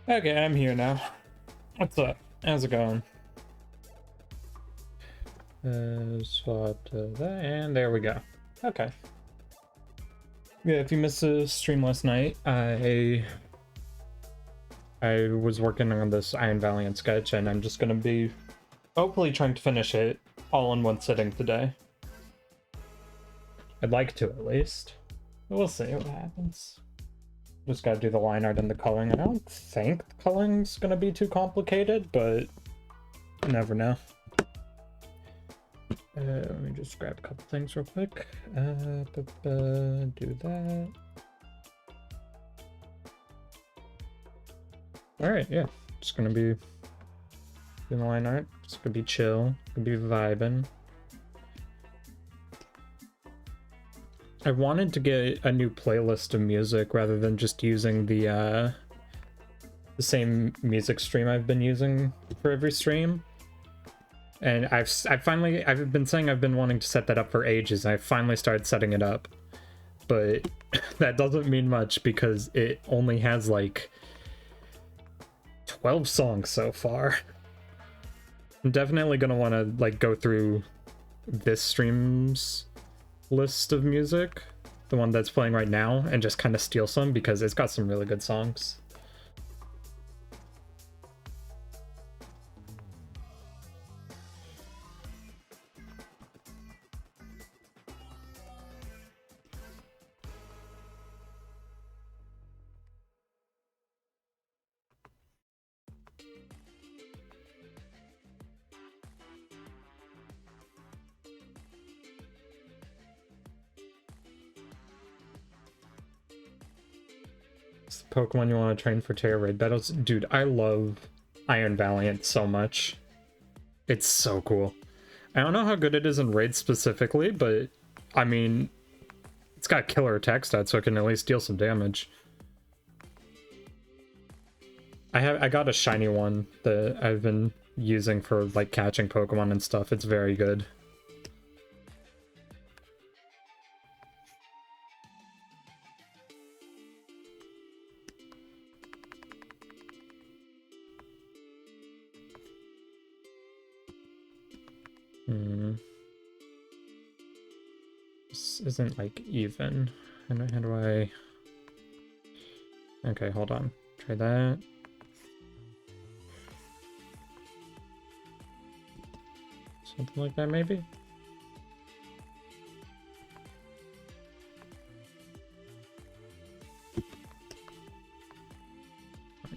Okay, I'm here now. What's up? How's it going? Swap to that, and there we go. Okay. Yeah, if you missed the stream last night, I was working on this IRON VALIANT sketch, and I'm just gonna be hopefully trying to finish it all in one sitting today. I'd like to, at least. We'll see what happens. Just gotta do the line art and the coloring. I don't think the coloring's gonna be too complicated, but you never know. Let me just grab a couple things real quick. Do that. Alright, yeah. Just gonna be doing the line art. It's gonna be chill. Gonna be vibing. I wanted to get a new playlist of music rather than just using the same music stream I've been using for every stream. And I've been saying I've been wanting to set that up for ages, and I finally started setting it up. But that doesn't mean much because it only has like 12 songs so far. I'm definitely gonna want to like go through this stream's list of music, the one that's playing right now, and just kind of steal some because it's got some really good songs. Pokemon you want to train for Terra raid battles? Dude, I love IRON VALIANT so much. It's so cool. I don't know how good it is in raids specifically, but I mean, it's got killer attack stats, so it can at least deal some damage. I got a shiny one that I've been using for like catching Pokemon and stuff. It's very good. This isn't like even. How do I... Okay, hold on. Try that. Something like that, maybe?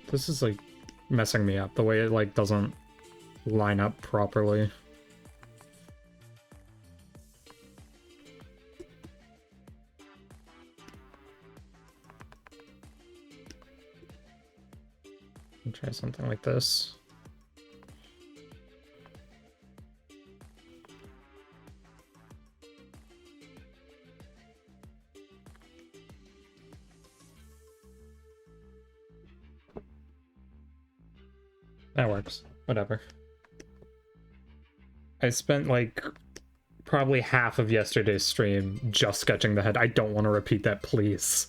This is like messing me up, the way it like doesn't line up properly. Try something like this. That works. Whatever. I spent like probably half of yesterday's stream just sketching the head. I don't want to repeat that, please.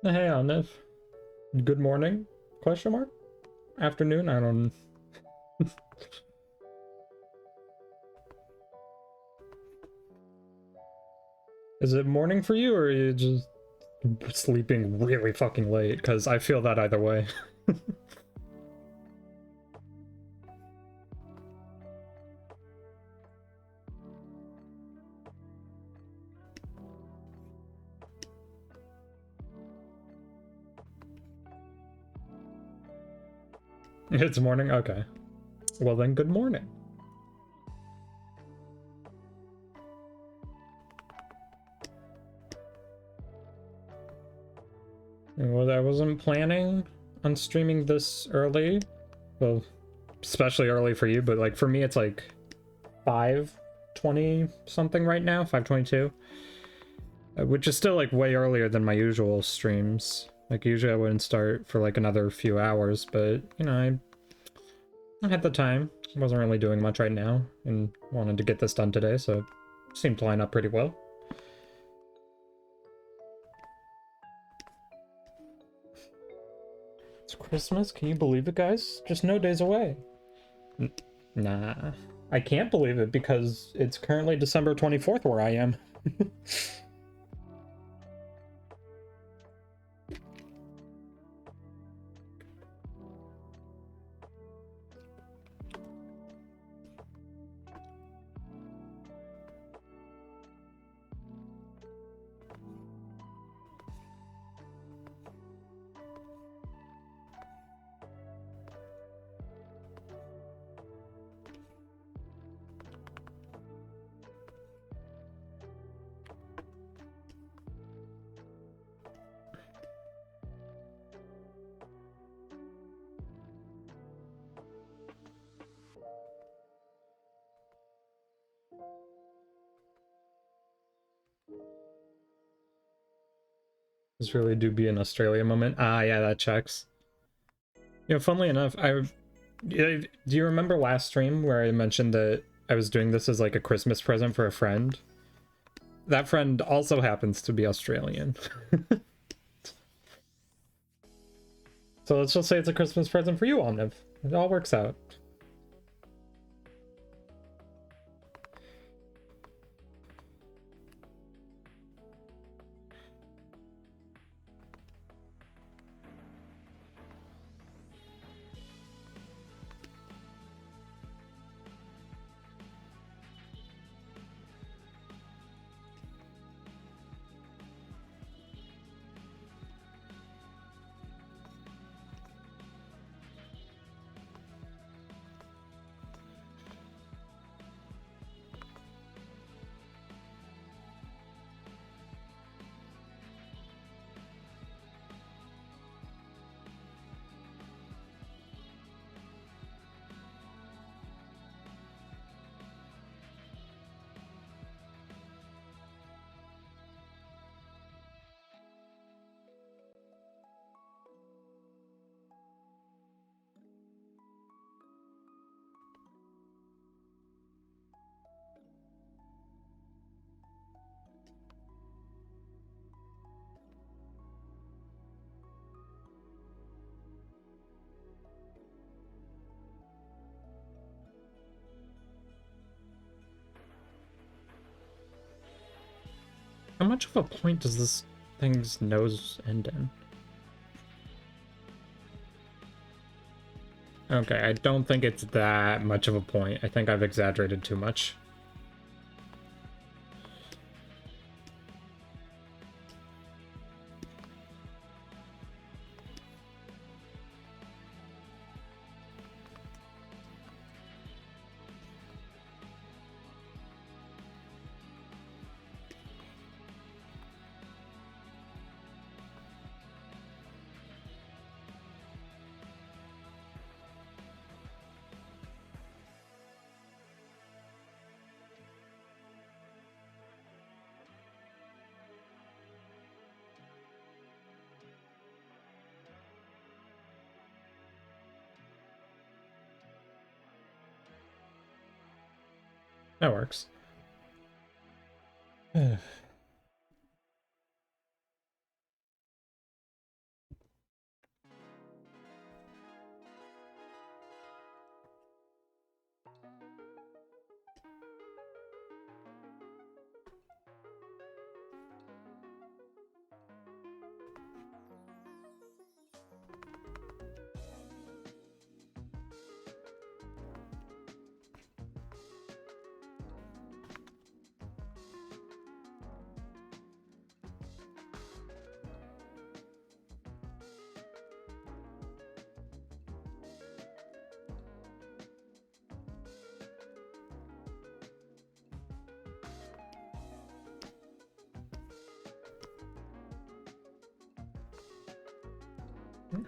Hey, Anif. Good morning? Question mark? Afternoon? I don't... Is it morning for you, or are you just sleeping really fucking late? Because I feel that either way. It's morning? Okay. Well then, good morning. Well, I wasn't planning on streaming this early. Well, especially early for you, but like for me it's like 5:20 something right now, 5:22. Which is still like way earlier than my usual streams. Like usually I wouldn't start for like another few hours, but you know, I had the time. Wasn't really doing much right now and wanted to get this done today, so it seemed to line up pretty well. It's Christmas, can you believe it, guys? Just no days away. Nah, I can't believe it because it's currently December 24th where I am. This really do be an Australia moment. Ah, yeah, that checks. You know, funnily enough, do you remember last stream where I mentioned that I was doing this as like a Christmas present for a friend? That friend also happens to be Australian. So let's just say it's a Christmas present for you, Omniv. It all works out. How much of a point does this thing's nose end in? Okay, I don't think it's that much of a point. I think I've exaggerated too much. That works.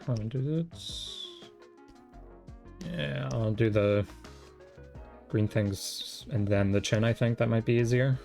How do I do this? Yeah, I'll do the green things and then the chin, I think that might be easier.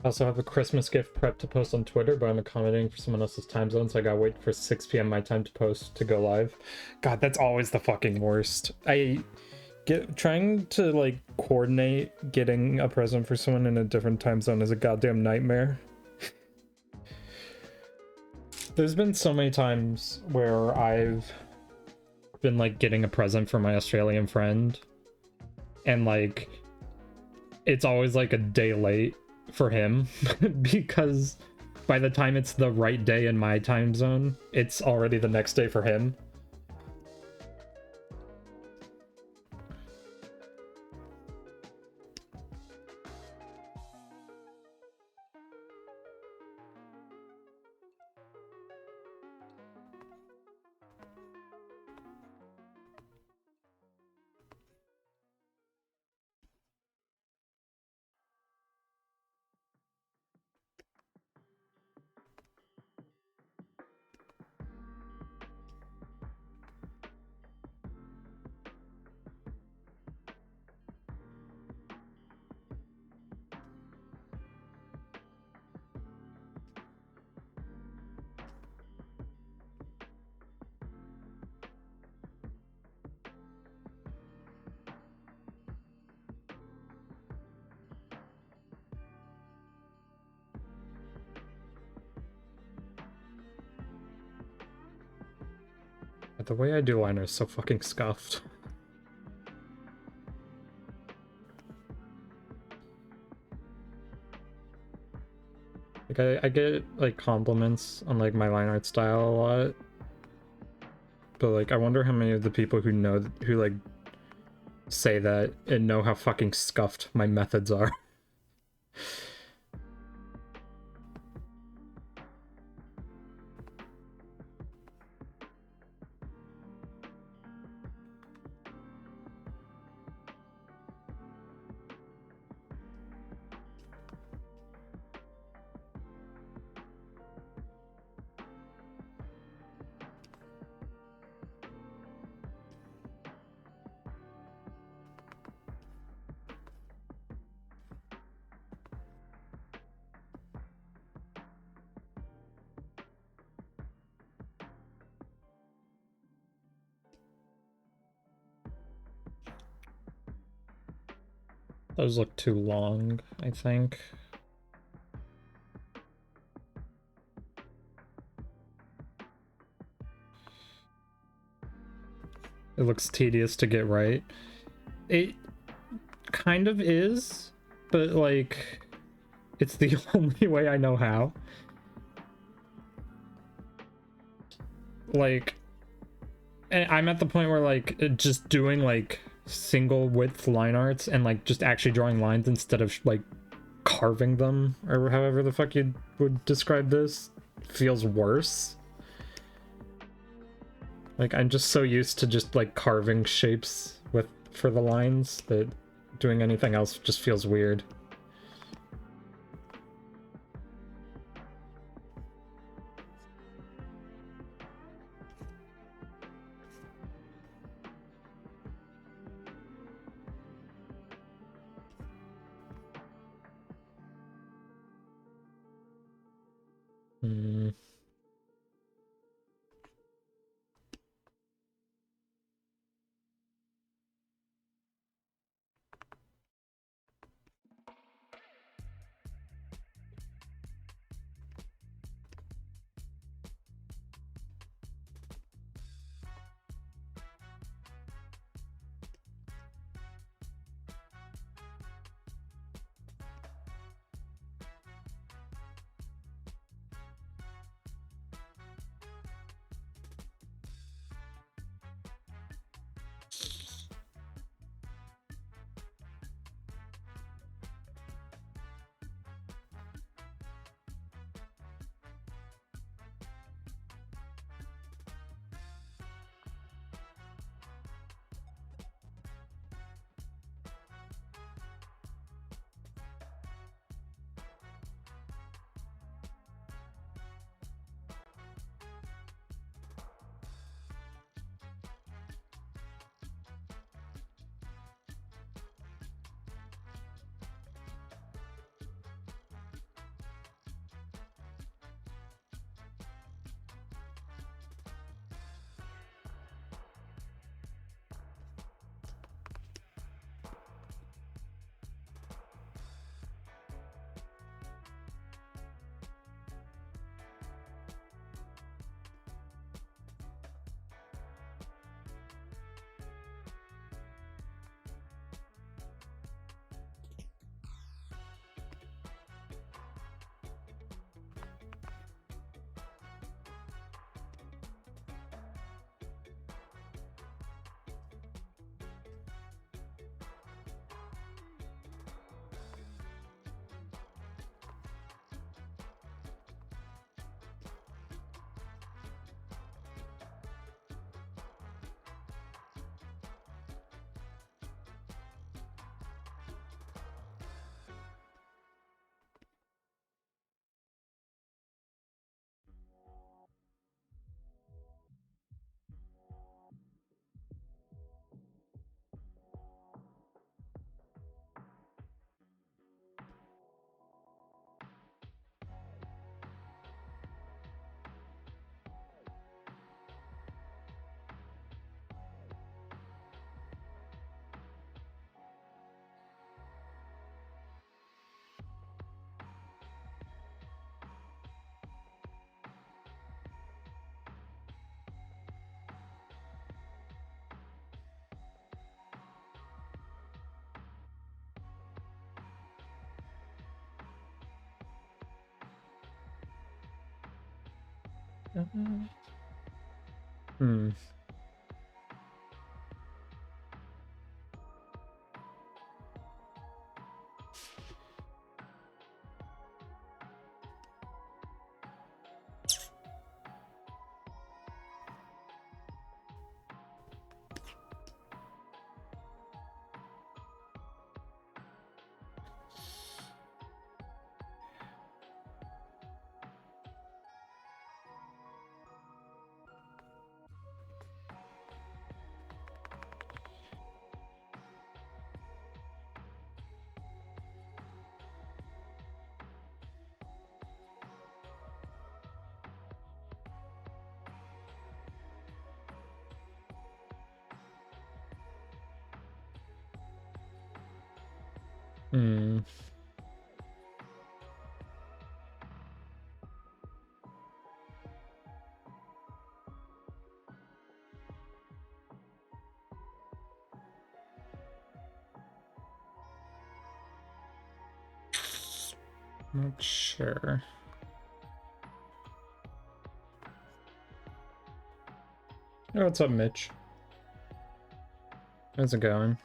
I also have a Christmas gift prep to post on Twitter, but I'm accommodating for someone else's time zone, so I gotta wait for 6 p.m. my time to post to go live. God, that's always the fucking worst. Trying to like coordinate getting a present for someone in a different time zone is a goddamn nightmare. There's been so many times where I've been like getting a present for my Australian friend, and like it's always like a day late for him because by the time it's the right day in my time zone, it's already the next day for him. The way I do liner is so fucking scuffed. Like I get like compliments on like my line art style a lot, but like I wonder how many of the people who like say that and know how fucking scuffed my methods are. Those look too long, I think. It looks tedious to get right. It kind of is, but like it's the only way I know how. Like I'm at the point where like just doing like single width line arts and like just actually drawing lines instead of like carving them or however the fuck you would describe this feels worse. Like I'm just so used to just like carving shapes for the lines that doing anything else just feels weird. Hmm. Hmm. Hmm. Not sure. Oh, what's up, Mitch? How's it going?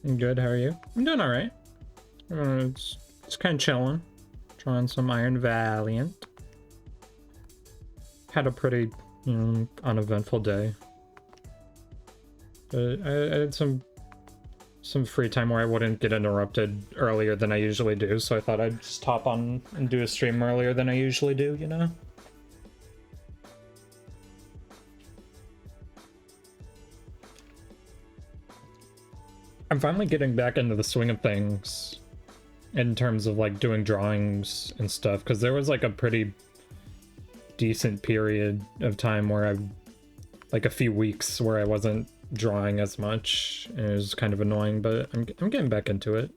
I'm good, how are you? I'm doing alright. It's kind of chilling. Drawing some Iron Valiant. Had a pretty, uneventful day. But I had some free time where I wouldn't get interrupted earlier than I usually do, so I thought I'd just hop on and do a stream earlier than I usually do, you know? I'm finally getting back into the swing of things in terms of like doing drawings and stuff, because there was like a pretty decent period of time where like a few weeks where I wasn't drawing as much, and it was kind of annoying, but I'm getting back into it.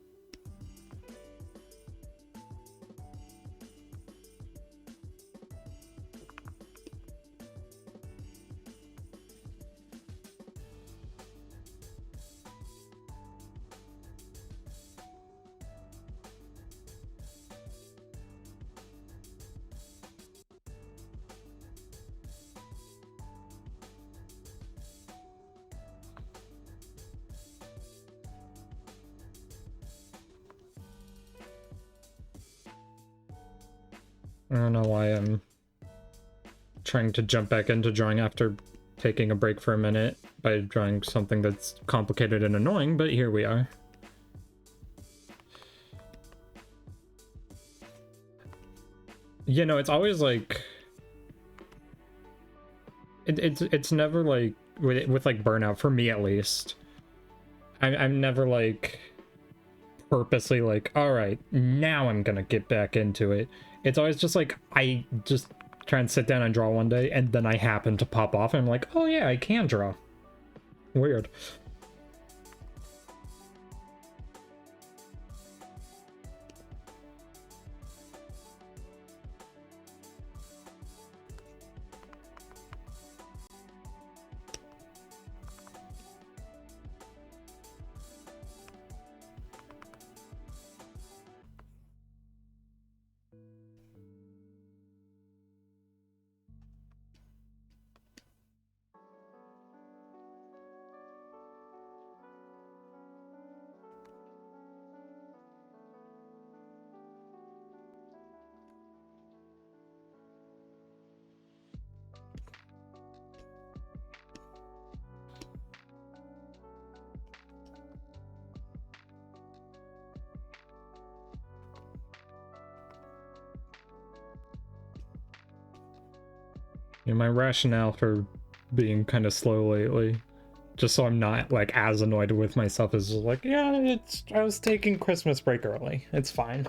I don't know why I'm trying to jump back into drawing after taking a break for a minute by drawing something that's complicated and annoying, but here we are. You know, it's always like it's never like with like burnout, for me at least. I'm never like purposely like, all right, now I'm gonna get back into it. It's always just like I just try and sit down and draw one day, and then I happen to pop off and I'm like, oh yeah, I can draw. Weird. You know, my rationale for being kind of slow lately, just so I'm not like as annoyed with myself, is just like, yeah, I was taking Christmas break early. It's fine.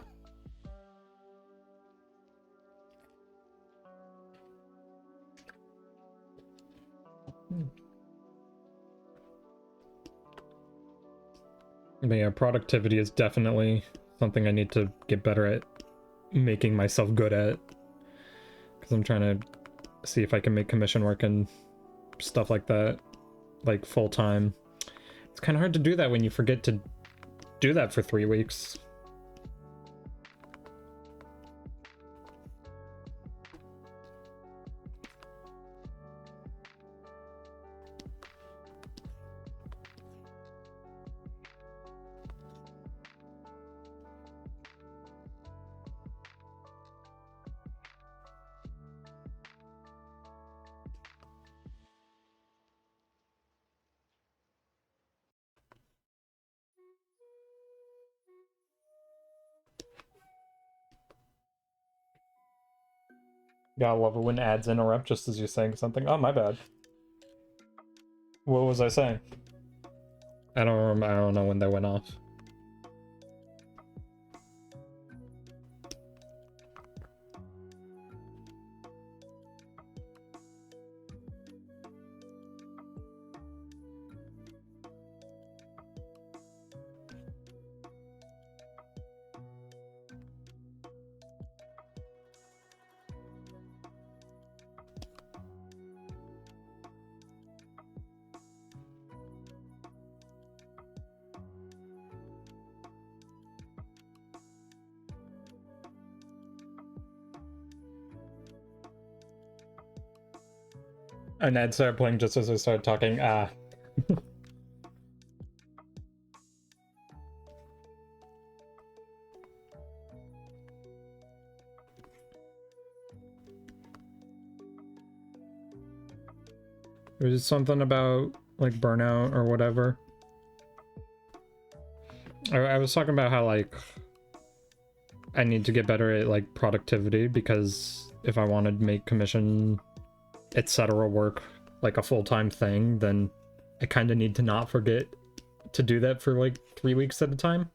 But yeah, productivity is definitely something I need to get better at making myself good at. Because I'm trying to see if I can make commission work and stuff like that, like full time. It's kind of hard to do that when you forget to do that for 3 weeks. Gotta love it when ads interrupt just as you're saying something. Oh, my bad. What was I saying? I don't remember. I don't know when they went off. And ad started playing just as I started talking. Ah. There's something about like burnout or whatever. I was talking about how like I need to get better at like productivity, because if I want to make commission etc. work like a full-time thing, then I kind of need to not forget to do that for like 3 weeks at a time.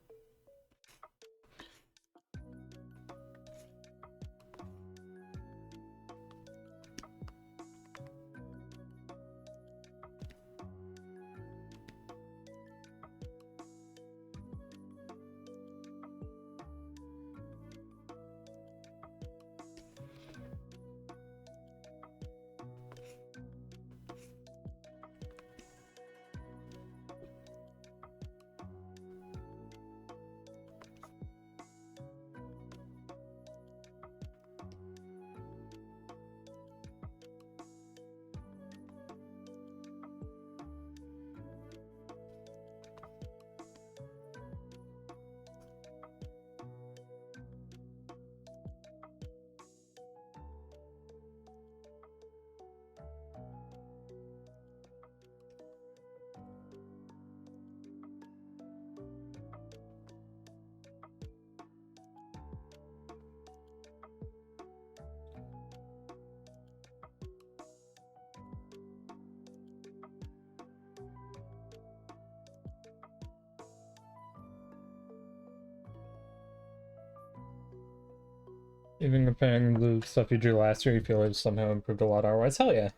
Even comparing the stuff you drew last year, you feel like somehow improved a lot otherwise. Hell yeah.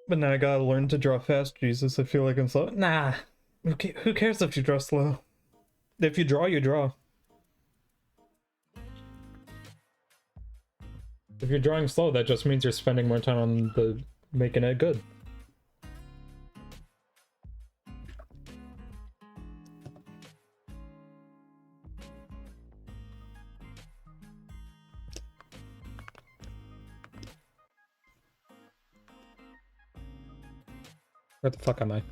But now I gotta learn to draw fast. Jesus, I feel like I'm slow. Nah. Who cares if you draw slow? If you draw, you draw. If you're drawing slow, that just means you're spending more time on the making it good. Where the fuck am I?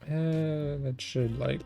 That should like...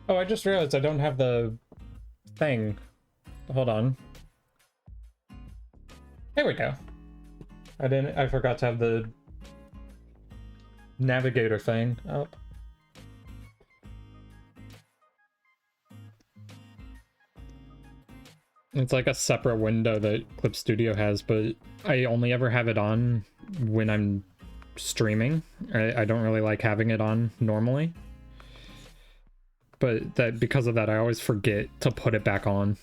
Oh, I just realized I don't have the thing. Hold on. There we go. I forgot to have the navigator thing up. It's like a separate window that Clip Studio has, but I only ever have it on when I'm streaming. I don't really like having it on normally. But that because of that, I always forget to put it back on.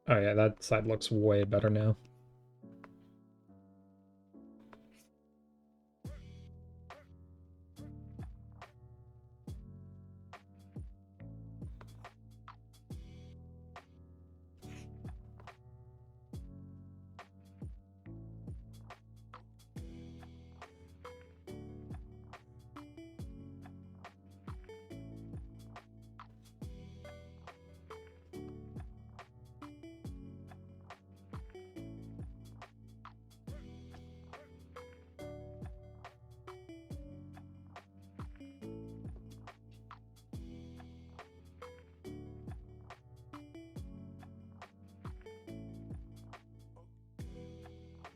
Oh yeah, that side looks way better now.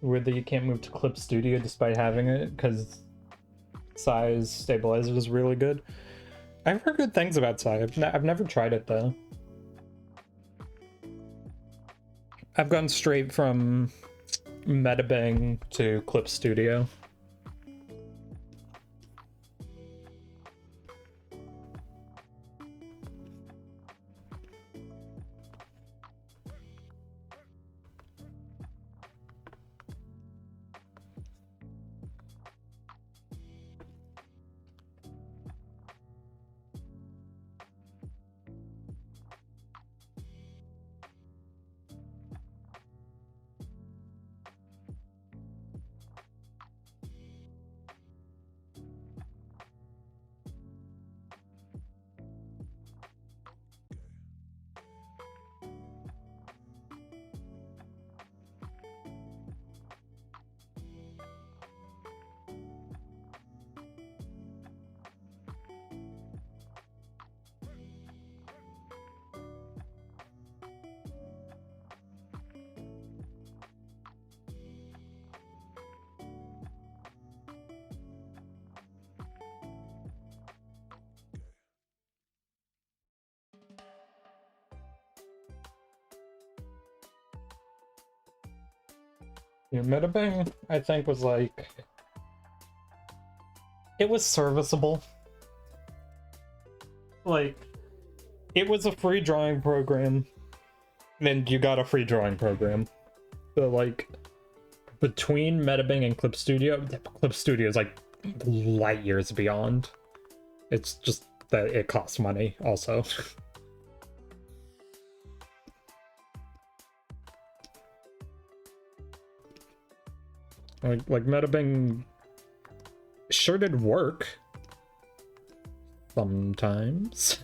Weird that you can't move to Clip Studio despite having it, because Psy's stabilizer is really good. I've heard good things about Psy. I've never tried it though. I've gone straight from Metabang to Clip Studio. Yeah, Metabang, I think, was like... It was serviceable. Like, it was a free drawing program, and you got a free drawing program. So, like, between Metabang and Clip Studio is, like, light years beyond. It's just that it costs money, also. Like Metabang sure did work sometimes.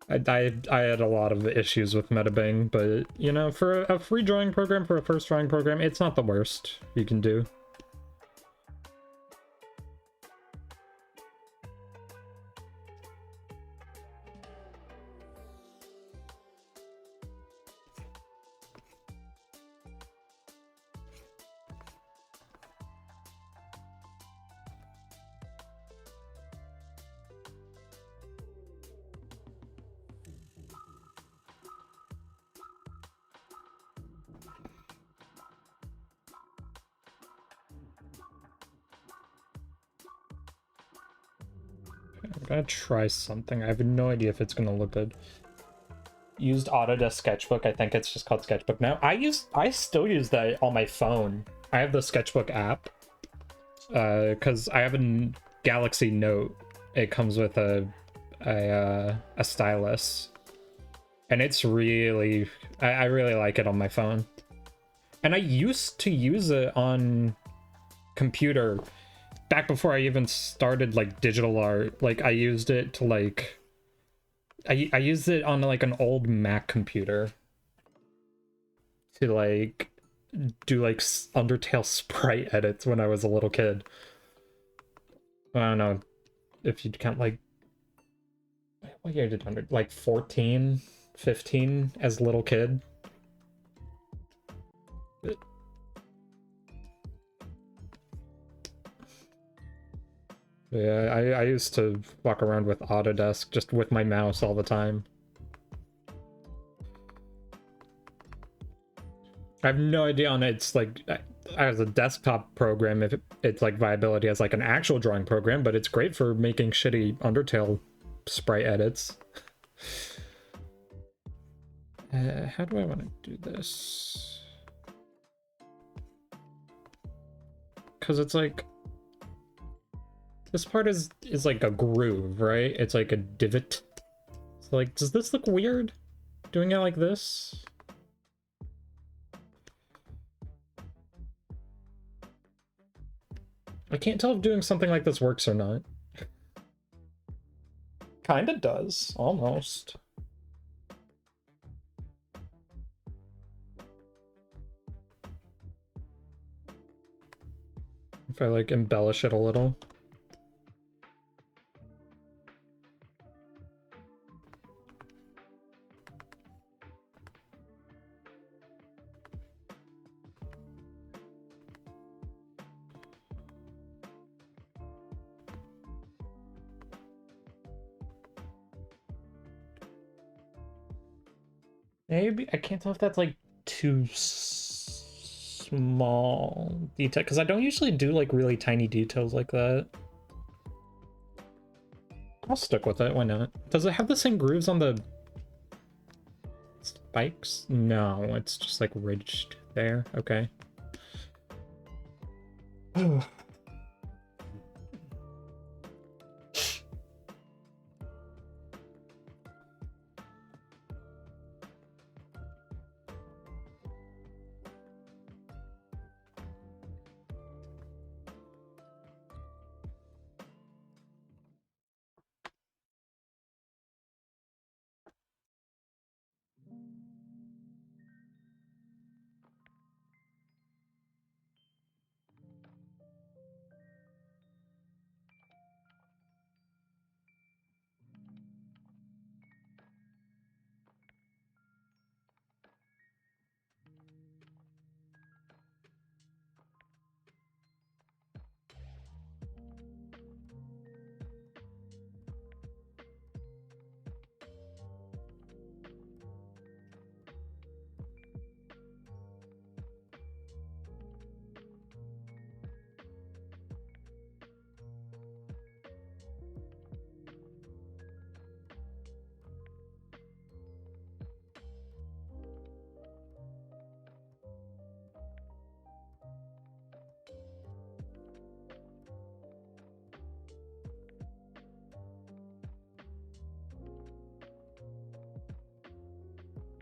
I had a lot of issues with Metabang, but you know, for a free drawing program, for a first drawing program, it's not the worst you can do. I'm gonna try something. I have no idea if it's gonna look good. Used Autodesk Sketchbook. I think it's just called Sketchbook now. I still use that on my phone. I have the Sketchbook app, because I have a Galaxy Note. It comes with a stylus, and it's really, I really like it on my phone. And I used to use it on computer back before I even started like digital art. Like I used it to like, I used it on like an old Mac computer to like do like Undertale sprite edits when I was a little kid. I don't know if you'd count like, what year did like 14, 15 as a little kid? Yeah, I used to walk around with Autodesk just with my mouse all the time. I have no idea on it's like as a desktop program if it's like viability as like an actual drawing program, but it's great for making shitty Undertale sprite edits. How do I want to do this? Because it's like this part is like a groove, right? It's like a divot. So like, does this look weird? Doing it like this? I can't tell if doing something like this works or not. Kinda does, almost. If I like embellish it a little. Maybe, I can't tell if that's like too small detail, because I don't usually do like really tiny details like that. I'll stick with it, why not? Does it have the same grooves on the spikes? No, it's just like ridged there, okay.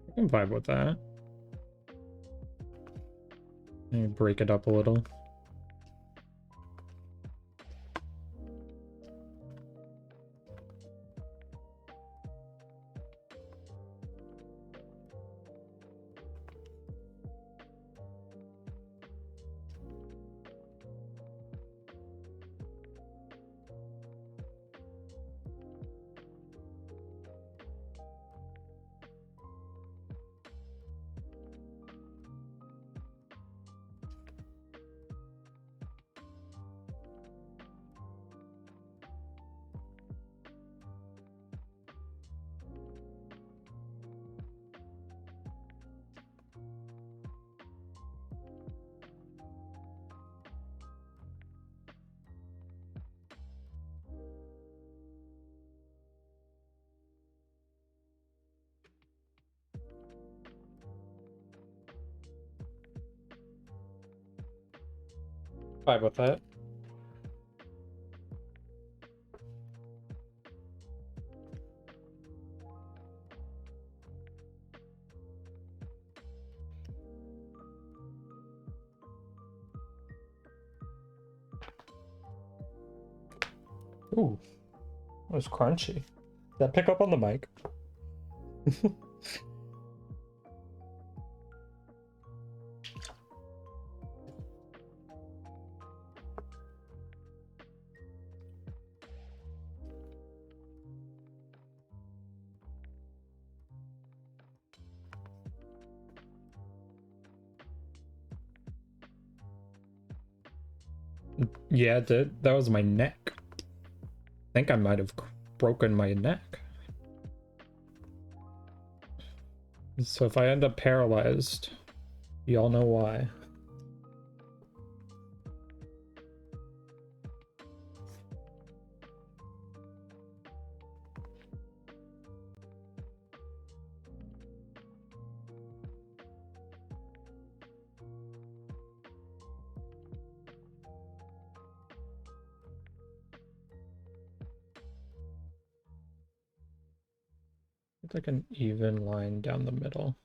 I can vibe with that. Maybe break it up a little. Fine with that. Ooh, that was crunchy. Did that pick up on the mic? Yeah, it did. That was my neck. I think I might have broken my neck. So if I end up paralyzed, y'all know why. It's like an even line down the middle.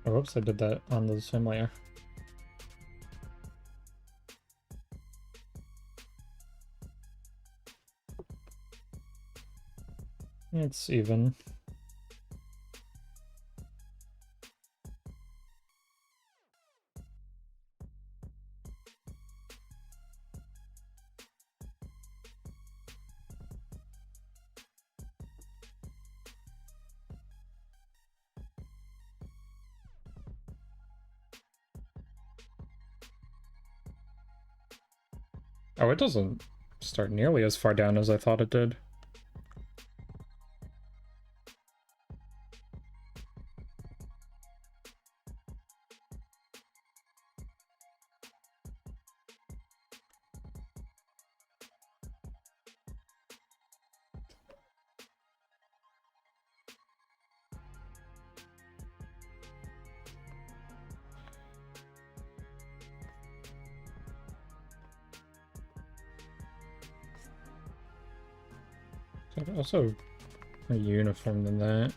Oh, whoops, I did that on the same layer. It's even. Oh, it doesn't start nearly as far down as I thought it did. Also more uniform than that.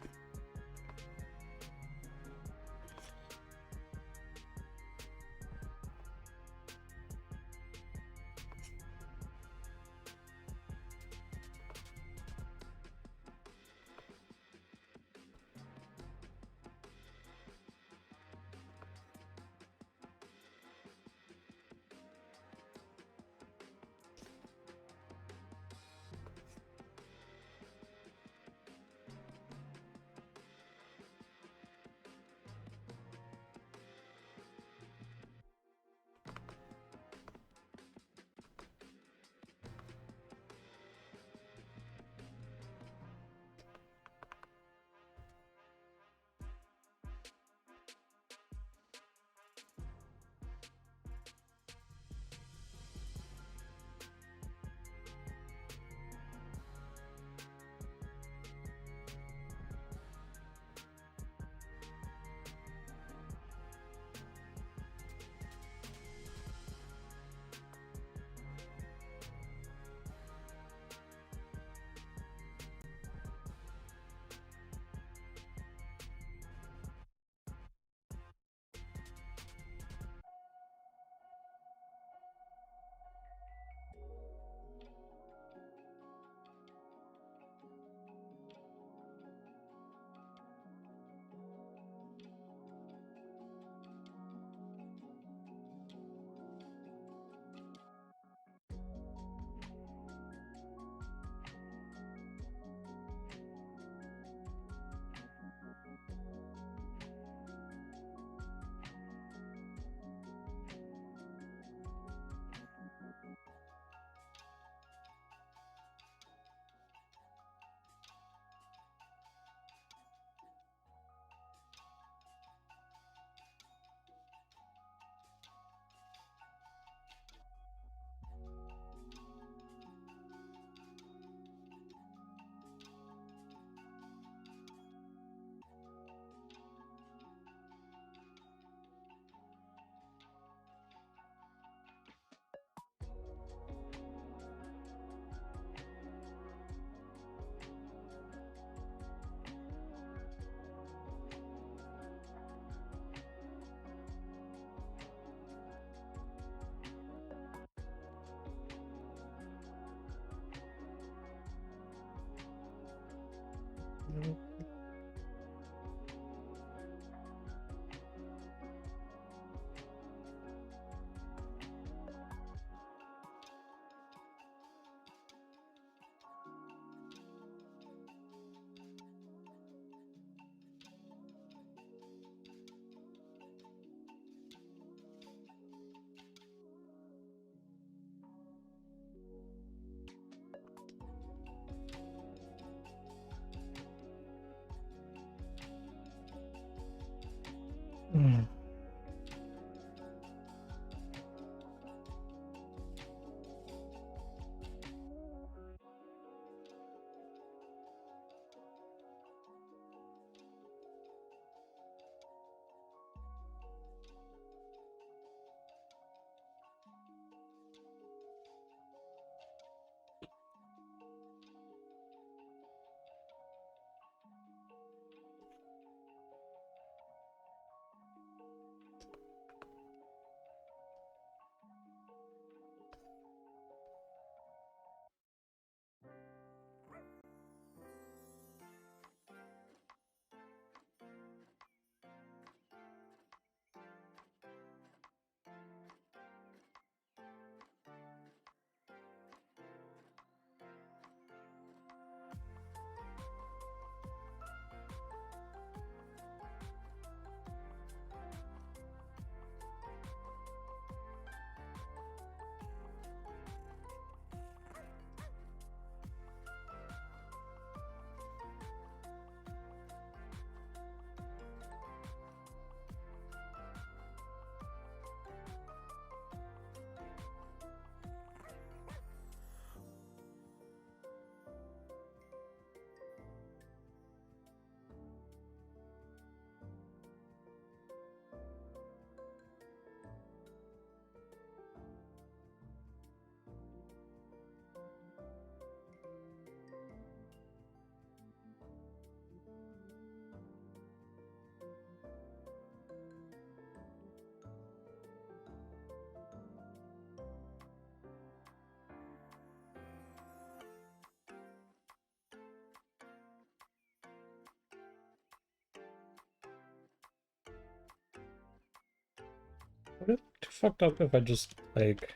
Would it be too fucked up if I just, like,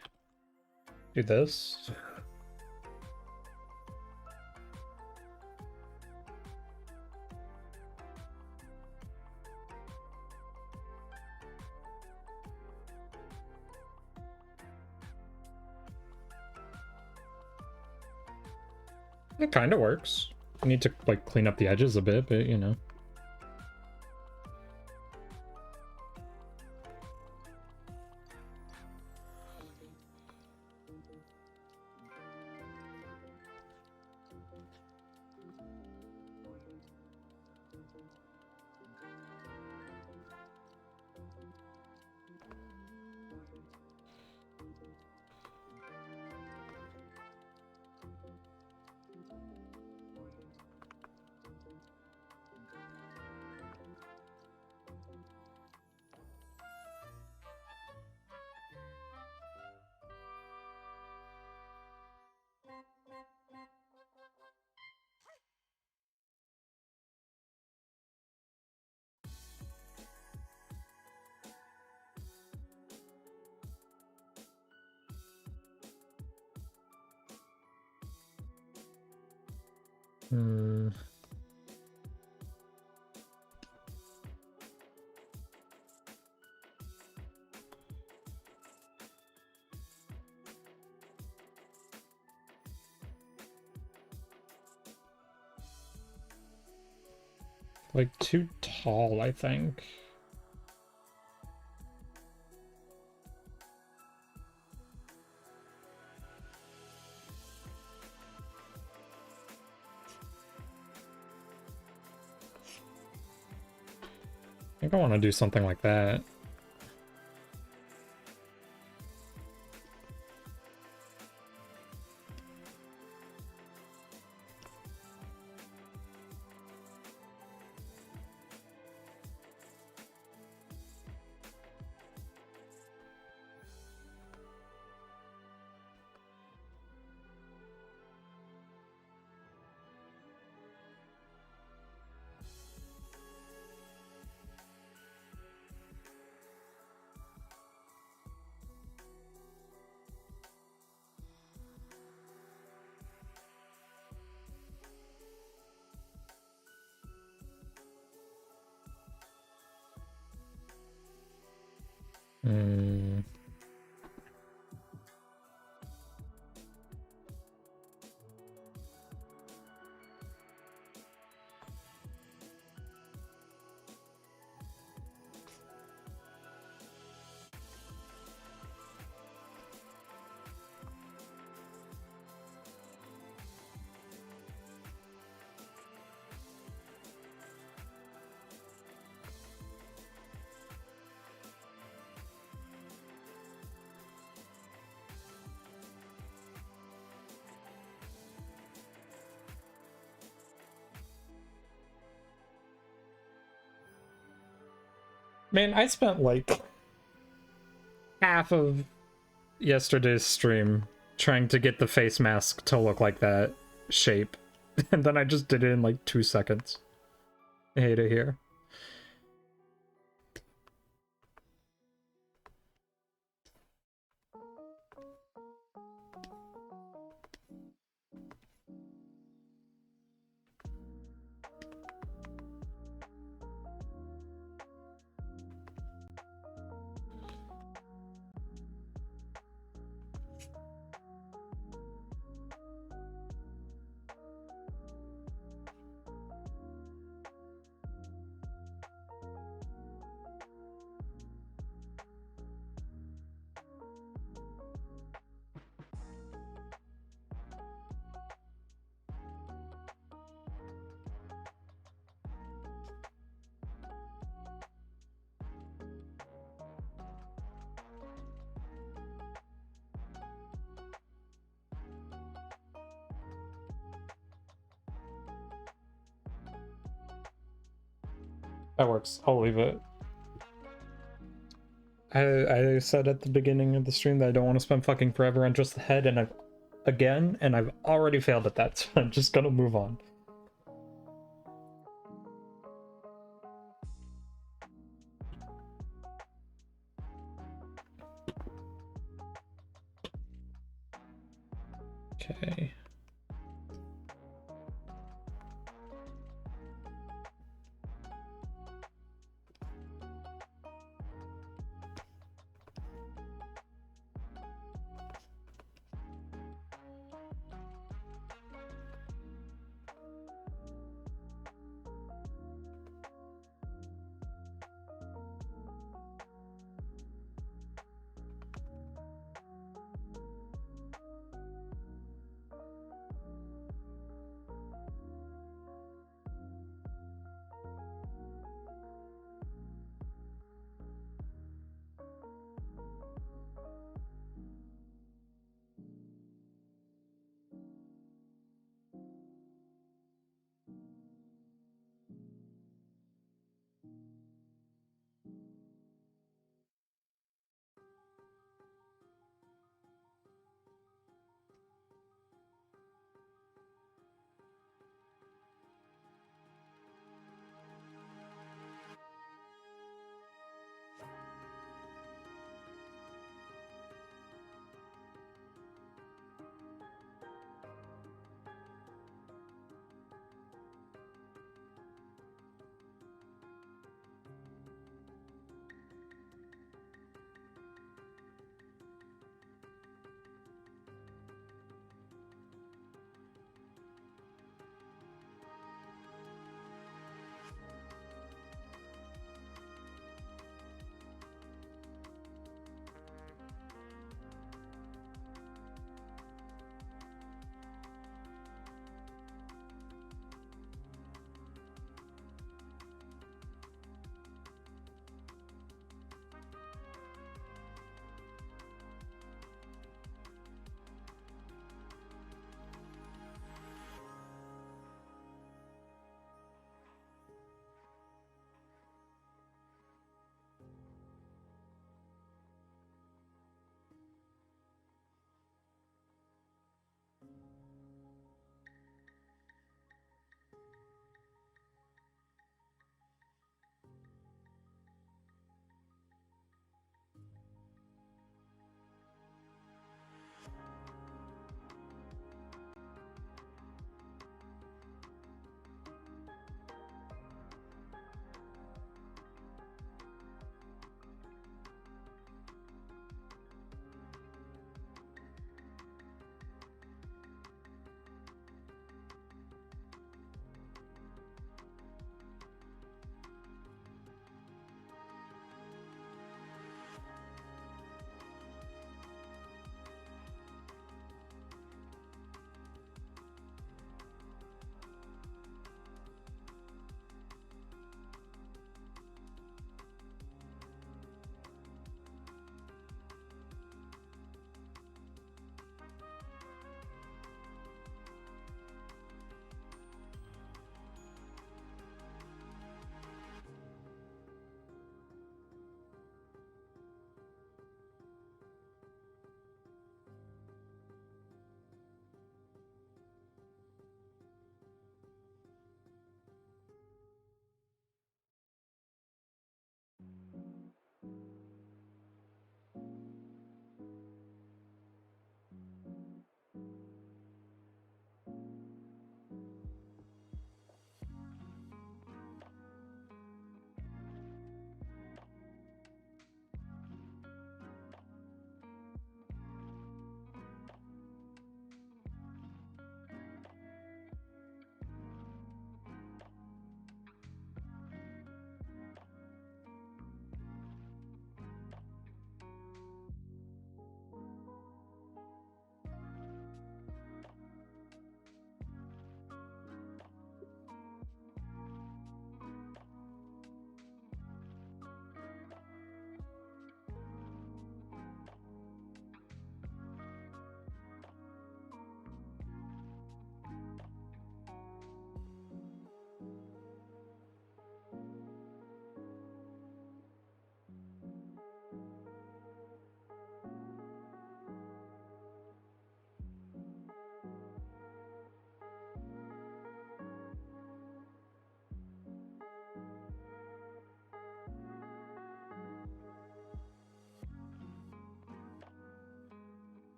do this? It kind of works. I need to, like, clean up the edges a bit, but, you know. Hmm. Like, too tall, I think. I think I want to do something like that. Hmm. Man, I spent like half of yesterday's stream trying to get the face mask to look like that shape, and then I just did it in like 2 seconds. I hate it here. That works. I'll leave it. I said at the beginning of the stream that I don't want to spend fucking forever on just the head, and I've already failed at that, so I'm just gonna move on. Okay.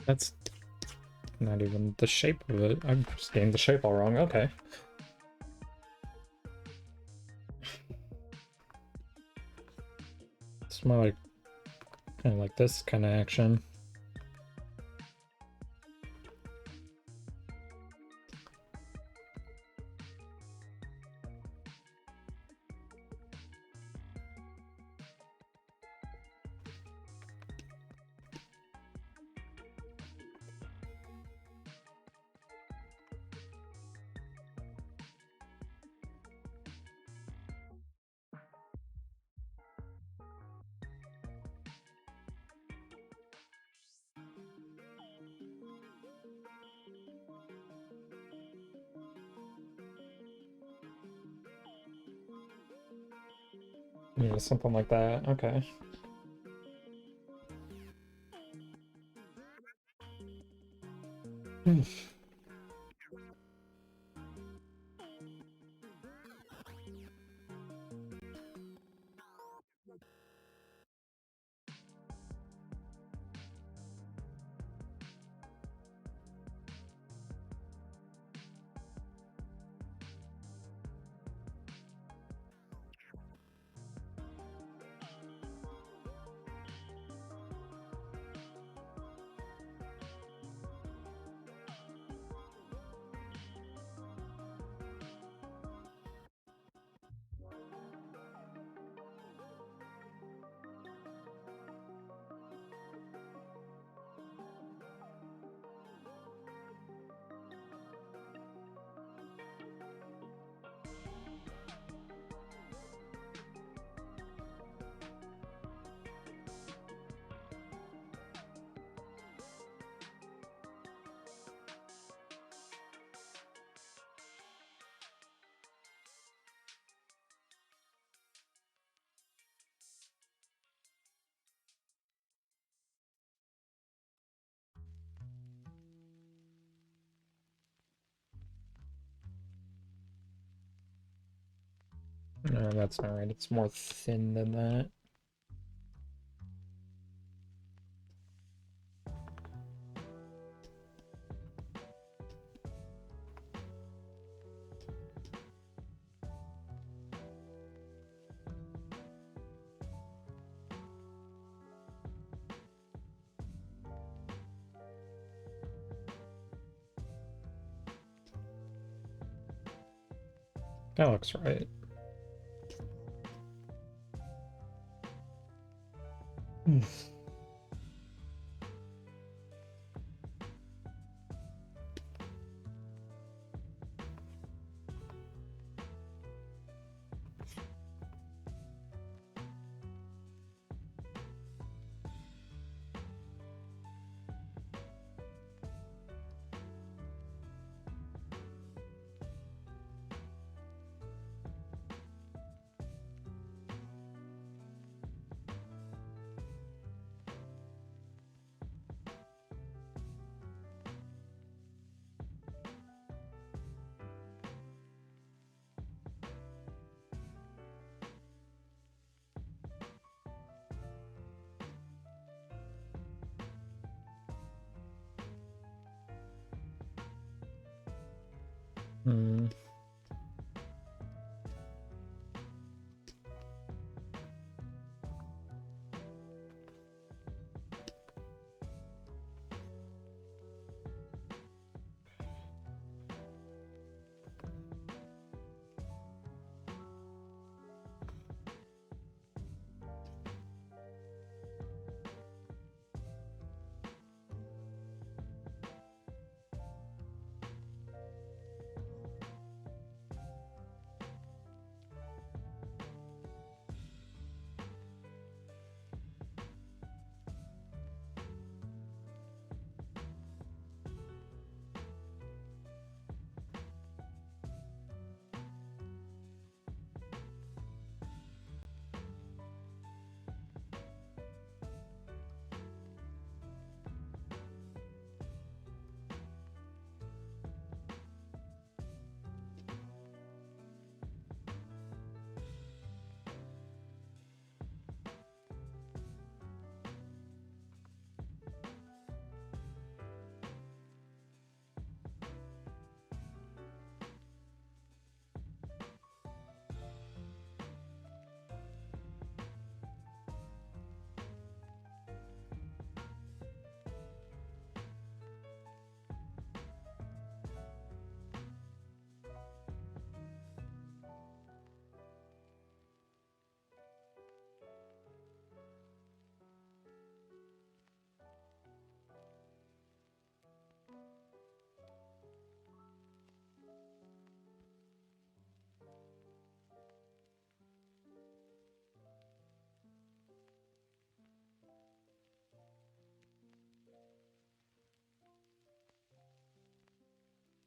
That's not even the shape of it. I'm just getting the shape all wrong. Okay. It's more like kind of like this kind of action. Yeah, something like that. Okay. No, that's not right. It's more thin than that. That looks right. Hmm.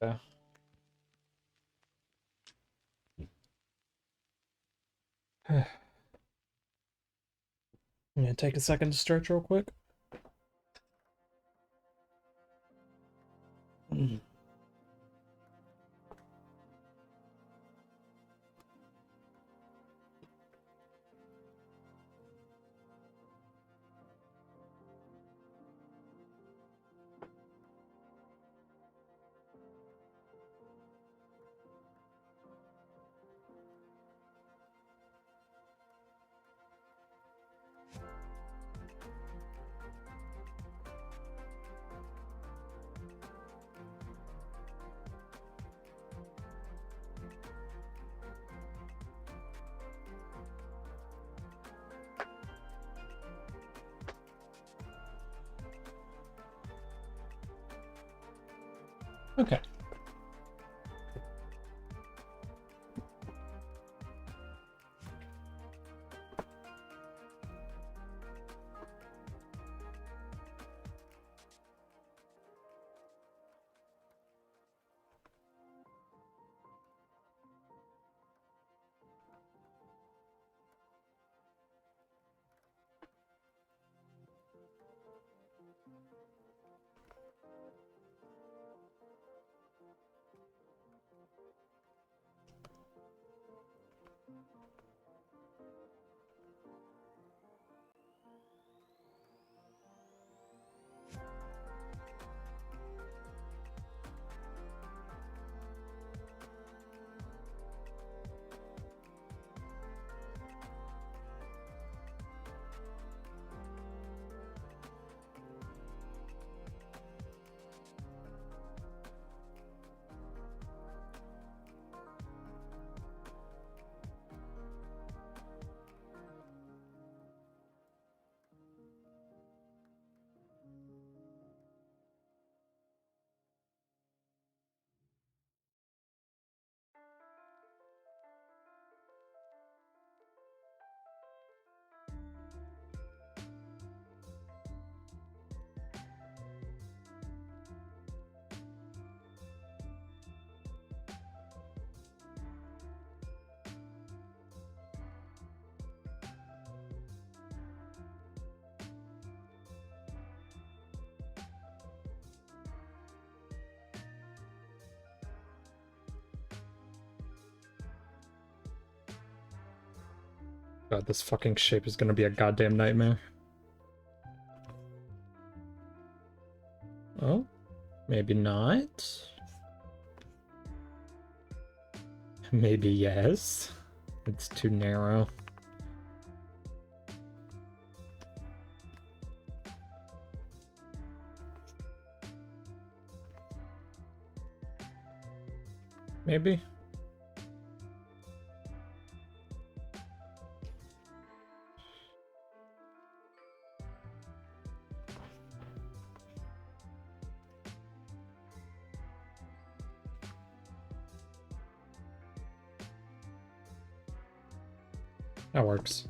Yeah. I'm gonna take a second to stretch real quick. Okay. God, this fucking shape is gonna be a goddamn nightmare. Oh, maybe not. Maybe yes. It's too narrow. Maybe. That works.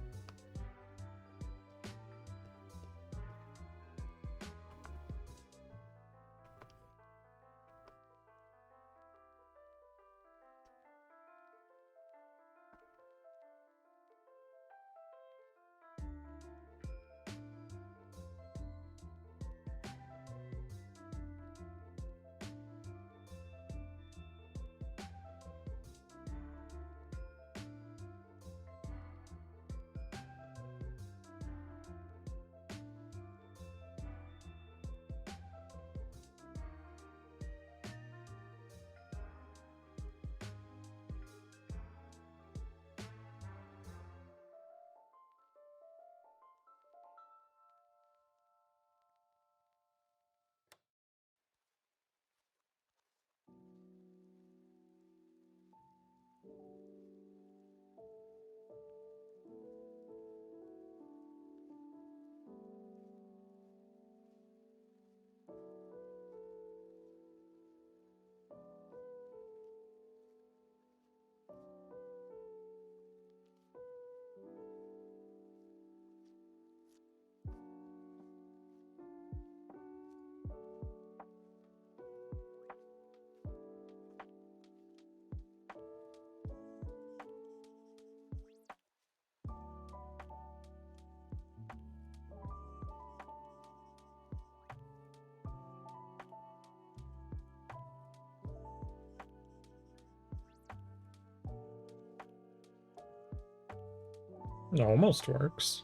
It almost works.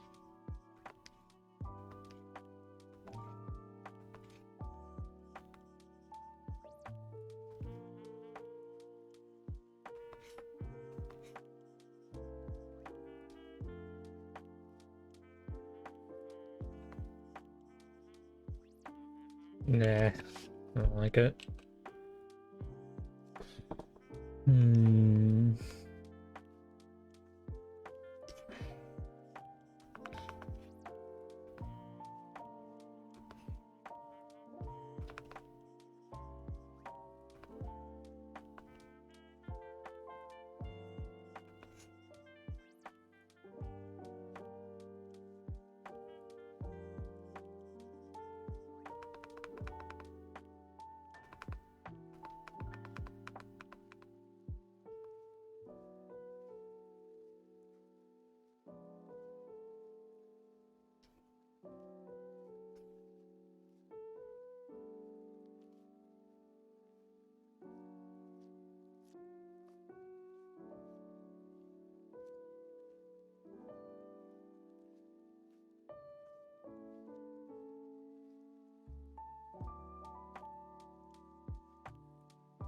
Nah, I don't like it. Hmm.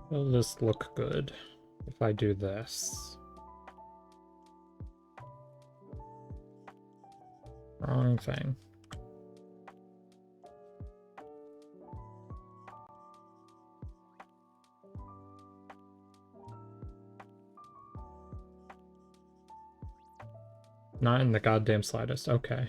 Will this look good if I do this? Wrong thing. Not in the goddamn slightest. Okay.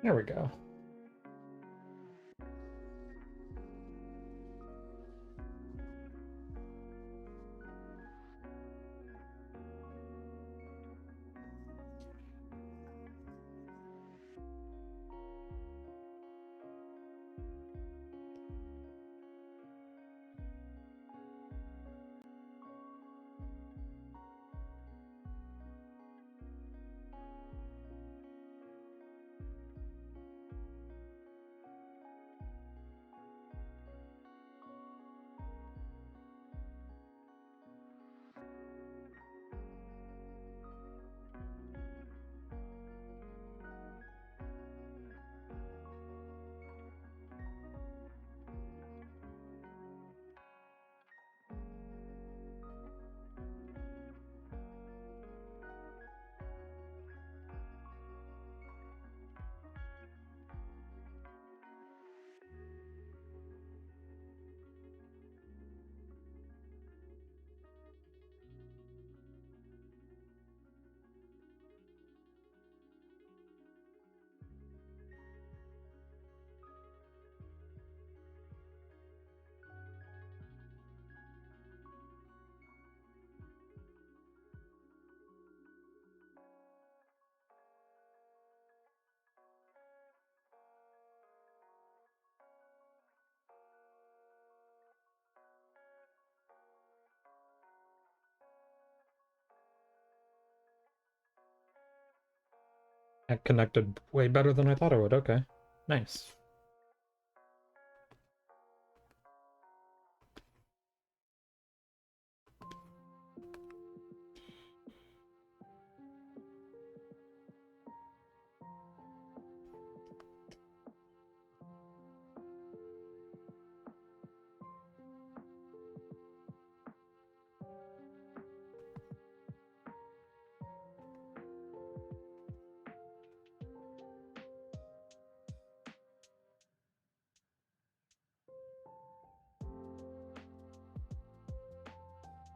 There we go. That connected way better than I thought it would. Okay. Nice.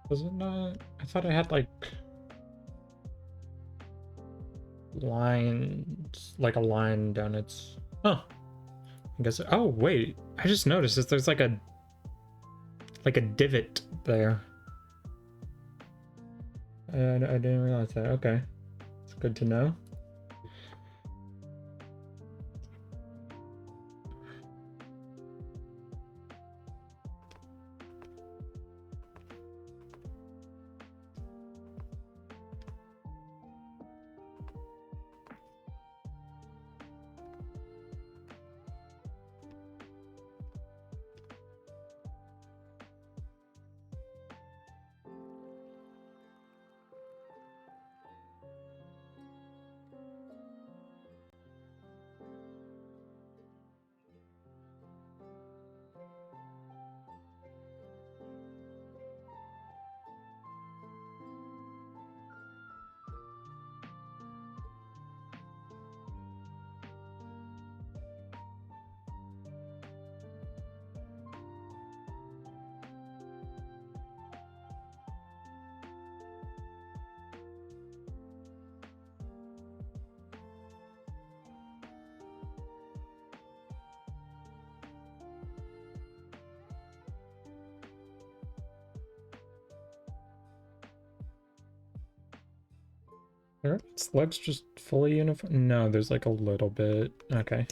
Was it not? I thought I had like lines, like a line down its. Oh, I guess. Oh wait, I just noticed that there's like a divot there. I didn't realize that. Okay, it's good to know. Are its legs just fully uniform? No, there's like a little bit. Okay.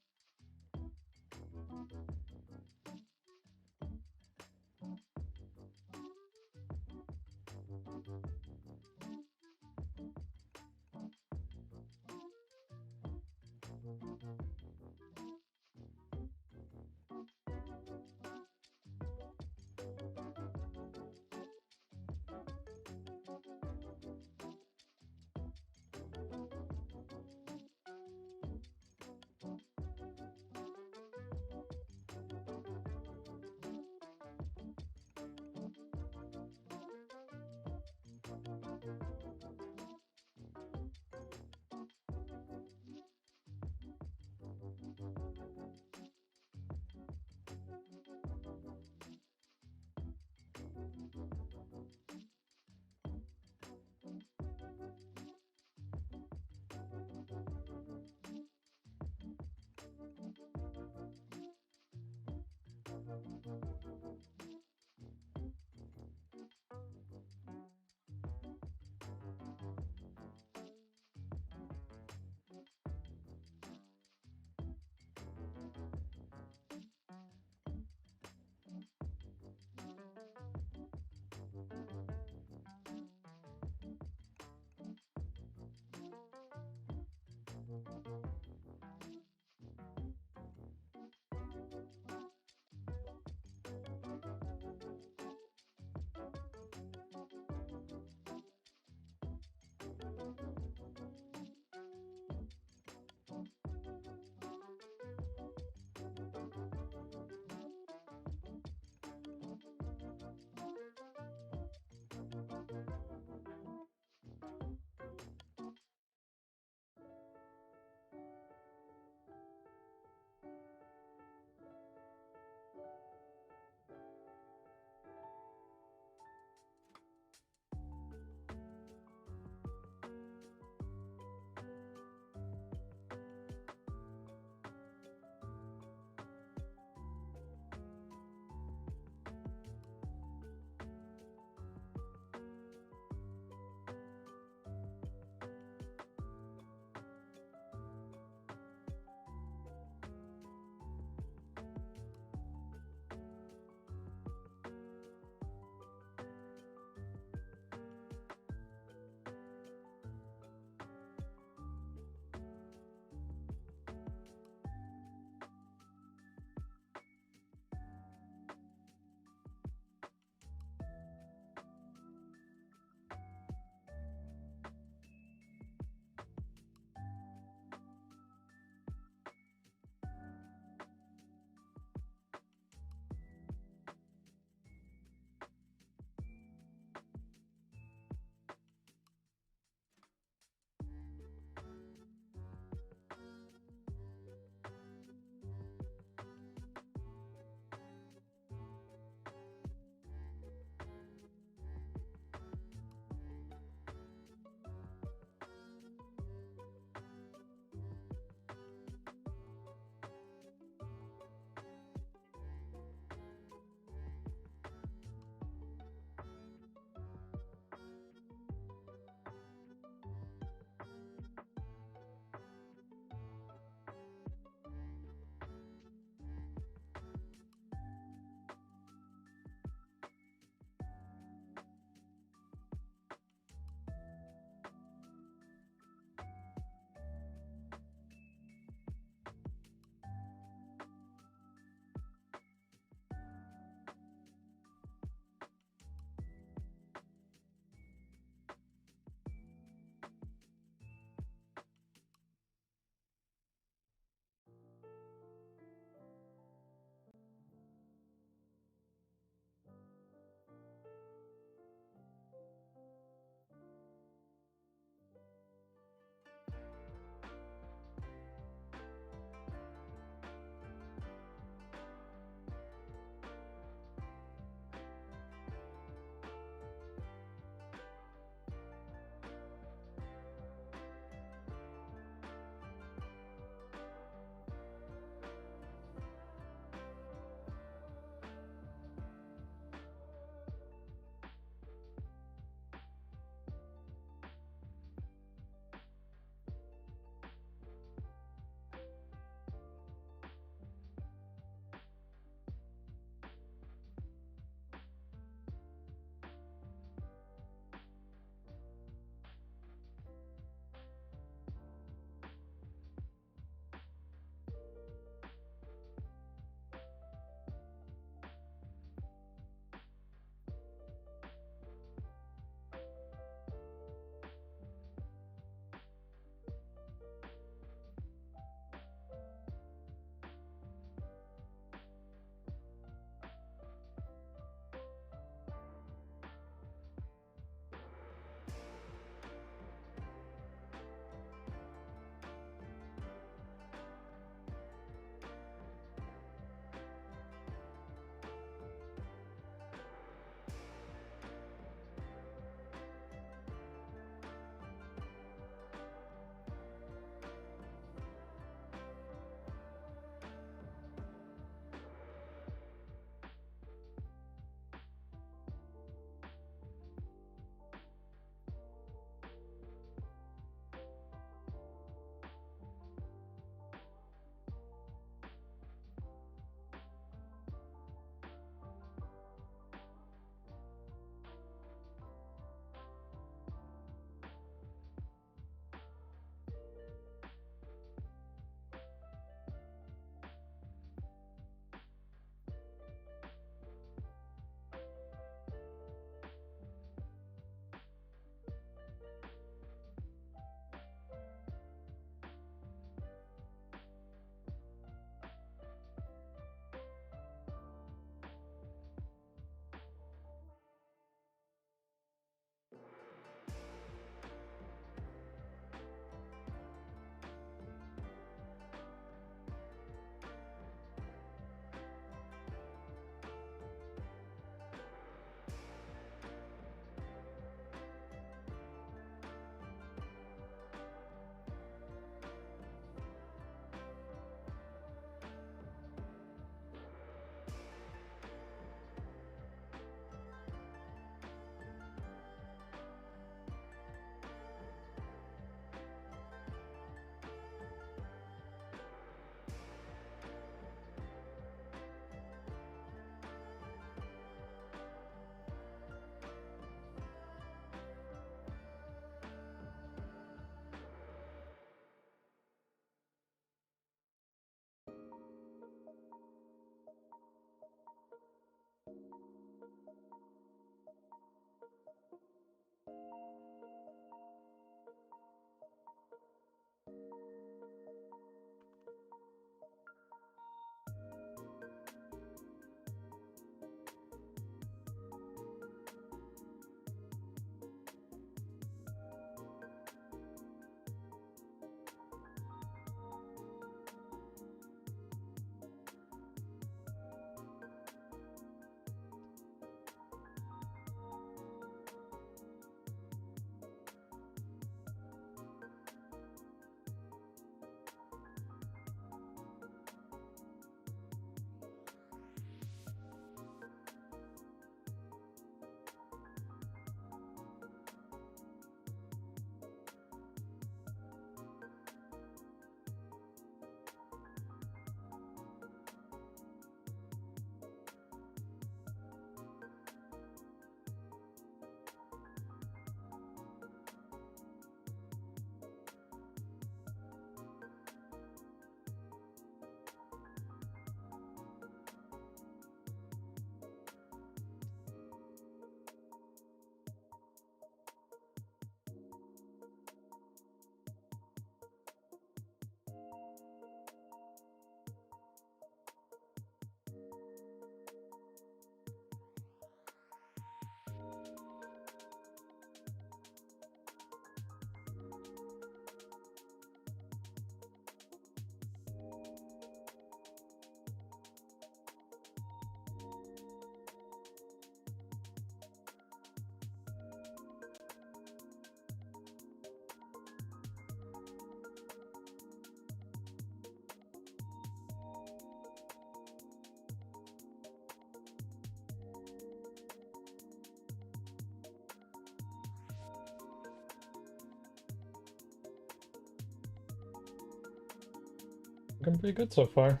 looking pretty good so far.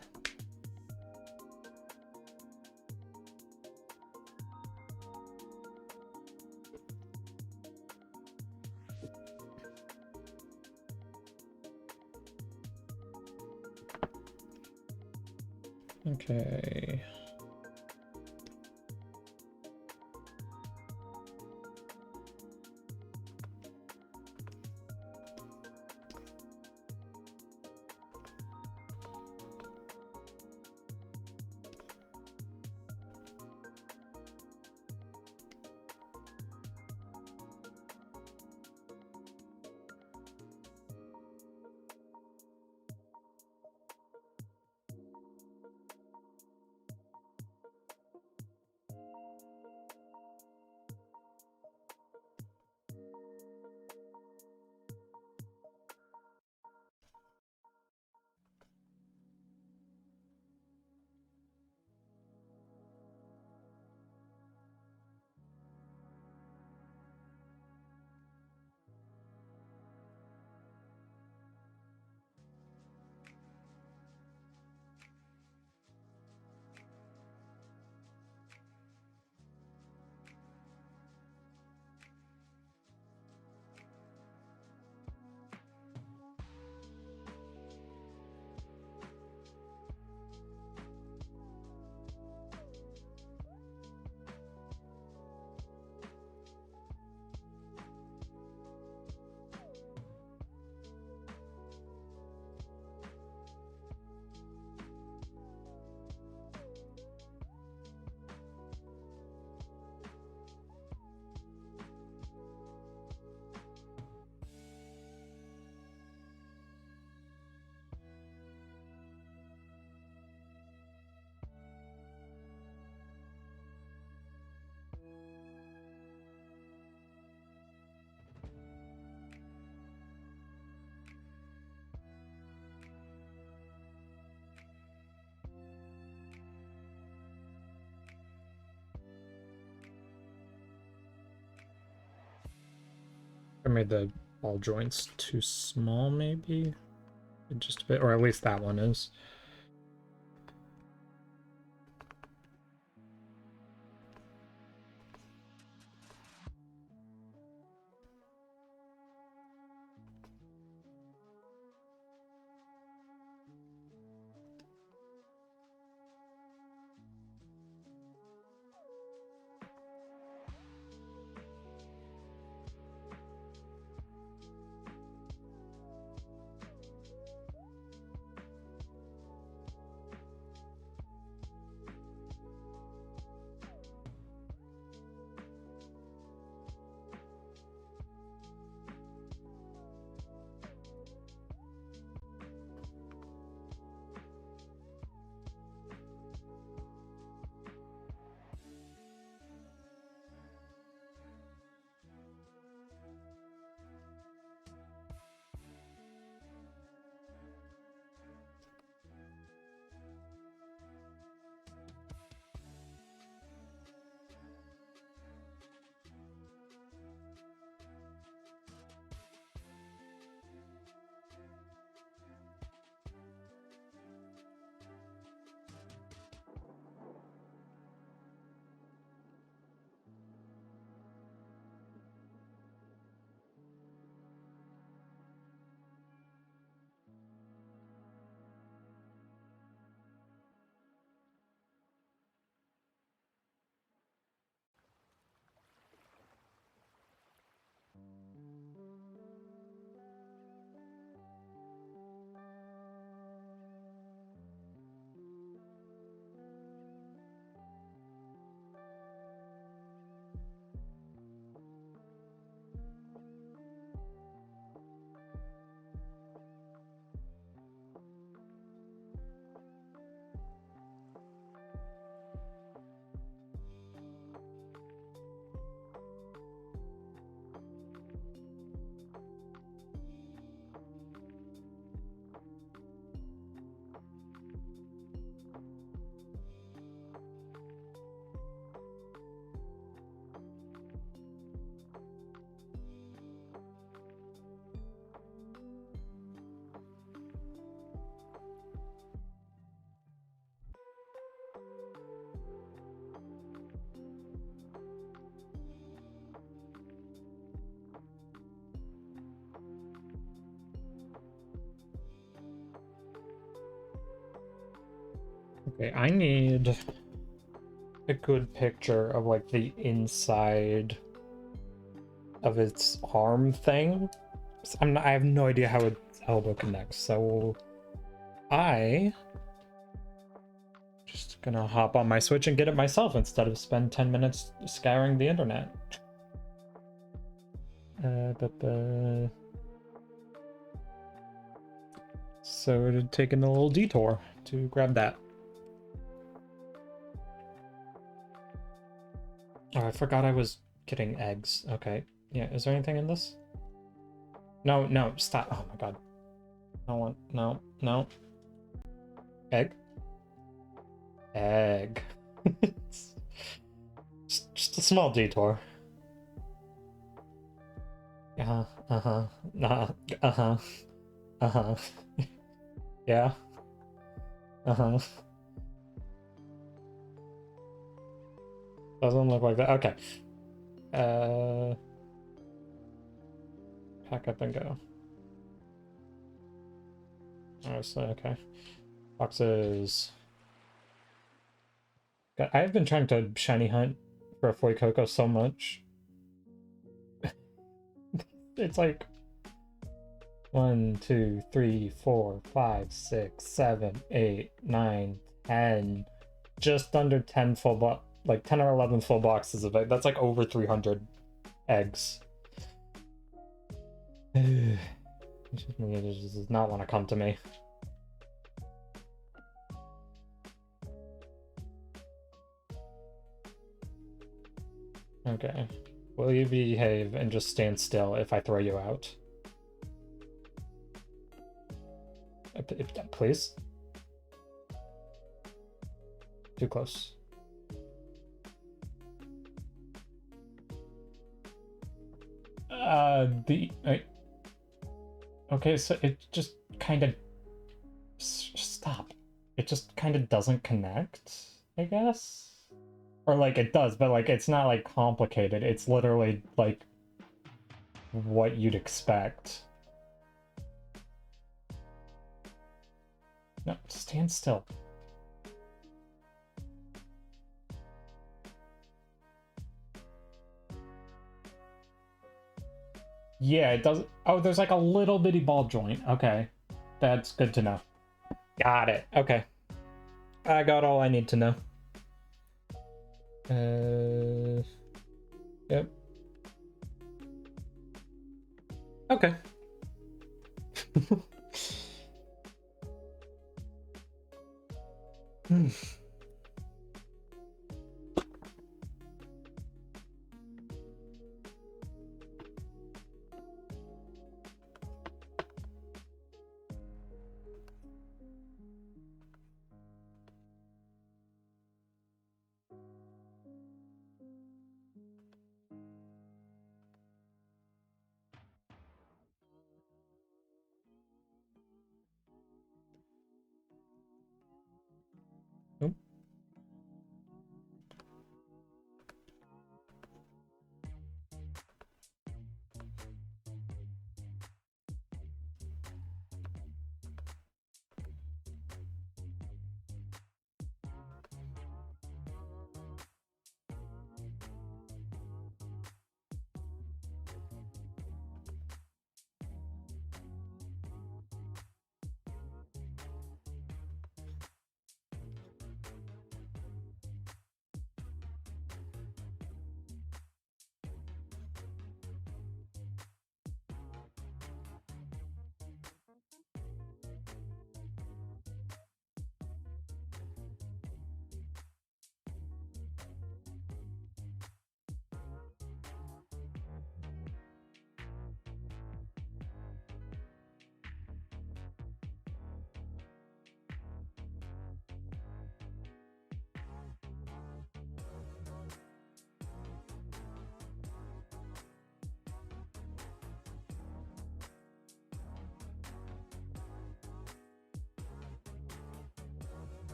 Okay. I made the ball joints too small, maybe? Just a bit, or at least that one is. Okay, I need a good picture of like the inside of its arm thing. I have no idea how its elbow connects, so I just gonna hop on my Switch and get it myself instead of spend 10 minutes scouring the internet. So we're taking a little detour to grab that. Oh, I forgot I was getting eggs. Okay. Yeah, is there anything in this? No, no, stop. Oh my god. I don't want, no, no. Egg? Egg. just a small detour. Uh-huh, uh-huh, uh-huh, uh-huh. Yeah. Uh-huh. Doesn't look like that. Okay. Pack up and go. Oh, so, okay. Boxes. God, I've been trying to shiny hunt for a Fuecoco so much. It's like 1, 2, 3, 4, 5, 6, 7, 8, 9, 10. Just under 10 full like 10 or 11 full boxes of it. That's like over 300 eggs. It just does not want to come to me. Okay. Will you behave and just stand still if I throw you out? Please? Too close. Okay, so it just kind of... Stop. It just kind of doesn't connect, I guess? Or, like, it does, but, like, it's not, like, complicated. It's literally, like, what you'd expect. No, stand still. Yeah, it does. Oh, there's like a little bitty ball joint. Okay. That's good to know. Got it. Okay. I got all I need to know. Yep. Okay. Nope.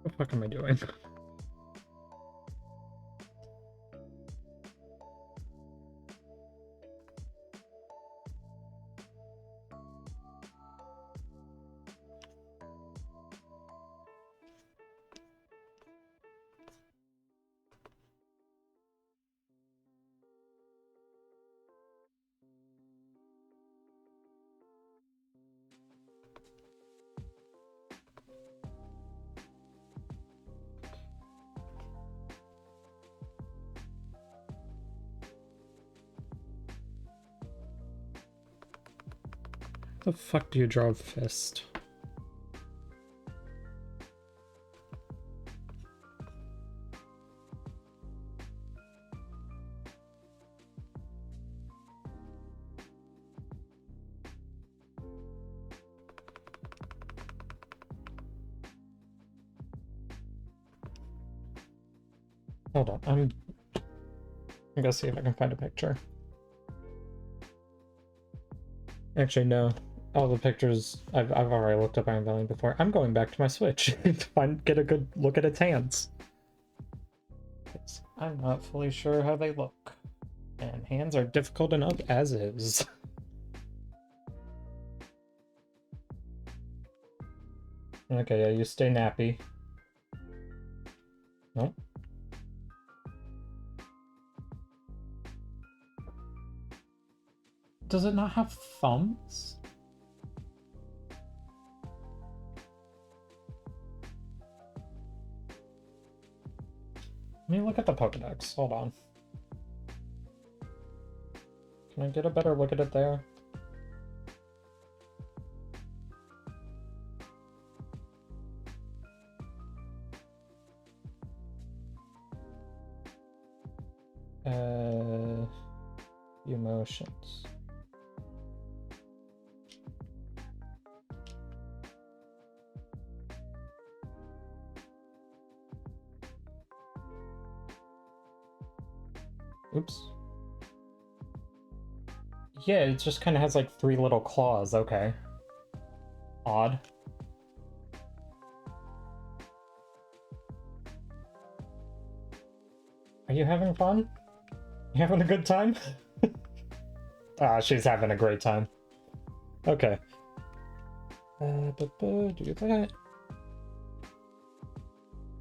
What the fuck am I doing? How the fuck do you draw a fist? Hold on, I'm gonna see if I can find a picture. Actually, no. All the pictures I've already looked up Iron Valiant before. I'm going back to my Switch to get a good look at its hands. I'm not fully sure how they look. And hands are difficult enough as is. Okay, yeah, you stay nappy. Nope. Does it not have thumbs? Let me look at the Pokedex. Hold on. Can I get a better look at it there? Emotions. Oops. Yeah, it just kind of has like 3 little claws. Okay. Odd. Are you having fun? You having a good time? Ah, she's having a great time. Okay. Do that.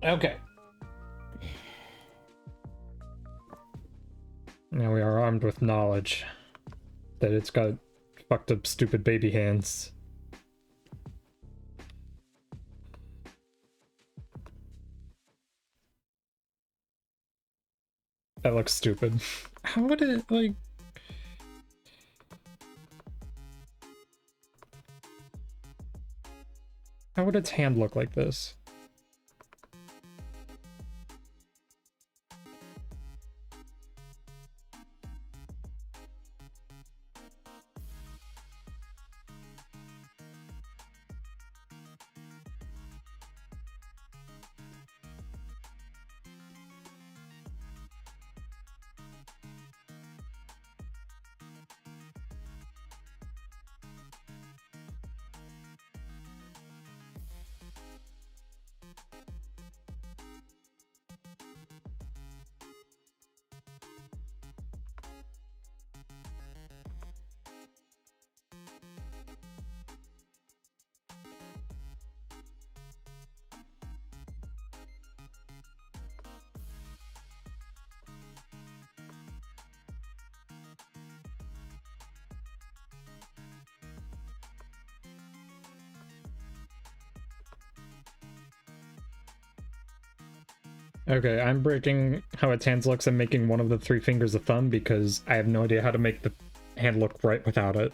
Okay. Now we are armed with knowledge that it's got fucked up stupid baby hands. That looks stupid. How would it, like... How would its hand look like this? Okay, I'm breaking how its hands looks and making one of the 3 fingers a thumb because I have no idea how to make the hand look right without it.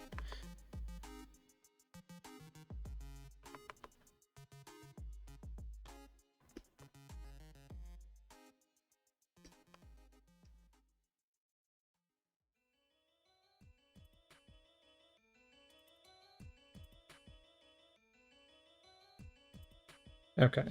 Okay.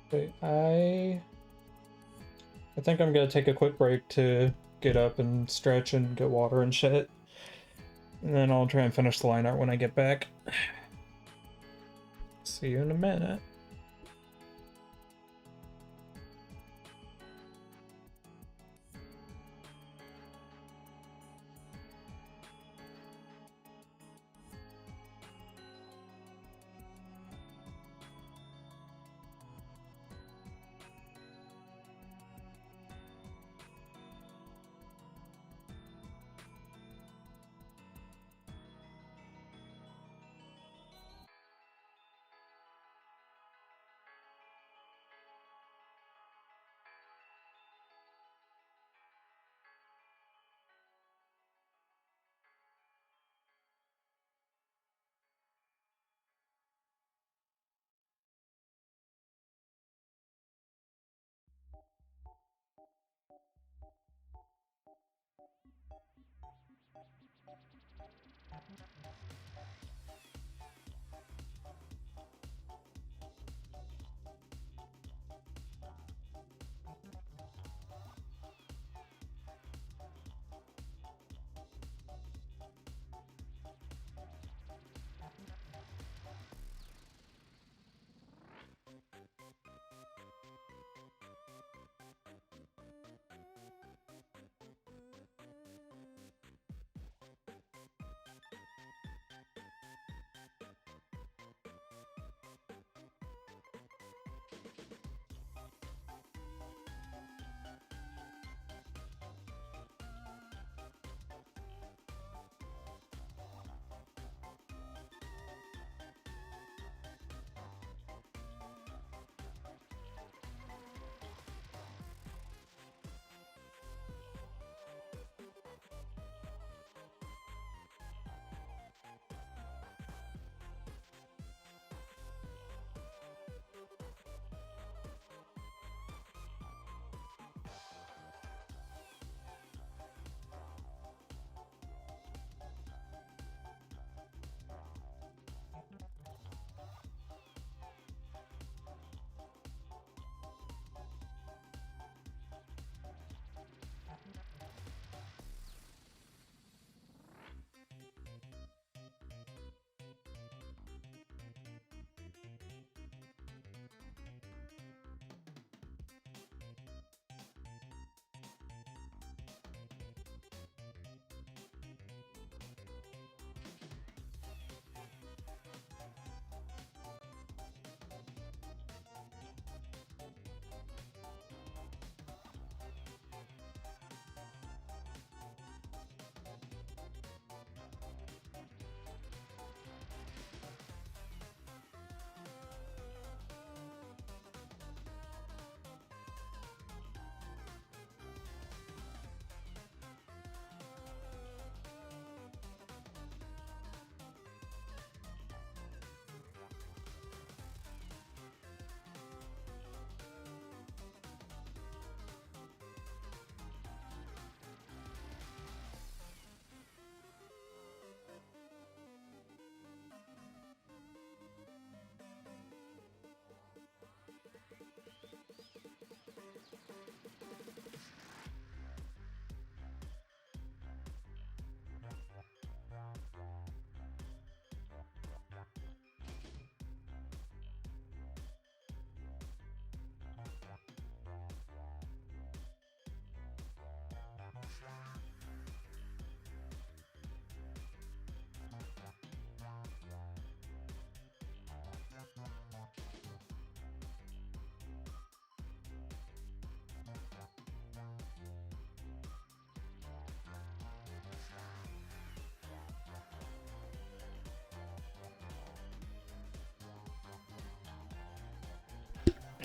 Wait, I think I'm gonna take a quick break to get up and stretch and get water and shit. And then I'll try and finish the line art when I get back. See you in a minute.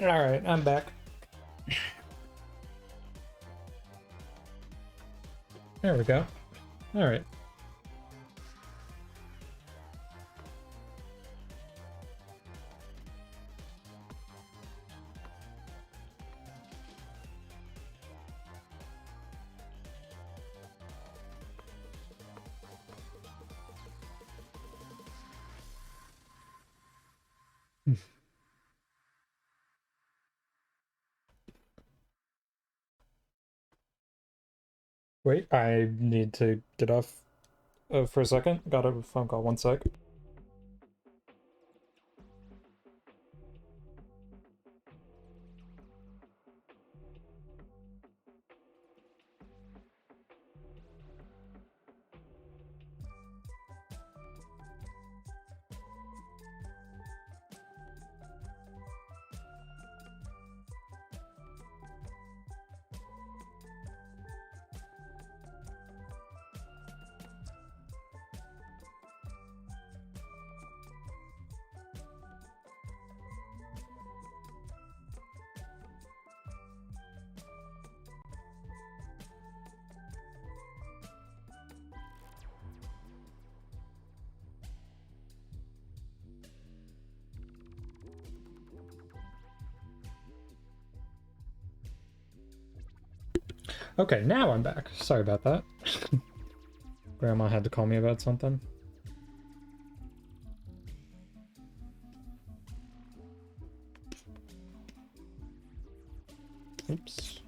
Alright, I'm back. There we go. Alright. Wait, I need to get off for a second. Got a phone call, 1 sec. Okay, now I'm back. Sorry about that. Grandma had to call me about something. Oops.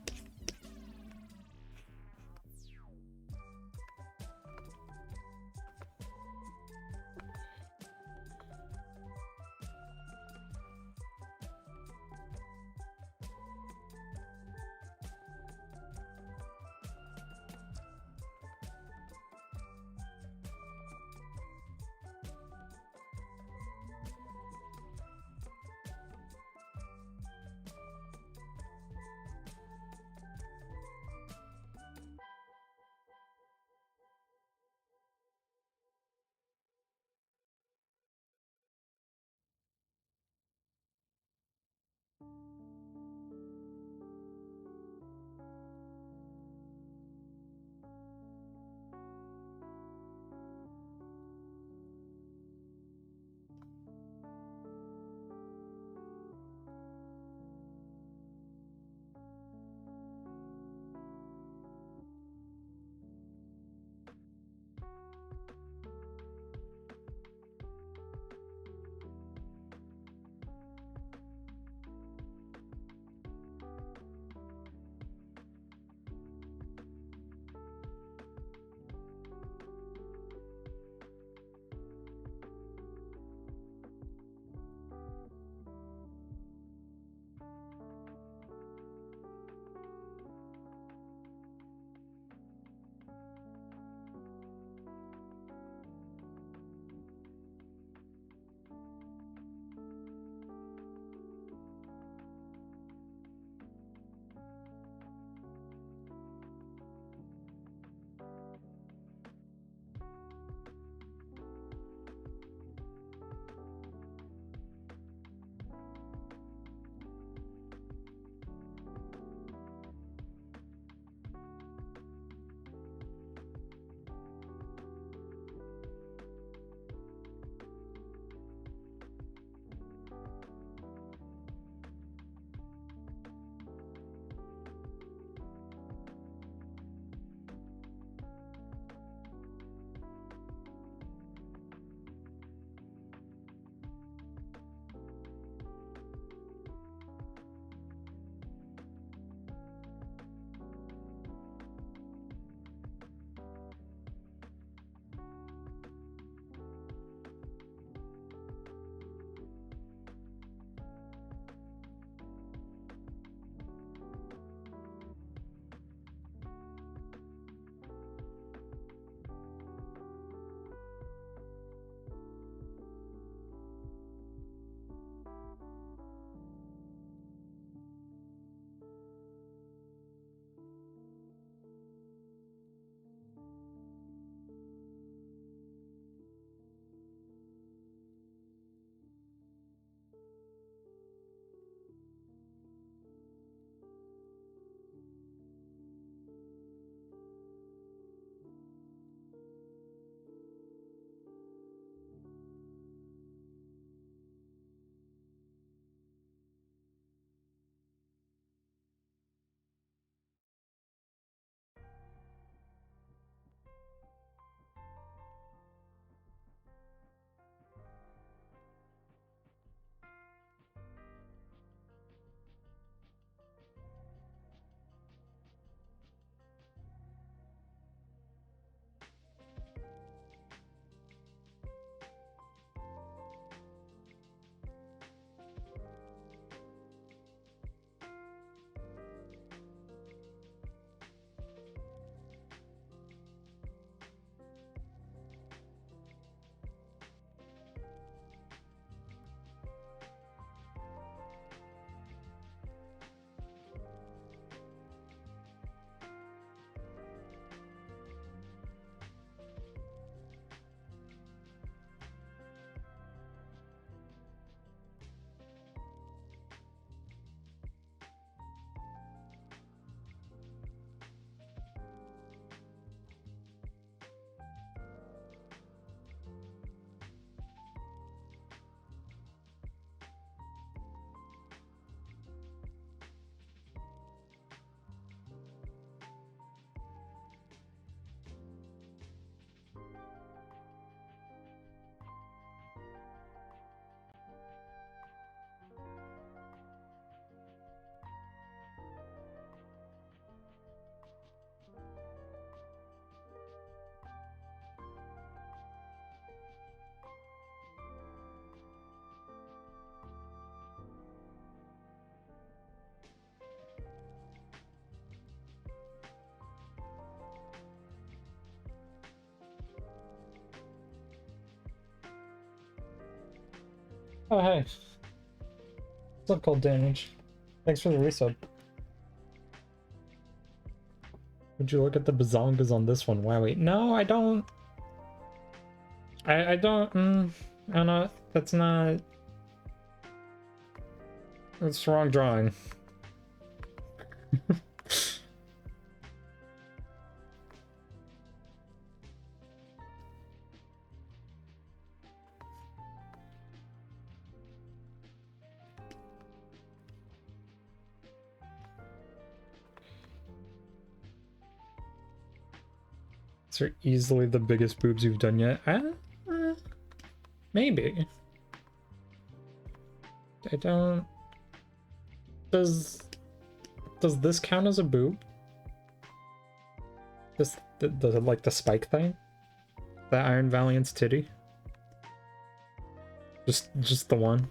Oh, hey. What's up, Cold Damage? Thanks for the resub. Would you look at the bazongas on this one? Wow, wait. No, I don't. I don't. I don't know. That's not. That's the wrong drawing. These are easily the biggest boobs you've done yet. Maybe. I don't. Does this count as a boob? This the like the spike thing? That Iron Valiant's titty? Just the one.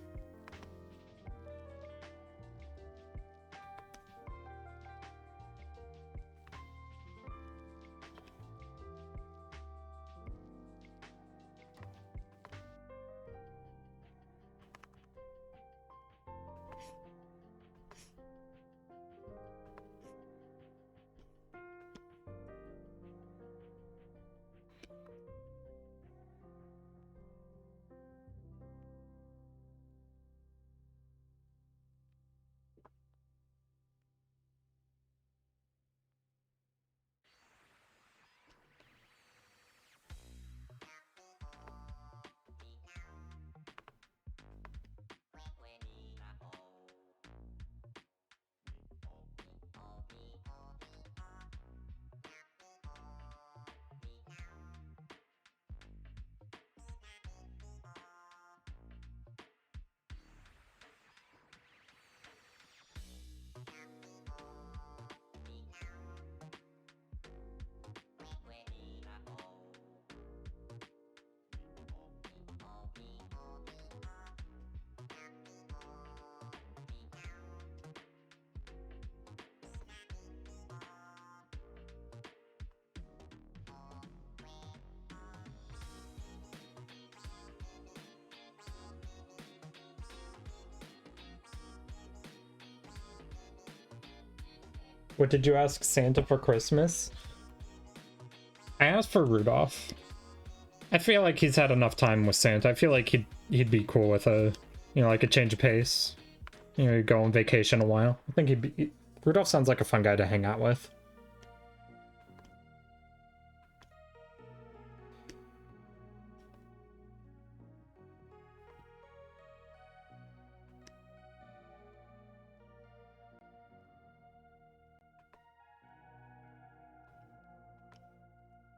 What did you ask Santa for Christmas? I asked for Rudolph. I feel like he's had enough time with Santa. I feel like he'd be cool with a, you know, like a change of pace. You know, go on vacation a while. I think Rudolph sounds like a fun guy to hang out with.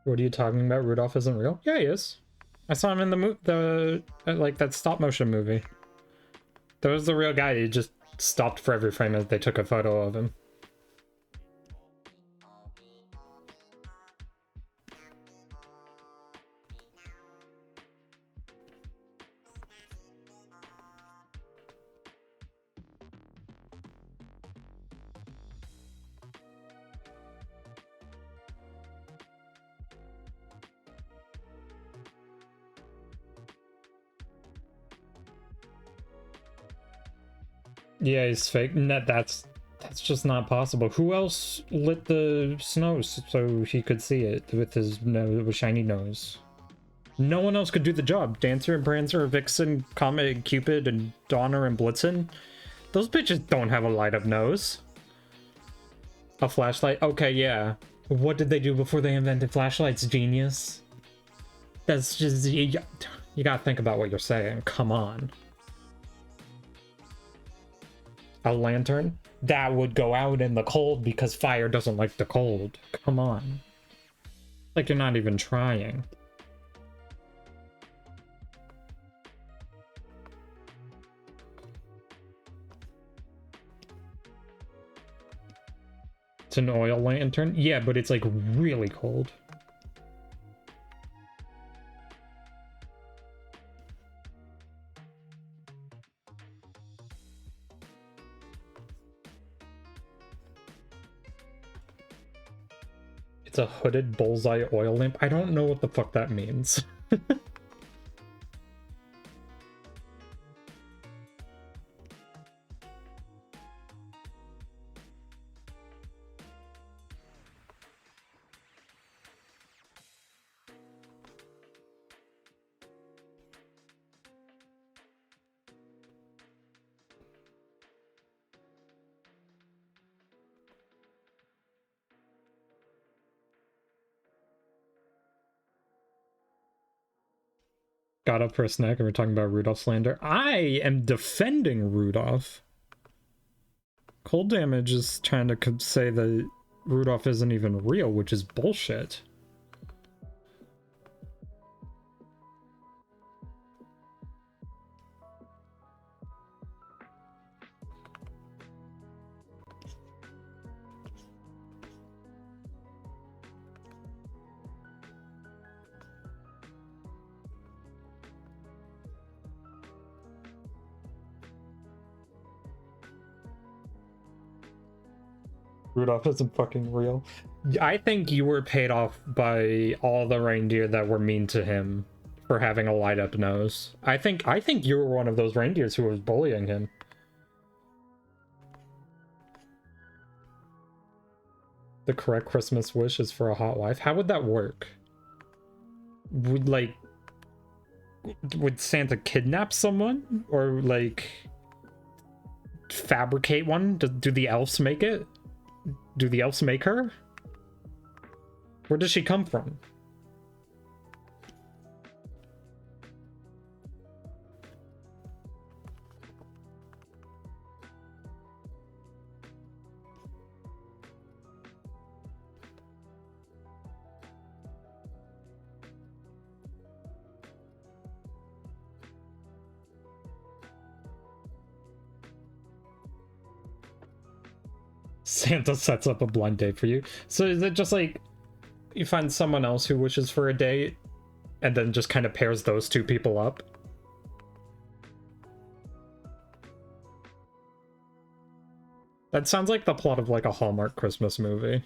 What are you talking about? Rudolph isn't real? Yeah, he is. I saw him in the like that stop motion movie. That was the real guy. He just stopped for every frame as they took a photo of him. Yeah, he's fake. That's just not possible. Who else lit the snow so he could see it with his nose, shiny nose? No one else could do the job. Dancer and Prancer, Vixen, Comet, Cupid, and Donner and Blitzen. Those bitches don't have a light-up nose. A flashlight? Okay, yeah. What did they do before they invented flashlights, genius? That's just... You gotta think about what you're saying. Come on. A lantern? That would go out in the cold because fire doesn't like the cold. Come on. Like you're not even trying. It's an oil lantern? Yeah, but it's like really cold. It's a hooded bullseye oil lamp. I don't know what the fuck that means. got up for a snack and we're talking about Rudolph slander. I am defending Rudolph. Cold Damage is trying to say that Rudolph isn't even real, which is bullshit. Rudolph isn't fucking real. I think you were paid off by all the reindeer that were mean to him for having a light up nose. I think you were one of those reindeers who was bullying him. The correct Christmas wish is for a hot wife. How would that work? Would Santa kidnap someone? Or like fabricate one? Do the elves make it? Do the elves make her? Where does she come from? Santa sets up a blind date for you. So is it just like you find someone else who wishes for a date and then just kind of pairs those two people up? That sounds like the plot of like a Hallmark Christmas movie.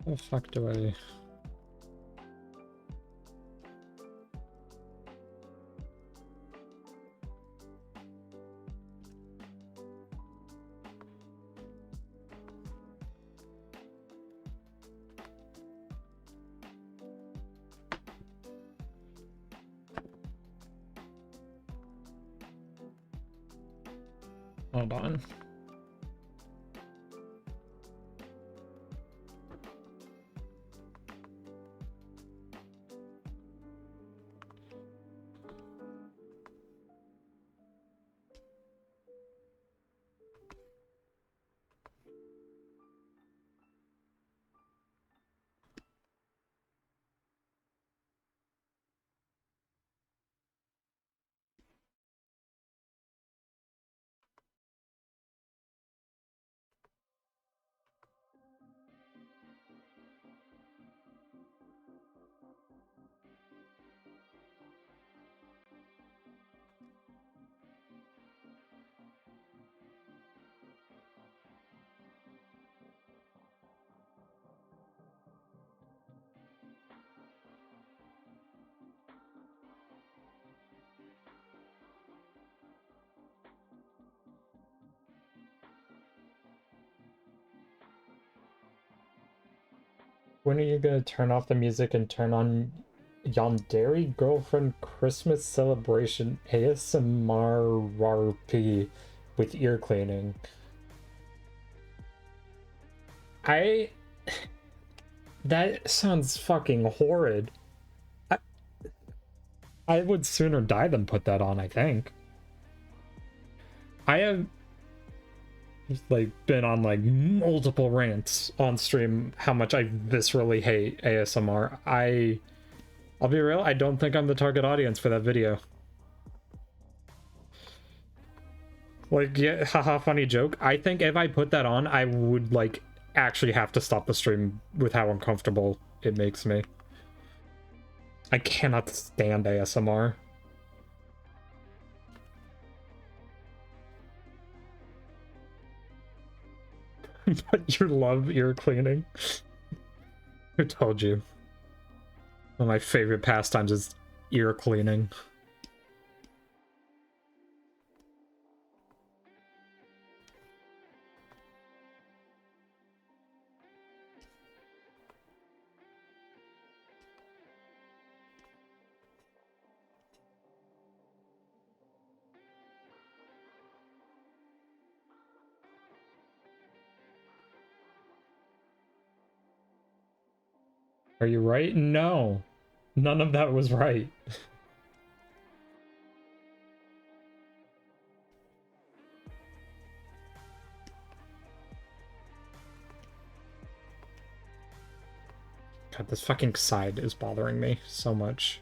How the fuck do I... Hold on. When are you gonna turn off the music and turn on Yandere Girlfriend Christmas Celebration ASMR RP with ear cleaning? That sounds fucking horrid. I would sooner die than put that on, I think. I have like been on like multiple rants on stream how much I viscerally hate ASMR. I'll be real, I don't think I'm the target audience for that video. Like, yeah, haha, funny joke. I think if I put that on, I would like actually have to stop the stream with how uncomfortable it makes me. I cannot stand ASMR. But you love ear cleaning. Who told you? One of my favorite pastimes is ear cleaning. Are you right? No. None of that was right. God, this fucking side is bothering me so much.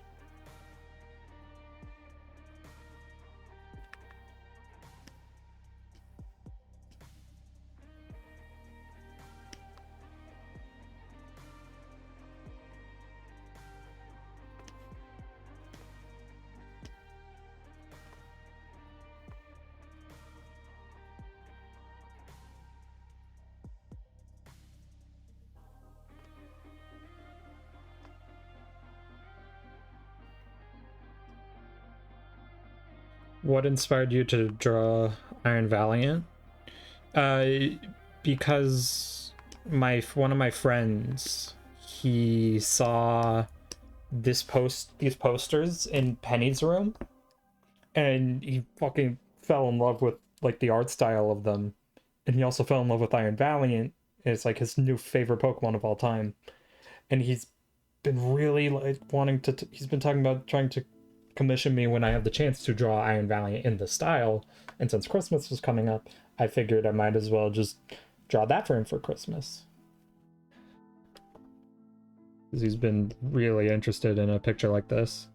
What inspired you to draw Iron Valiant? Uh, because one of my friends, he saw these posters in Penny's room, and he fucking fell in love with like the art style of them, and he also fell in love with Iron Valiant. It's like his new favorite Pokemon of all time, and he's been really like wanting to. He's been talking about trying to commission me when I have the chance to draw Iron Valiant in the style. And since Christmas was coming up, I figured I might as well just draw that for him for Christmas. Because he's been really interested in a picture like this.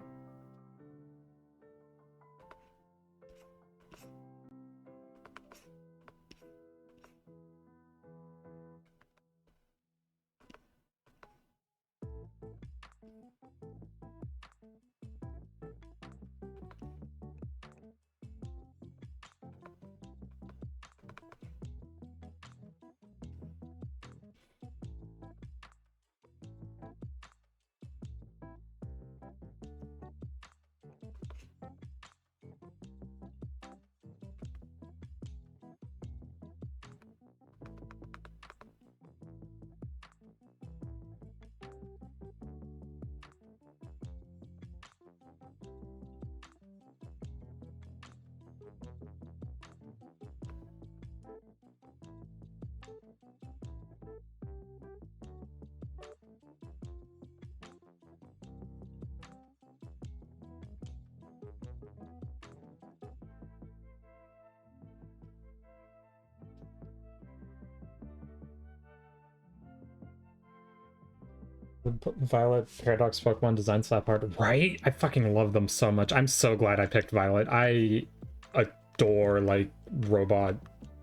The Violet Paradox Pokemon design slap art, right? I fucking love them so much. I'm so glad I picked Violet. I adore like robot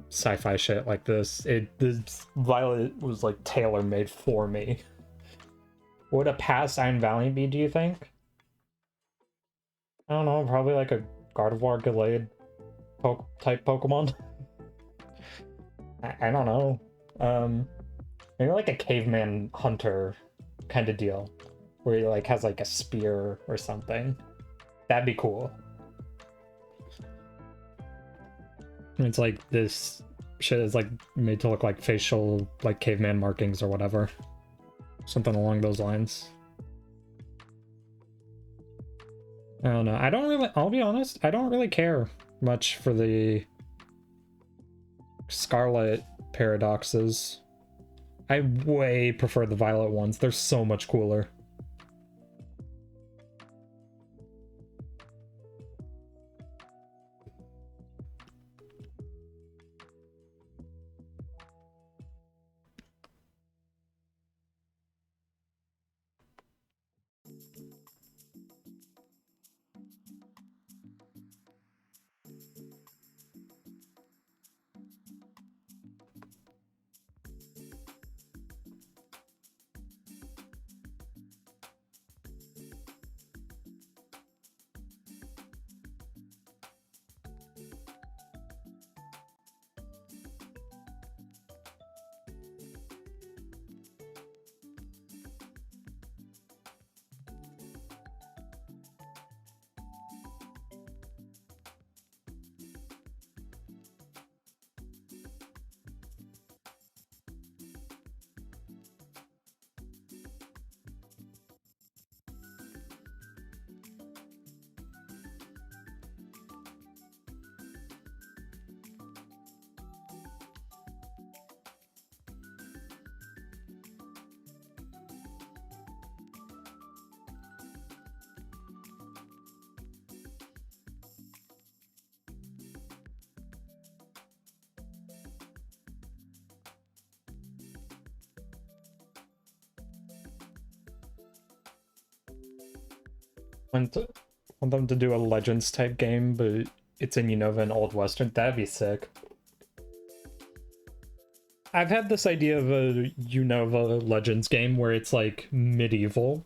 sci-fi shit like this. This Violet was like tailor-made for me. What would a past Iron Valiant be, do you think? I don't know, probably like a Gardevoir Gallade type Pokemon. I don't know. Maybe like a caveman hunter kind of deal, where he like has like a spear or something. That'd be cool. And it's like this shit is like made to look like facial like caveman markings or whatever. Something along those lines. I don't know. I don't really, I'll be honest, I don't really care much for the Scarlet Paradoxes. I way prefer the Violet ones. They're so much cooler. Want them to do a Legends type game, but it's in Unova and Old Western. That'd be sick. I've had this idea of a Unova Legends game where it's like medieval,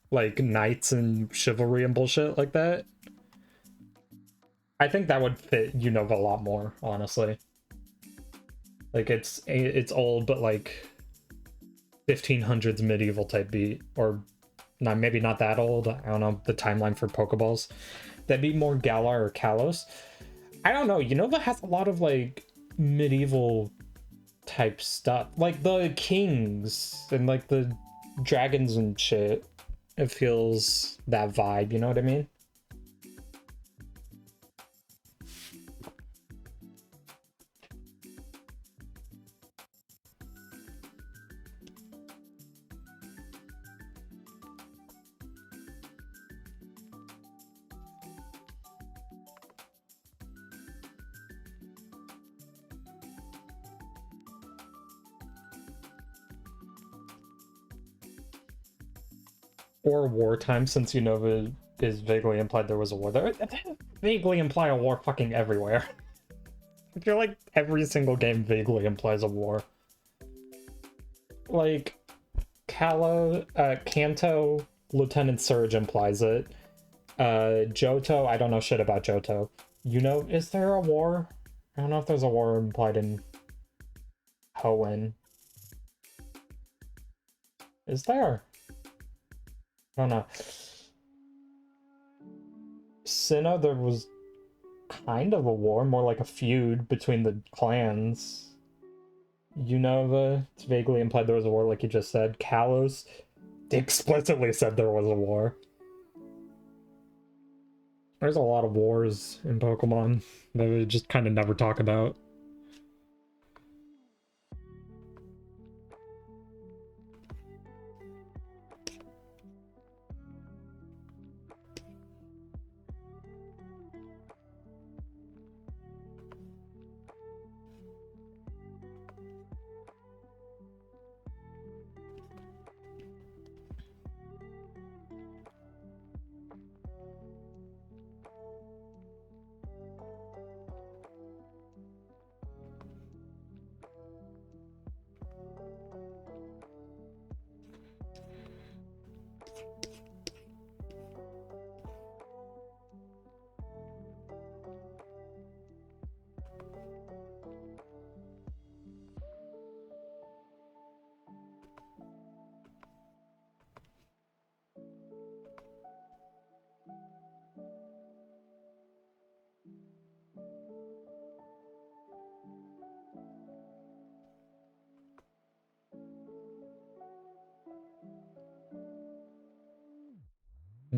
like knights and chivalry and bullshit like that. I think that would fit Unova a lot more, honestly. Like it's old, but like 1500s medieval type beat, or not, maybe not that old. I don't know the timeline for Pokeballs. That'd be more Galar or Kalos. I don't know. Unova has a lot of like medieval type stuff, like the kings and like the dragons and shit. It feels that vibe, you know what I mean? Or wartime, since Unova is vaguely implied there was a war there. Vaguely imply a war fucking everywhere. I feel like every single game vaguely implies a war. Like, Kanto, Lieutenant Surge implies it. Johto, I don't know shit about Johto. You know, is there a war? I don't know if there's a war implied in Hoenn. Is there? I don't know. Sinnoh, there was kind of a war, more like a feud between the clans. Unova, it's vaguely implied there was a war, like you just said. Kalos, they explicitly said there was a war. There's a lot of wars in Pokemon that we just kind of never talk about.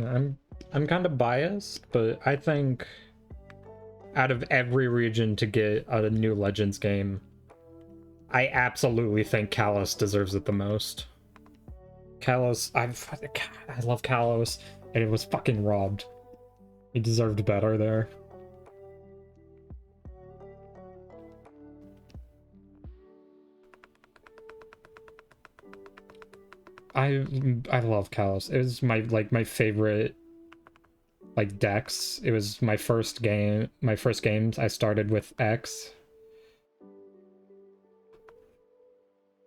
I'm kind of biased, but I think out of every region to get a new Legends game, I absolutely think Kalos deserves it the most. Kalos, I love Kalos, and it was fucking robbed. He deserved better there. I love Kalos. It was my favorite decks. It was my first game. My first games I started with X.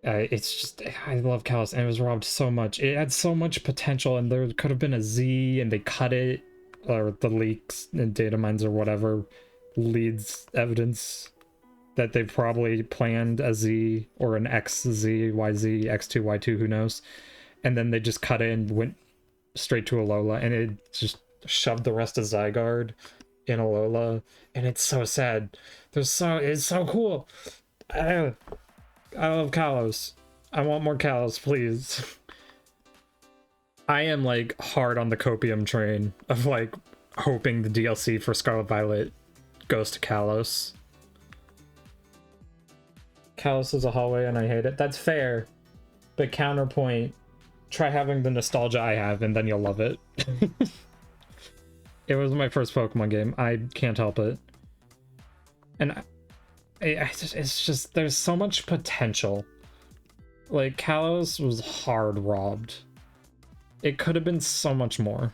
It's just, I love Kalos, and it was robbed so much. It had so much potential, and there could have been a Z, and they cut it, or the leaks and data mines or whatever leads evidence that they probably planned a Z or an XZ, YZ, X2, Y2, who knows. And then they just cut it and went straight to Alola, and it just shoved the rest of Zygarde in Alola, and it's so sad. It's so cool. I love Kalos. I want more Kalos, please. I am like hard on the copium train of like hoping the DLC for Scarlet Violet goes to Kalos. Kalos is a hallway and I hate it. That's fair. But counterpoint, try having the nostalgia I have and then you'll love it. It was my first Pokemon game. I can't help it. And it's just, there's so much potential. Like, Kalos was hard robbed. It could have been so much more.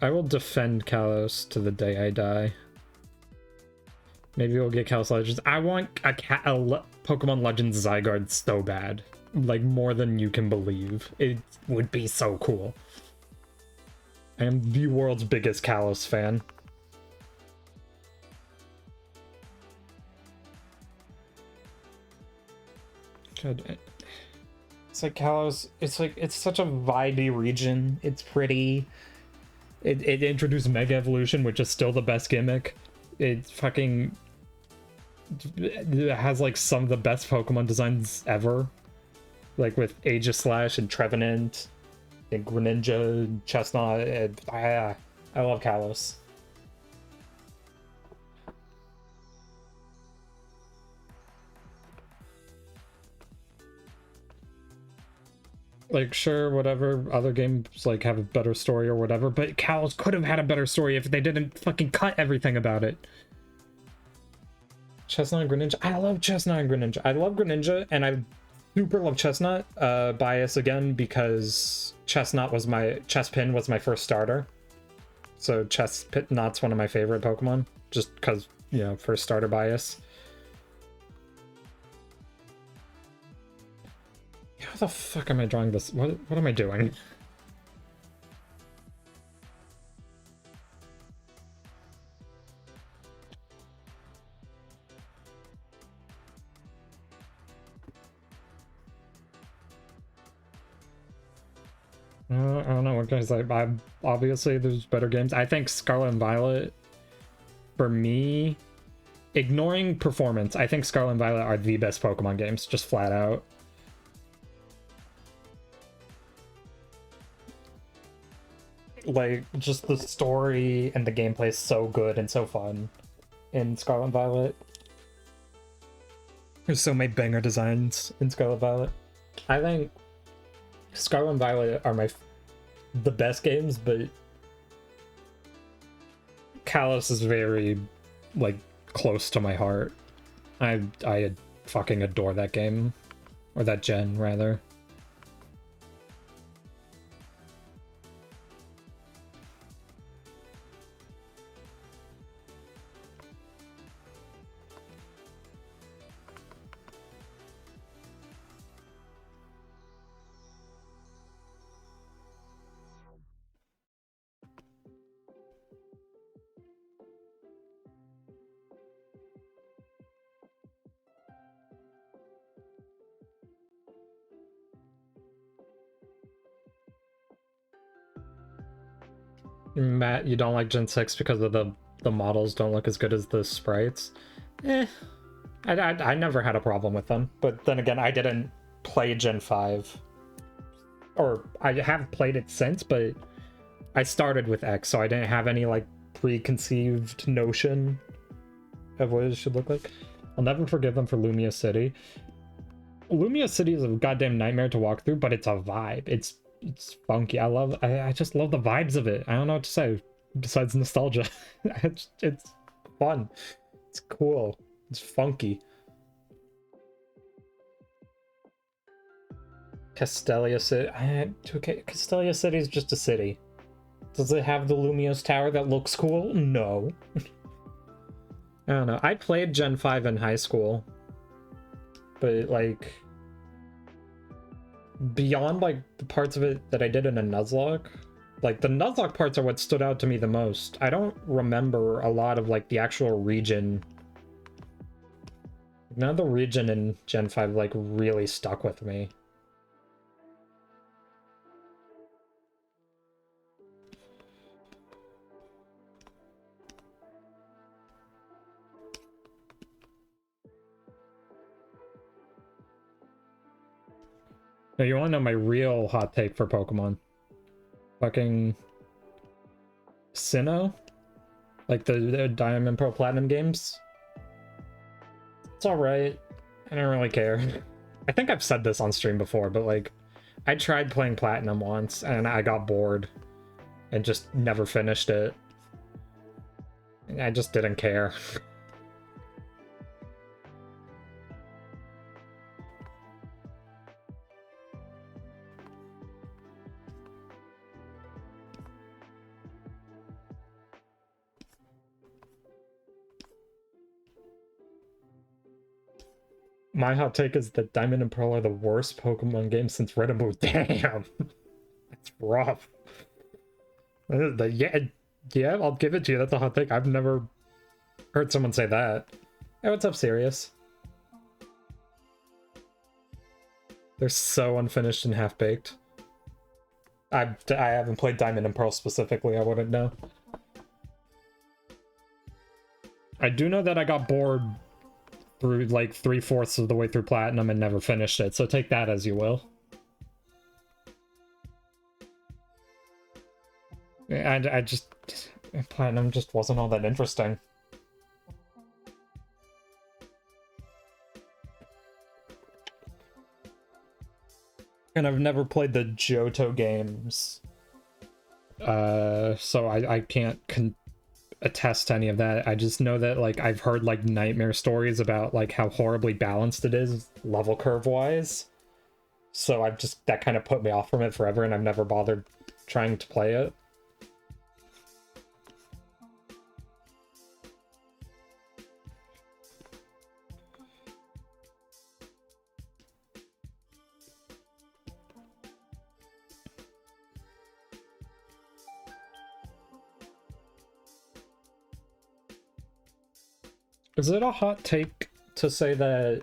I will defend Kalos to the day I die. Maybe we'll get Kalos Legends. I want a Pokemon Legends Zygarde so bad. Like, more than you can believe. It would be so cool. I am the world's biggest Kalos fan. God, it's like Kalos, it's such a vibey region. It's pretty. It introduced Mega Evolution, which is still the best gimmick. It has like some of the best Pokemon designs ever. Like with Aegislash and Trevenant and Greninja and Chestnut. I love Kalos. Like, sure, whatever, other games like have a better story or whatever, but Kalos could have had a better story if they didn't fucking cut everything about it. Chestnut and Greninja. I love Chestnut and Greninja. I love Greninja, and I super love Chestnut. Bias again, because Chespin was my first starter. So Chestnut's one of my favorite Pokemon, just because, you know, first starter bias. How the fuck am I drawing this? What am I doing? I don't know what guys like. Obviously there's better games. I think Scarlet and Violet, for me, ignoring performance, I think Scarlet and Violet are the best Pokemon games, just flat out. Like, just the story and the gameplay is so good and so fun in Scarlet and Violet. There's so many banger designs in Scarlet Violet. I think Scarlet and Violet are the best games, but Kalos is very, like, close to my heart. I fucking adore that game. Or that gen, rather. Matt, you don't like Gen 6 because of the models don't look as good as the sprites? Eh. I never had a problem with them, but then again, I didn't play Gen 5. Or I have played it since, but I started with X, so I didn't have any, like, preconceived notion of what it should look like. I'll never forgive them for Lumia City. Lumia City is a goddamn nightmare to walk through, but it's a vibe. It's funky. I just love the vibes of it. I don't know what to say besides nostalgia. It's fun. It's cool. It's funky. Castelia City. Castelia City is just a city. Does it have the Lumios Tower that looks cool? No. I don't know. I played Gen 5 in high school. But, like, beyond, like, the parts of it that I did in a Nuzlocke, like, the Nuzlocke parts are what stood out to me the most. I don't remember a lot of, like, the actual region. None of the region in Gen 5, like, really stuck with me. Now, you want to know my real hot take for Pokemon? Fucking Sinnoh? Like the Diamond Pearl Platinum games? It's alright. I don't really care. I think I've said this on stream before, but like, I tried playing Platinum once and I got bored and just never finished it. I just didn't care. My hot take is that Diamond and Pearl are the worst Pokemon games since Red and Blue. Damn! That's rough. Yeah, I'll give it to you. That's a hot take. I've never heard someone say that. Hey, what's up, Sirius? They're so unfinished and half-baked. I haven't played Diamond and Pearl specifically. I wouldn't know. I do know that I got bored through like 3/4 of the way through Platinum and never finished it, so take that as you will. I just... Platinum just wasn't all that interesting. And I've never played the Johto games. So I can't attest to any of that. I just know that, like, I've heard, like, nightmare stories about, like, how horribly balanced it is, level curve-wise. So I've just... That kind of put me off from it forever, and I've never bothered trying to play it. Is it a hot take to say that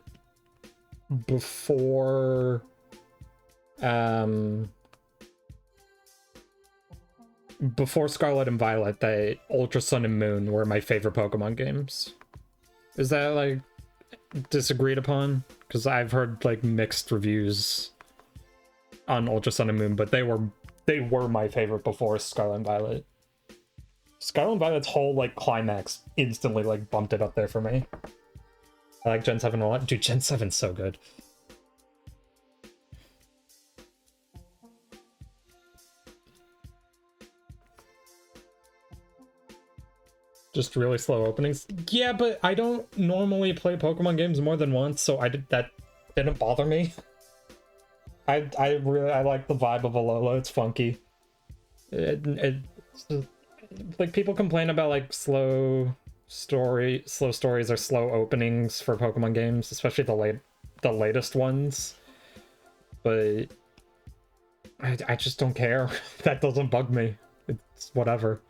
before before Scarlet and Violet that Ultra Sun and Moon were my favorite Pokemon games? Is that, like, disagreed upon? Because I've heard, like, mixed reviews on Ultra Sun and Moon, but they were my favorite before Scarlet and Violet. Scarlet and Violet's whole, like, climax instantly, like, bumped it up there for me. I like Gen 7 a lot. Dude, Gen 7's so good. Just really slow openings. Yeah, but I don't normally play Pokemon games more than once, so that didn't bother me. I like the vibe of Alola. It's funky. It's like, people complain about, like, slow stories or slow openings for Pokemon games, especially the latest ones. But I just don't care. That doesn't bug me. It's whatever.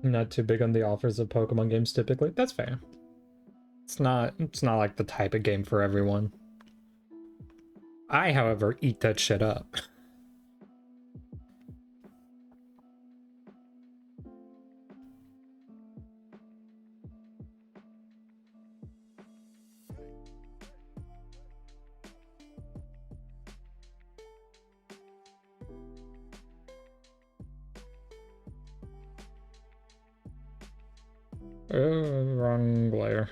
Not too big on the offers of Pokemon games typically. That's fair. It's not like the type of game for everyone. I, however, eat that shit up. Wrong layer.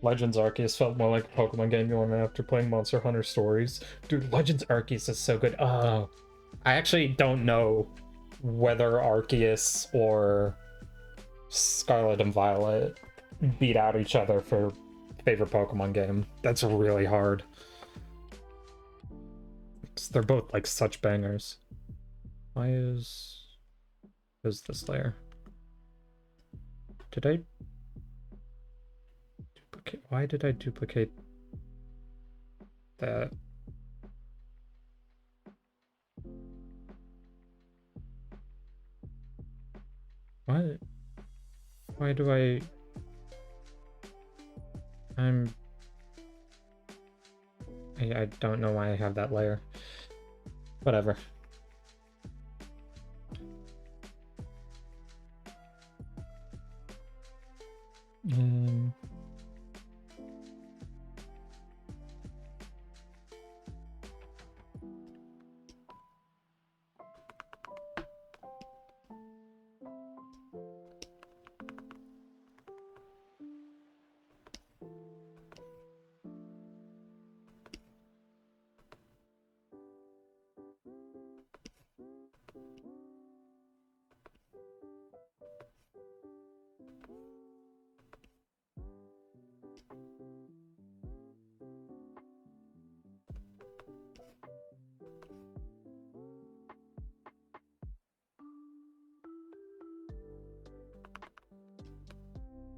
Legends Arceus felt more like a Pokemon game you wanted after playing Monster Hunter Stories. Dude, Legends Arceus is so good. Oh, I actually don't know whether Arceus or Scarlet and Violet beat out each other for favorite Pokemon game. That's really hard. They're both like such bangers. Why is this layer? Did I duplicate? Why did I duplicate that? What? Why do I don't know why I have that layer. Whatever.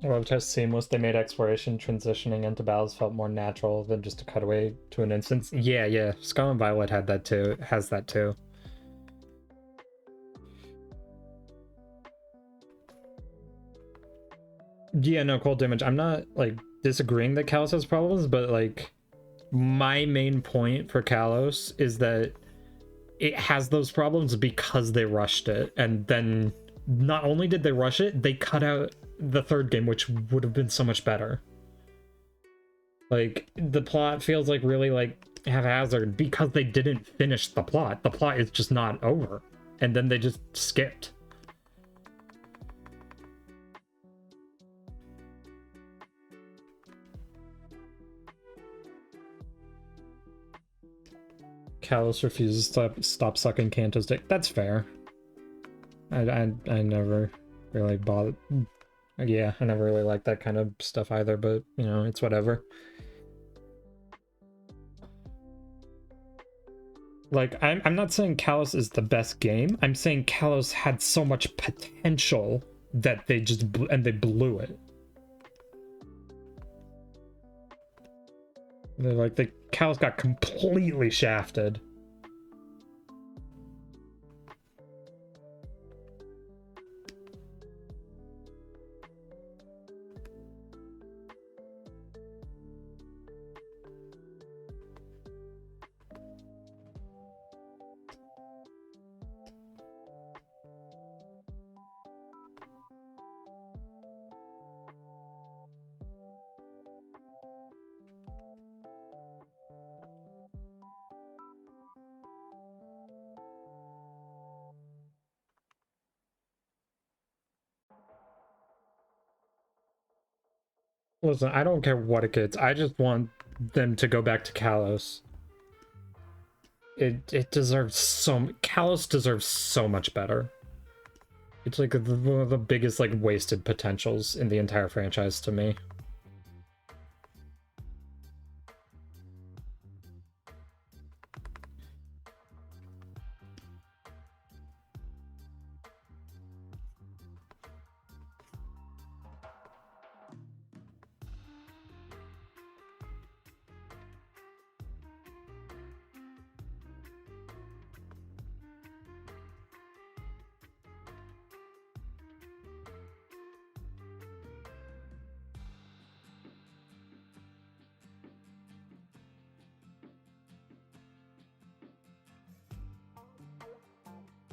Well, just seamless. They made exploration transitioning into battles felt more natural than just a cutaway to an instance. Yeah. Scarlet and Violet had that too. Has that too. Yeah, no, cold damage. I'm not like disagreeing that Kalos has problems, but like my main point for Kalos is that it has those problems because they rushed it, and then not only did they rush it, they cut out the third game, which would have been so much better. Like, the plot feels like really like haphazard because they didn't finish the plot. The plot is just not over, and then they just skipped. Kalos refuses to stop sucking Kanto's dick. That's fair. I never really bothered. Yeah, I never really liked that kind of stuff either, but, you know, it's whatever. Like, I'm not saying Kalos is the best game. I'm saying Kalos had so much potential that they just they blew it. They're like, the Kalos got completely shafted. Listen, I don't care what it gets. I just want them to go back to Kalos. It deserves Kalos deserves so much better. It's like one of the biggest like wasted potentials in the entire franchise to me.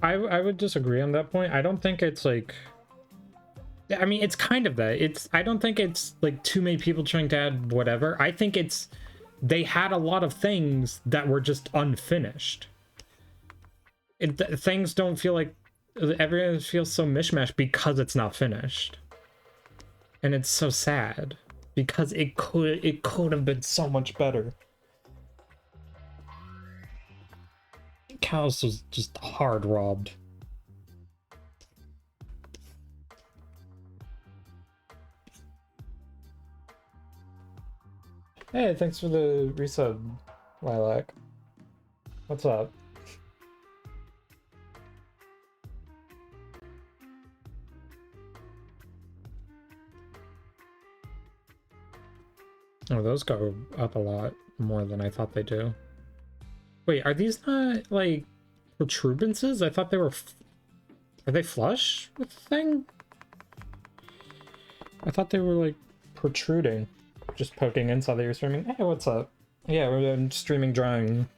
I would disagree on that point. I don't think it's like, I mean, it's kind of that. I don't think it's like too many people trying to add whatever. I think it's, they had a lot of things that were just unfinished. Things don't feel like, everything feels so mishmash because it's not finished. And it's so sad because it could have been so much better. Callus was just hard robbed. Hey, thanks for the resub, Lilac. What's up? Oh, those go up a lot more than I thought they do. Wait, are these not, like, protuberances? I thought they were... Are they flush with the thing? I thought they were, like, protruding. Just poking in, saw that you're streaming. Hey, what's up? Yeah, we're streaming drawing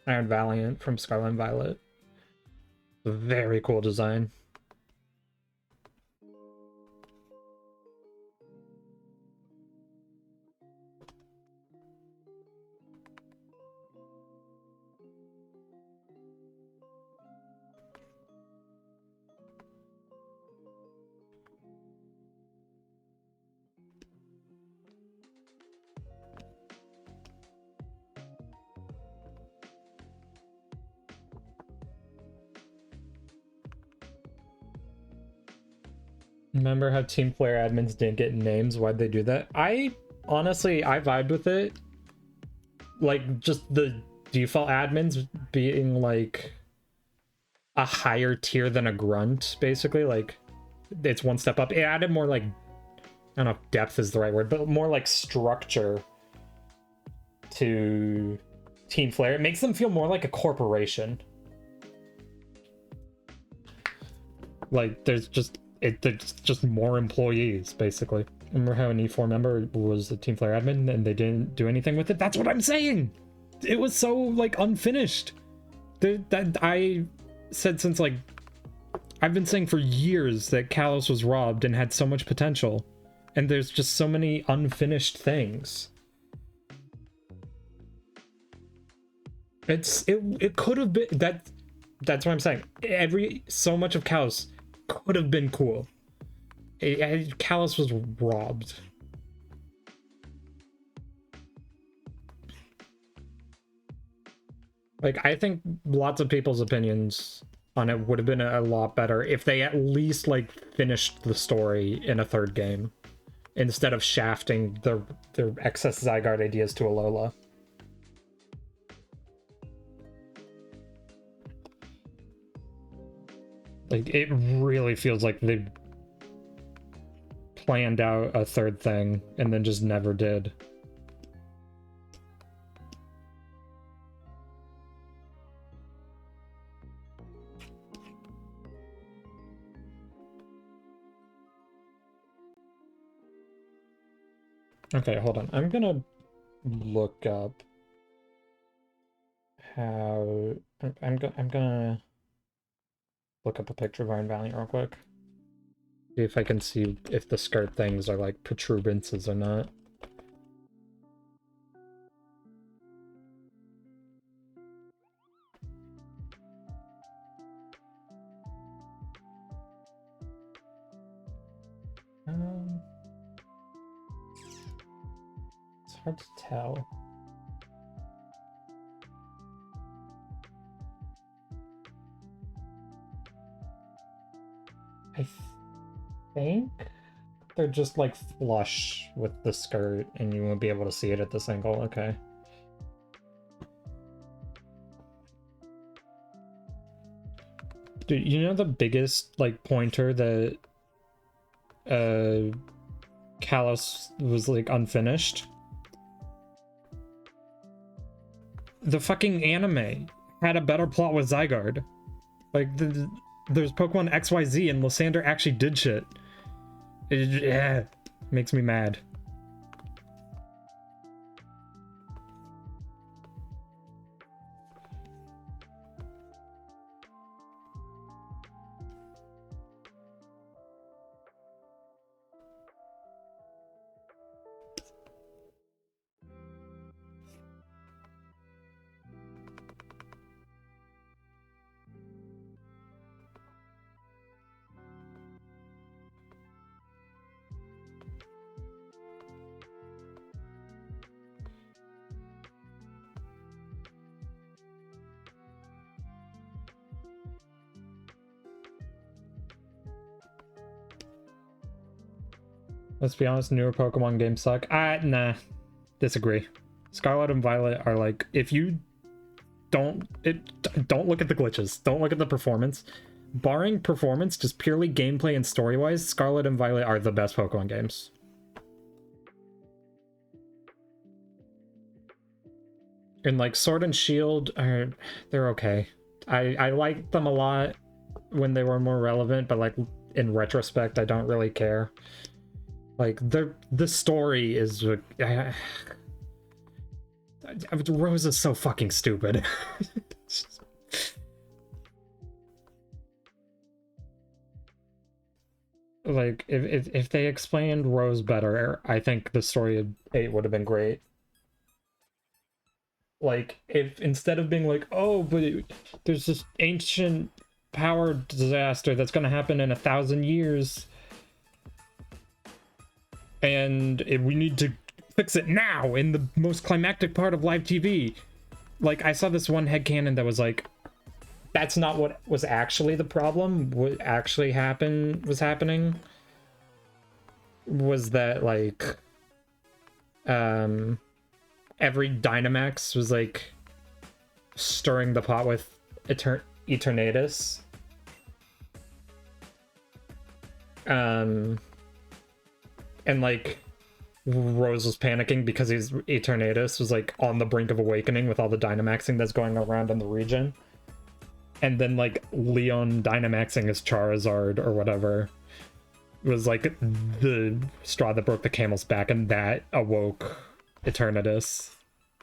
Iron Valiant from Scarlet Violet. Very cool design. Remember how Team Flare admins didn't get names? Why'd they do that? Honestly, I vibed with it. Like, just the default admins being, like, a higher tier than a grunt, basically. Like, it's one step up. It added more, like, I don't know if depth is the right word, but more, like, structure to Team Flare. It makes them feel more like a corporation. Like, there's just more employees, basically. Remember how an E4 member was a Team Flare admin and they didn't do anything with it? That's what I'm saying! It was so, like, unfinished. That I said since, like, I've been saying for years that Callus was robbed and had so much potential. And there's just so many unfinished things. It could have been... That's what I'm saying. So much of Callus could have been cool. Callus was robbed. Like, I think lots of people's opinions on it would have been a lot better if they at least, like, finished the story in a third game instead of shafting their excess Zygarde ideas to Alola. Like, it really feels like they planned out a third thing and then just never did. Okay, hold on. I'm gonna look up how... I'm gonna look up a picture of Iron Valiant real quick. See if I can see if the skirt things are like protuberances or not. It's hard to tell. I think they're just like flush with the skirt and you won't be able to see it at this angle. Okay. Dude, you know the biggest like pointer that Callus was like unfinished? The fucking anime had a better plot with Zygarde. Like, there's Pokemon XYZ and Lysander actually did shit. It makes me mad. Let's be honest, newer Pokemon games suck. Nah. Disagree. Scarlet and Violet are like, if you don't look at the glitches, don't look at the performance. Barring performance, just purely gameplay and story-wise, Scarlet and Violet are the best Pokemon games. And like Sword and Shield they're okay. I liked them a lot when they were more relevant, but like in retrospect, I don't really care. Like the story is Rose is so fucking stupid. Like if they explained Rose better, I think the story of 8 would have been great. Like if instead of being like, oh, but there's this ancient power disaster that's gonna happen in 1,000 years, and we need to fix it now in the most climactic part of live TV. Like I saw this one headcanon that was like, that's not what was actually the problem. What actually was happening was that like every Dynamax was like stirring the pot with Eternatus. And like Rose was panicking because his Eternatus was like on the brink of awakening with all the Dynamaxing that's going around in the region. And then like Leon Dynamaxing his Charizard or whatever was like the straw that broke the camel's back, and that awoke Eternatus.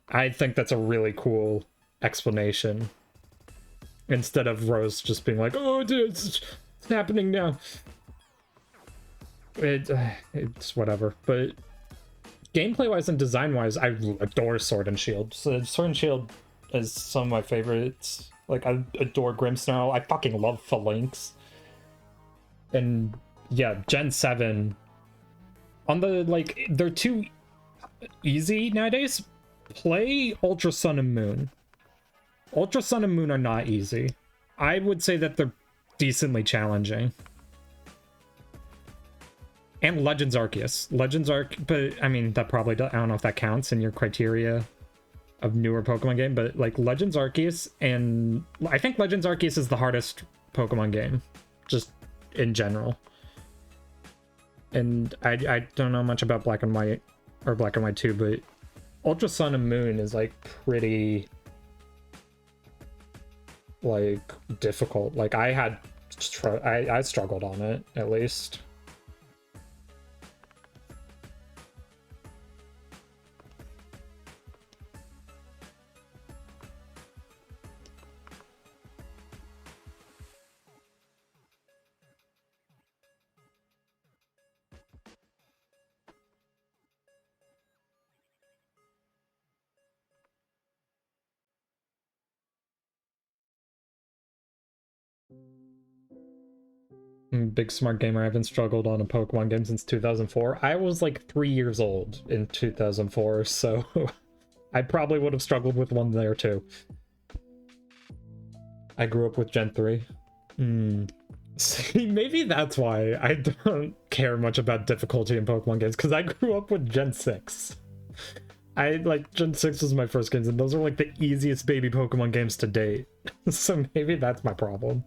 I think that's a really cool explanation. Instead of Rose just being like, oh, dude, it's happening now. It's whatever. But gameplay-wise and design-wise, I adore Sword and Shield. So Sword and Shield is some of my favorites. Like, I adore Grimmsnarl. I fucking love Phalanx. And yeah, Gen 7. On the, like, they're too easy nowadays. Play Ultra Sun and Moon. Ultra Sun and Moon are not easy. I would say that they're decently challenging. And Legends Arceus. But I mean, that probably, I don't know if that counts in your criteria of newer Pokemon game, but like Legends Arceus, and I think Legends Arceus is the hardest Pokemon game, just in general. And I don't know much about Black and White, or Black and White 2, but Ultra Sun and Moon is like pretty like difficult. Like I struggled on it, at least. Big smart gamer. I haven't struggled on a Pokemon game since 2004. I was like 3 years old in 2004, so I probably would have struggled with one there too. I grew up with Gen 3. See, maybe that's why I don't care much about difficulty in Pokemon games, because I grew up with Gen 6. Gen 6 was my first games, and those are like the easiest baby Pokemon games to date. So maybe that's my problem.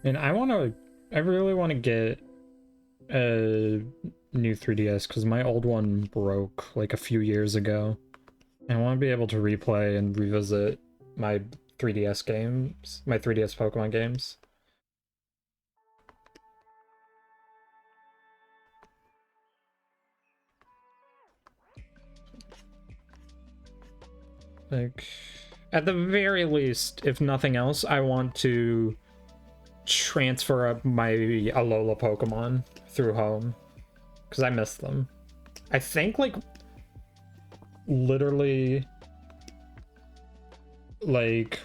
And I really want to get a new 3DS because my old one broke like a few years ago. And I want to be able to replay and revisit my 3DS games, my 3DS Pokemon games. Like, at the very least, if nothing else, I want to transfer up my Alola Pokemon through home because I miss them. I think like literally like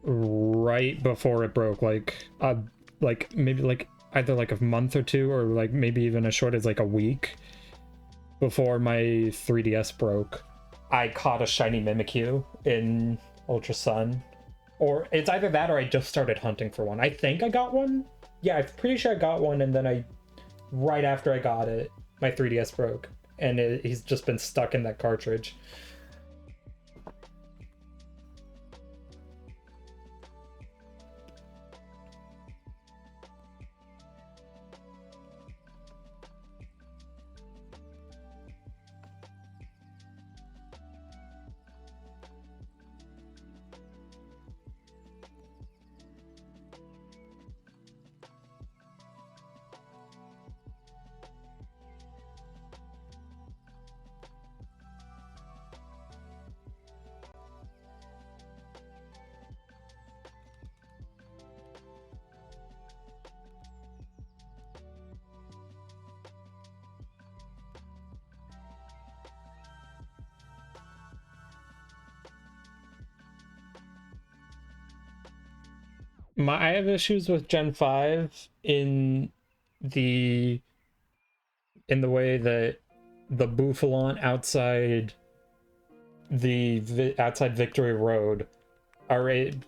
right before it broke, like maybe like either like a month or two or like maybe even as short as like a week before my 3DS broke, I caught a shiny Mimikyu in Ultra Sun. Or it's either that or I just started hunting for one. I think I got one. Yeah, I'm pretty sure I got one, and then right after I got it, my 3DS broke. And he's just been stuck in that cartridge. I have issues with Gen 5 in the way that the Bouffalon outside outside Victory Road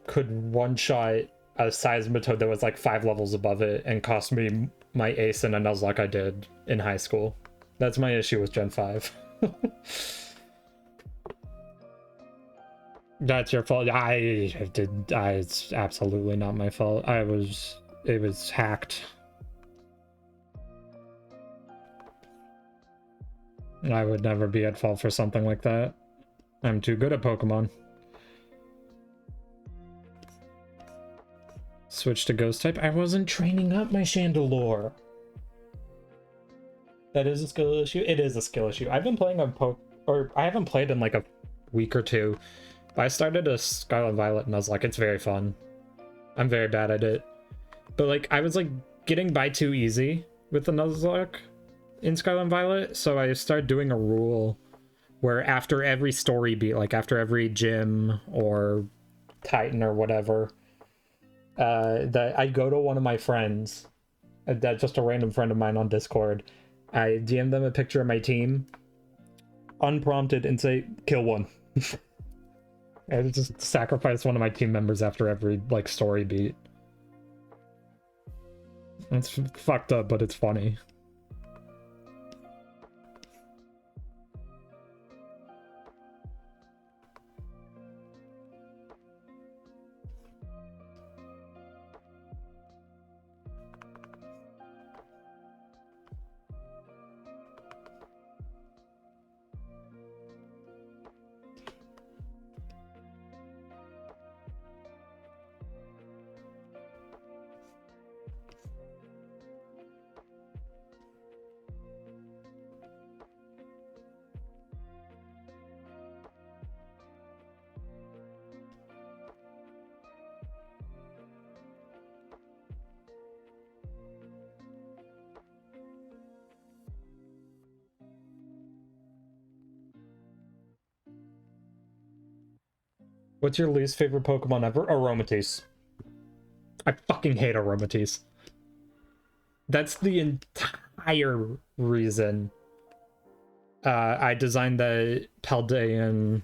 could one-shot a Seismitoad that was like 5 levels above it and cost me my ace in a Nuzlocke I did in high school. That's my issue with Gen 5. That's your fault. It's absolutely not my fault. It was hacked. I would never be at fault for something like that. I'm too good at Pokemon. Switch to Ghost type. I wasn't training up my Chandelure. That is a skill issue? It is a skill issue. I've been playing I haven't played in like a week or two. But I started a Scarlet Violet Nuzlocke. It's very fun. I'm very bad at it. But like, I was like getting by too easy with the Nuzlocke in Scarlet Violet. So I started doing a rule where after every story beat, like after every gym or Titan or whatever, that I go to one of my friends, just a random friend of mine on Discord. I DM them a picture of my team, unprompted, and say, kill one. I just sacrifice one of my team members after every like story beat. It's fucked up, but it's funny. What's your least favorite Pokemon ever? Aromatisse. I fucking hate Aromatisse. That's the entire reason I designed the Paldean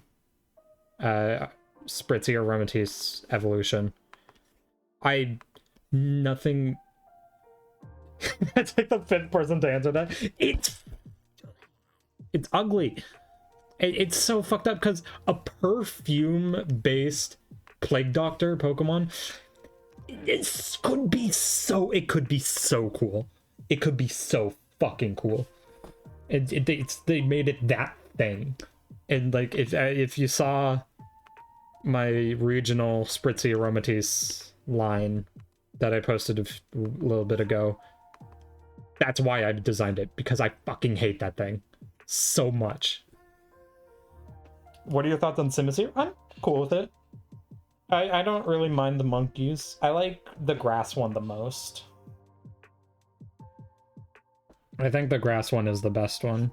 Spritzy Aromatisse evolution. Nothing... That's like the 5th person to answer that. It's ugly. It's so fucked up because a perfume-based Plague Doctor Pokemon It could be so. It could be so cool. It could be so fucking cool. They made it that thing, and like if you saw my regional spritzy aromatis line that I posted a little bit ago, that's why I designed it, because I fucking hate that thing so much. What are your thoughts on Simisear? I'm cool with it. I don't really mind the monkeys. I like the grass one the most. I think the grass one is the best one.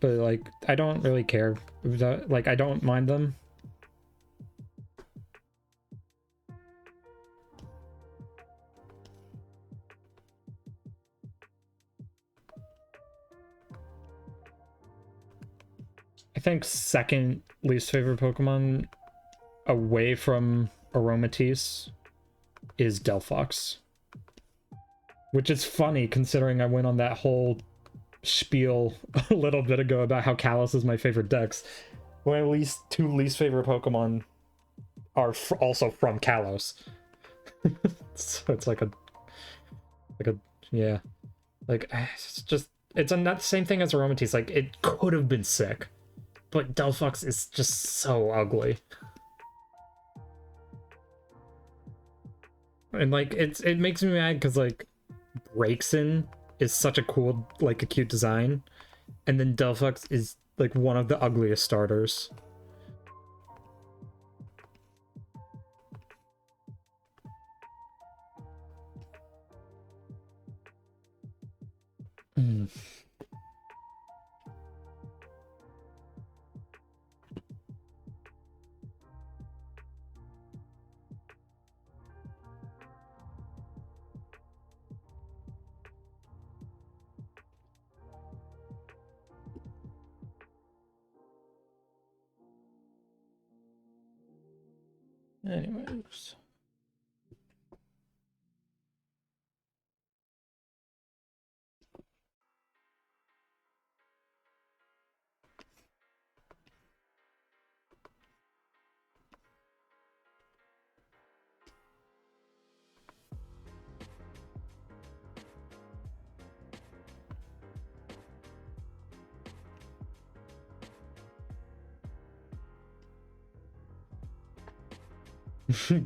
But like, I don't really care. Like, I don't mind them. I think second least favorite Pokemon away from Aromatisse is Delphox. Which is funny considering I went on that whole spiel a little bit ago about how Kalos is my favorite dex. When at least two least favorite Pokemon are also from Kalos. So it's like a yeah. Like, it's just, it's not the same thing as Aromatisse. Like, it could have been sick, but Delphox is just so ugly. And like, it makes me mad because like Braixen is such a cool, like, a cute design, and then Delphox is like one of the ugliest starters. Mm. Anyways.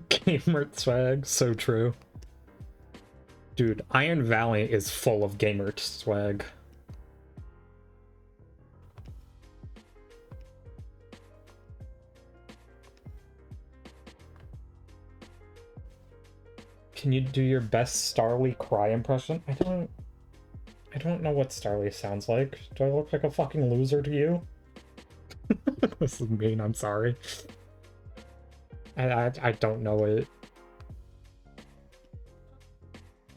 Gamer swag, so true. Dude, Iron Valiant is full of gamer swag. Can you do your best Starly cry impression? I don't know what Starly sounds like. Do I look like a fucking loser to you? This is mean, I'm sorry. I don't know it.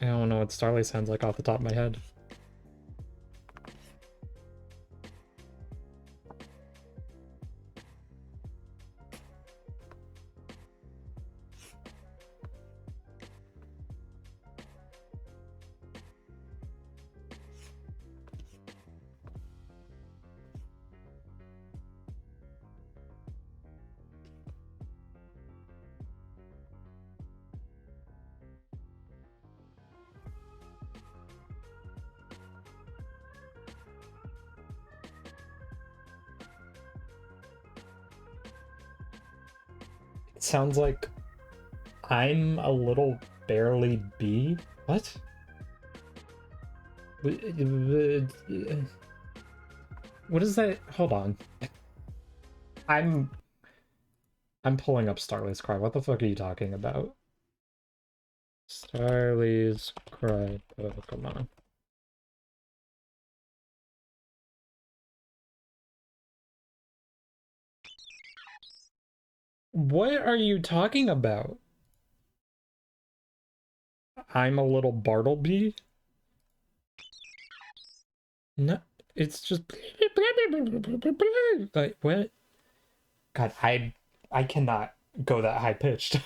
I don't know what Starly sounds like off the top of my head. It sounds like I'm a little barely B. What? What is that? Hold on. I'm pulling up Starly's Cry. What the fuck are you talking about? Starly's Cry Pokemon. What are you talking about? I'm a little Bartleby? No, it's just like, what? God, I cannot go that high pitched.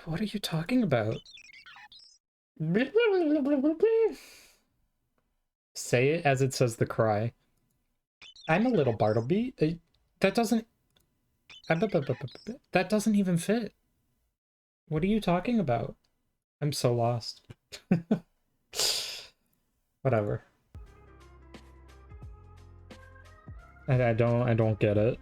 What are you talking about? Say it as it says the cry. I'm a little Bartleby. That doesn't... That doesn't even fit. What are you talking about? I'm so lost. Whatever. I don't get it.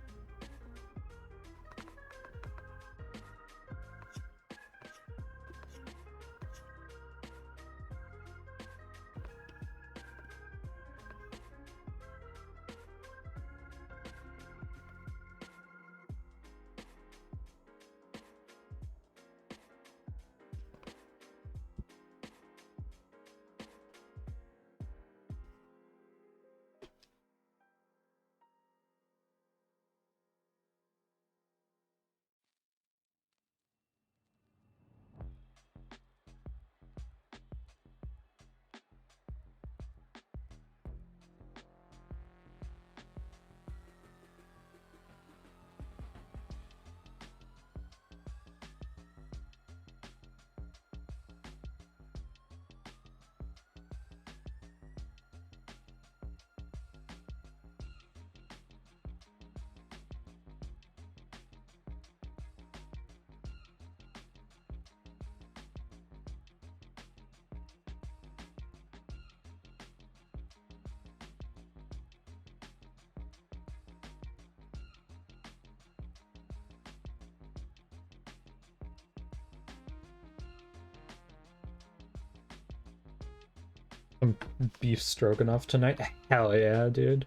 Some beef stroganoff tonight? Hell yeah, dude.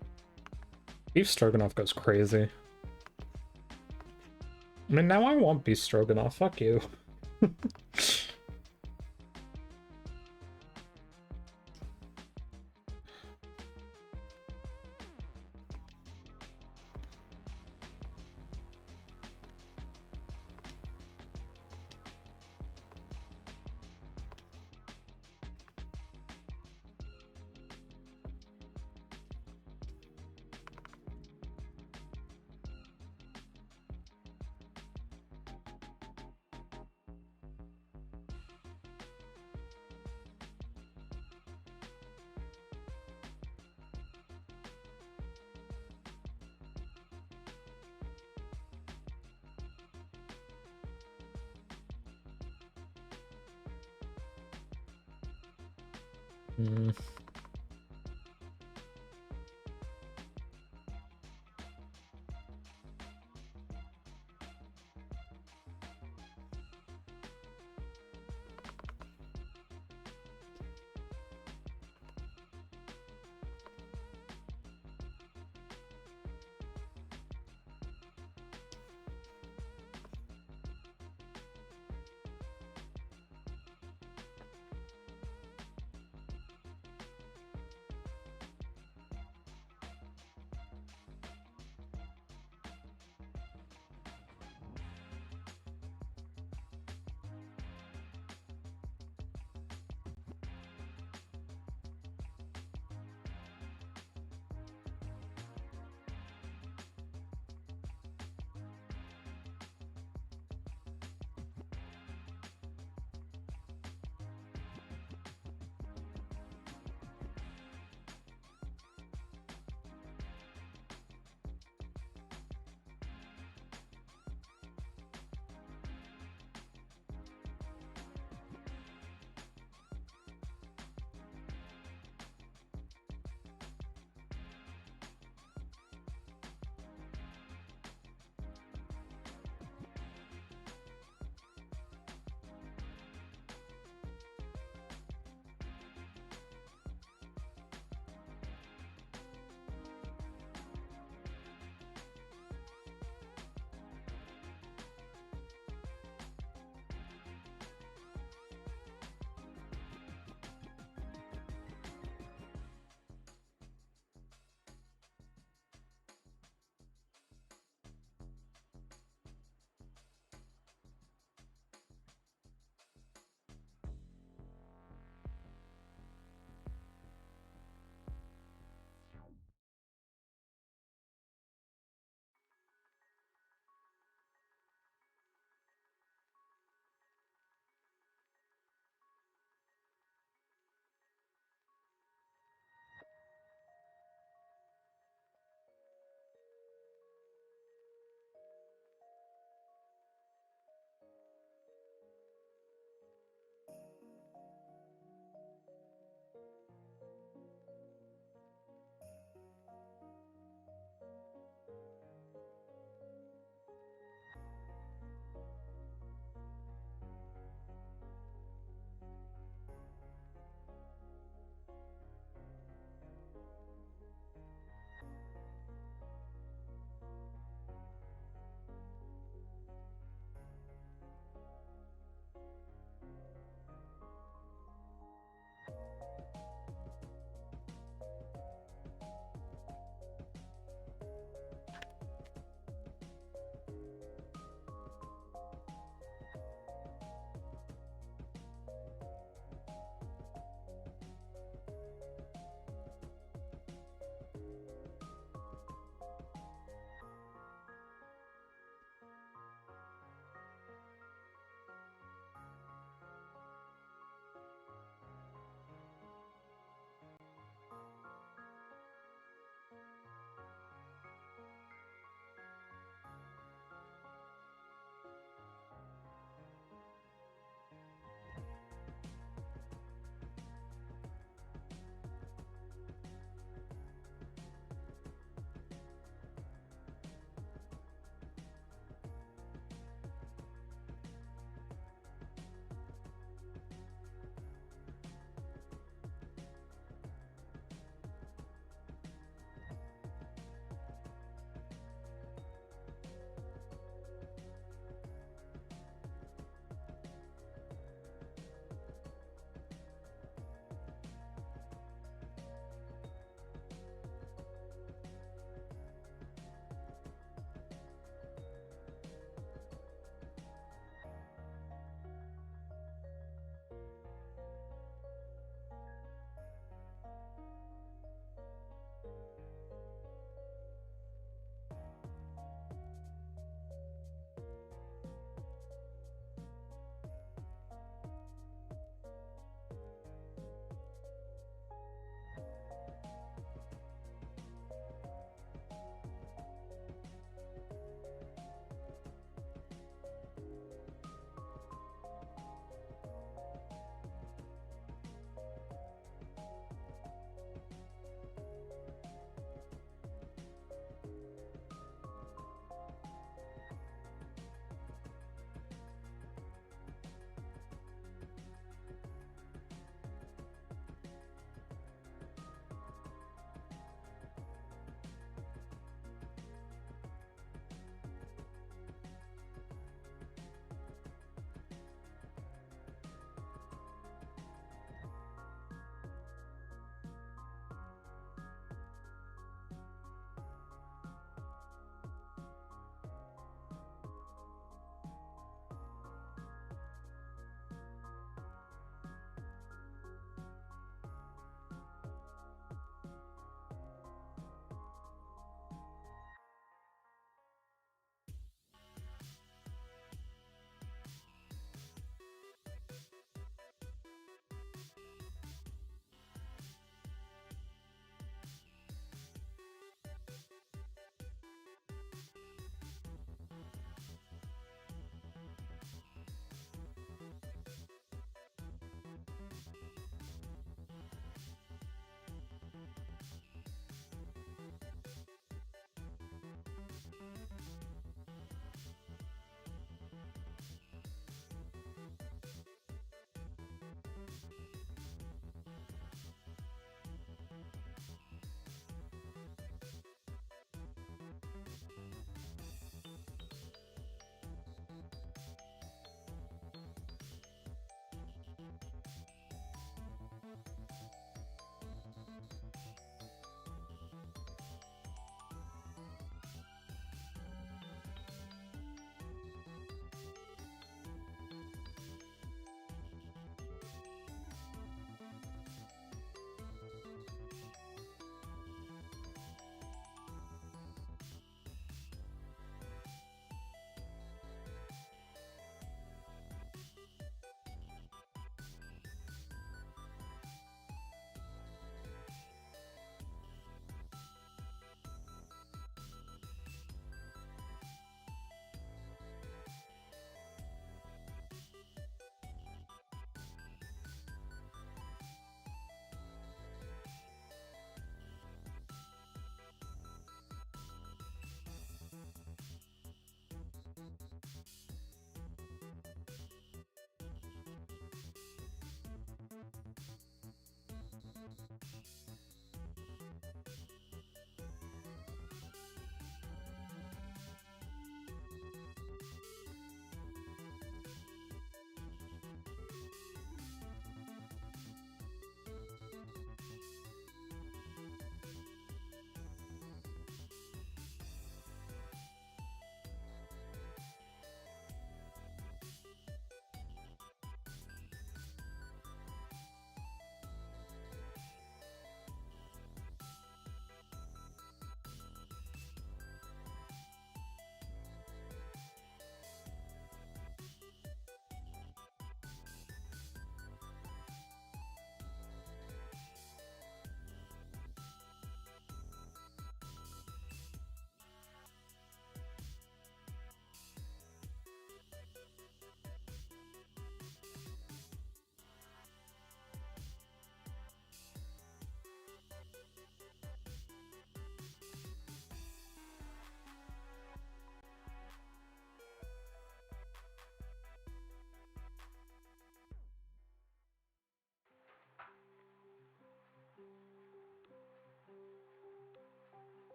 Beef stroganoff goes crazy. I mean, now I want beef stroganoff. Fuck you. Mm.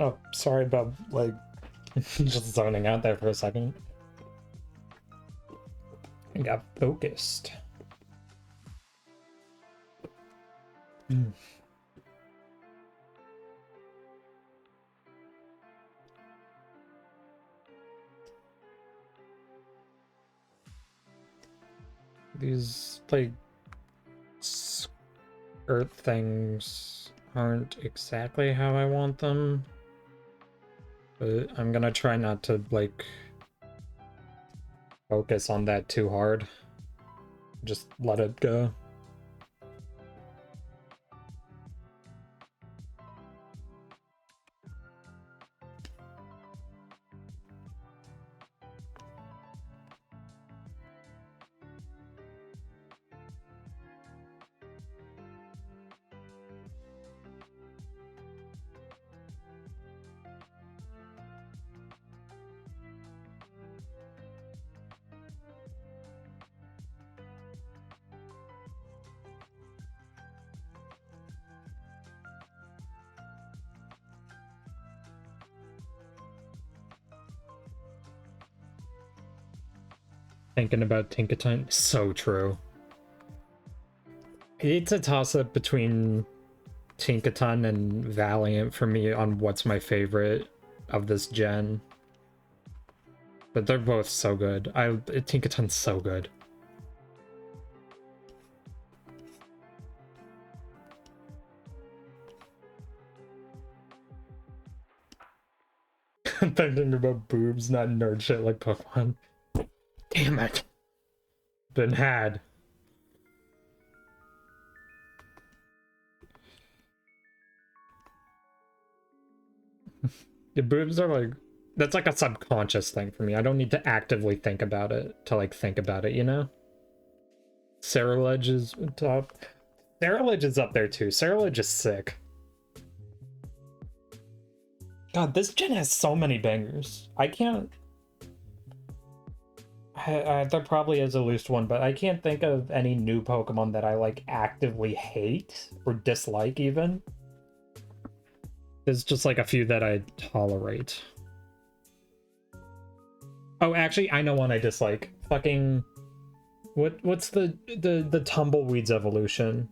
Oh, sorry about, like, just zoning out there for a second. I got focused. These, like, skirt things aren't exactly how I want them. But I'm gonna try not to, like, focus on that too hard. Just let it go. Thinking about Tinkaton, so true. It's a toss-up between Tinkaton and Valiant for me on what's my favorite of this gen. But they're both so good. Tinkaton's so good. I'm thinking about boobs, not nerd shit like Pokemon. Damn it. Been had. The boobs are like, that's like a subconscious thing for me. I don't need to actively think about it to like think about it, you know? Cerulege is top. Cerulege is up there too. Cerulege is sick. God, this gen has so many bangers. I can't... there probably is at least one, but I can't think of any new Pokemon that I like actively hate or dislike even. There's just like a few that I tolerate. Oh, actually, I know one I dislike. Fucking... What's the Tumbleweed's evolution?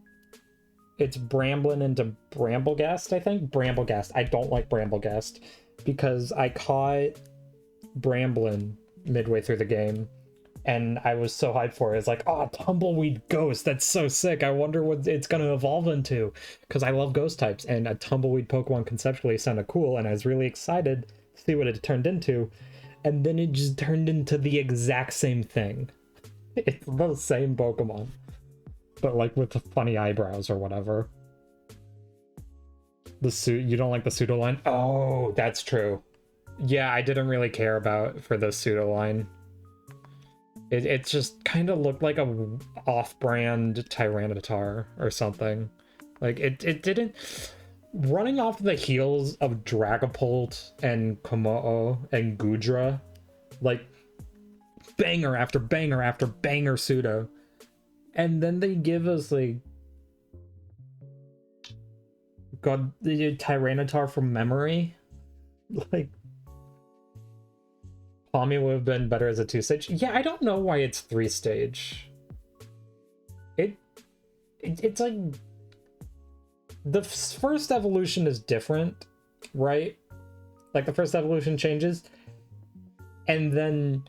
It's Bramblin into Bramblegast, I think? Bramblegast. I don't like Bramblegast because I caught Bramblin midway through the game and I was so hyped for it. It's like, oh, Tumbleweed Ghost. That's so sick. I wonder what it's going to evolve into because I love ghost types and a Tumbleweed Pokemon conceptually sounded cool and I was really excited to see what it turned into. And then it just turned into the exact same thing. It's the same Pokemon. But like with the funny eyebrows or whatever. You don't like the pseudo line? Oh, that's true. Yeah, I didn't really care about for the pseudo line. It just kind of looked like a off-brand Tyranitar or something. Like it didn't. Running off the heels of Dragapult and Komodo and Gudra, like banger after banger after banger pseudo. And then they give us like God, the Tyranitar from memory. Like Palmy would have been better as a 2-stage. Yeah, I don't know why it's 3-stage. It's like the first evolution is different, right? Like the first evolution changes, and then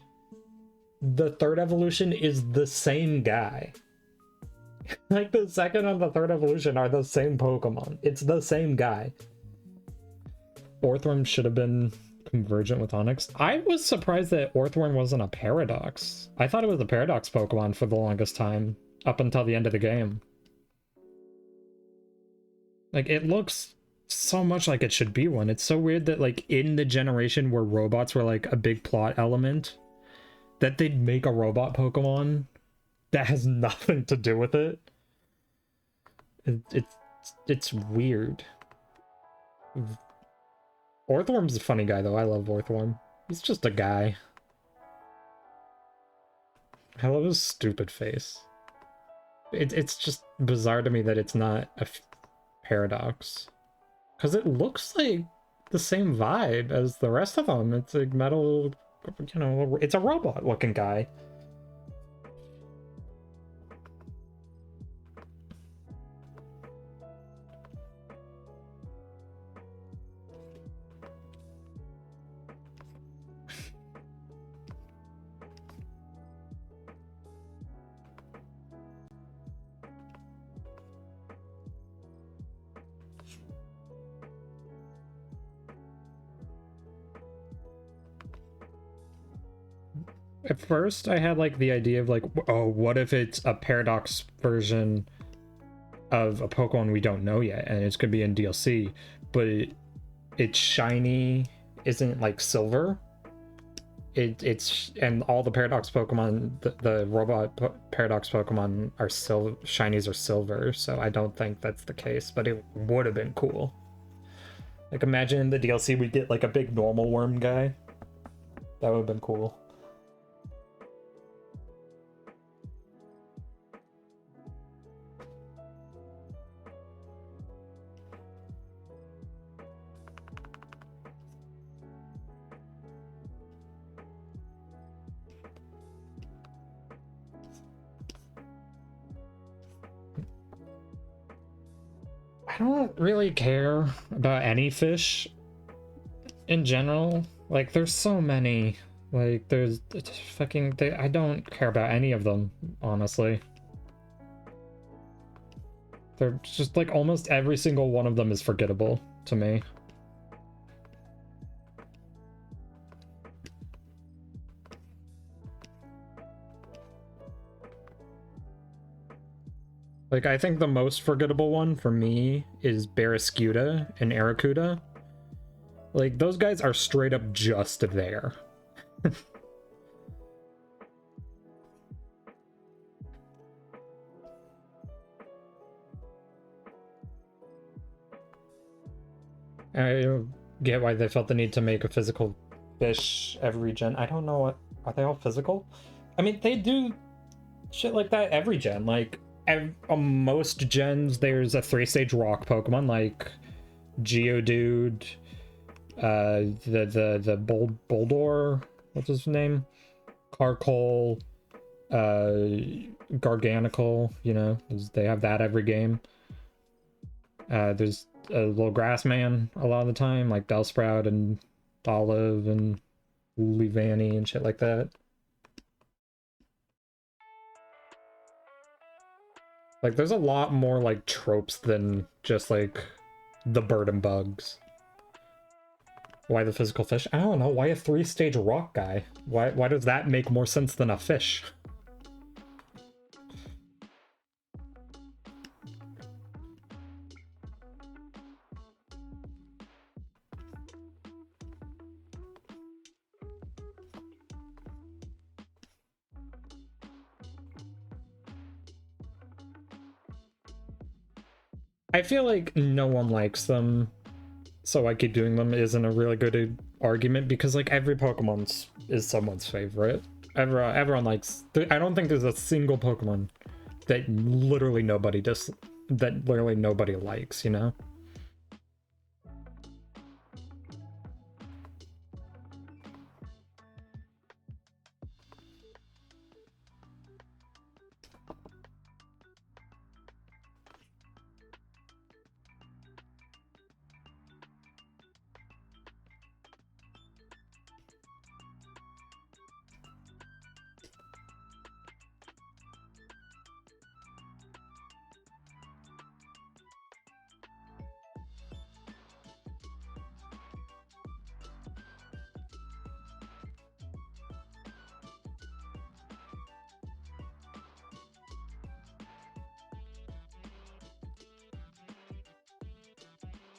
the third evolution is the same guy. Like the second and the third evolution are the same Pokemon. It's the same guy. Orthworm should have been convergent with Onix. I was surprised that Orthworm wasn't a Paradox. I thought it was a Paradox Pokemon for the longest time, up until the end of the game. Like, it looks so much like it should be one. It's so weird that, like, in the generation where robots were, like, a big plot element, that they'd make a robot Pokemon that has nothing to do with it. It's weird. Orthworm's a funny guy, though. I love Orthworm. He's just a guy. I love his stupid face. It's just bizarre to me that it's not a Paradox. Because it looks like the same vibe as the rest of them. It's a metal, you know, it's a robot looking guy. At first, I had like the idea of like, oh, what if it's a Paradox version of a Pokemon we don't know yet, and it's gonna be in DLC, but it's shiny, isn't like silver. It's and all the Paradox Pokemon, the robot Paradox Pokemon are shinies are silver, so I don't think that's the case. But it would have been cool. Like imagine in the DLC we get like a big normal worm guy. That would have been cool. I don't really care about any fish in general. Like, there's so many. Like, there's fucking... I don't care about any of them, honestly. They're just, like, almost every single one of them is forgettable to me. Like, I think the most forgettable one for me is Barraskewda and Arrokuda. Like, those guys are straight up just there. I get why they felt the need to make a physical fish every gen. I don't know what... Are they all physical? I mean, they do shit like that every gen. Like, on most gens, there's a 3-stage rock Pokemon, like Geodude, the Boldor, what's his name? Carkol, Garganical, you know, they have that every game. There's a little grass man a lot of the time, like Bellsprout and Olive and Leavanny and shit like that. Like, there's a lot more, like, tropes than just, like, the bird and bugs. Why the physical fish? I don't know. Why a 3-stage rock guy? Why does that make more sense than a fish? I feel like no one likes them, so I keep doing them isn't a really good argument, because like every Pokemon is someone's favorite. Everyone likes... I don't think there's a single Pokemon that literally nobody likes, you know?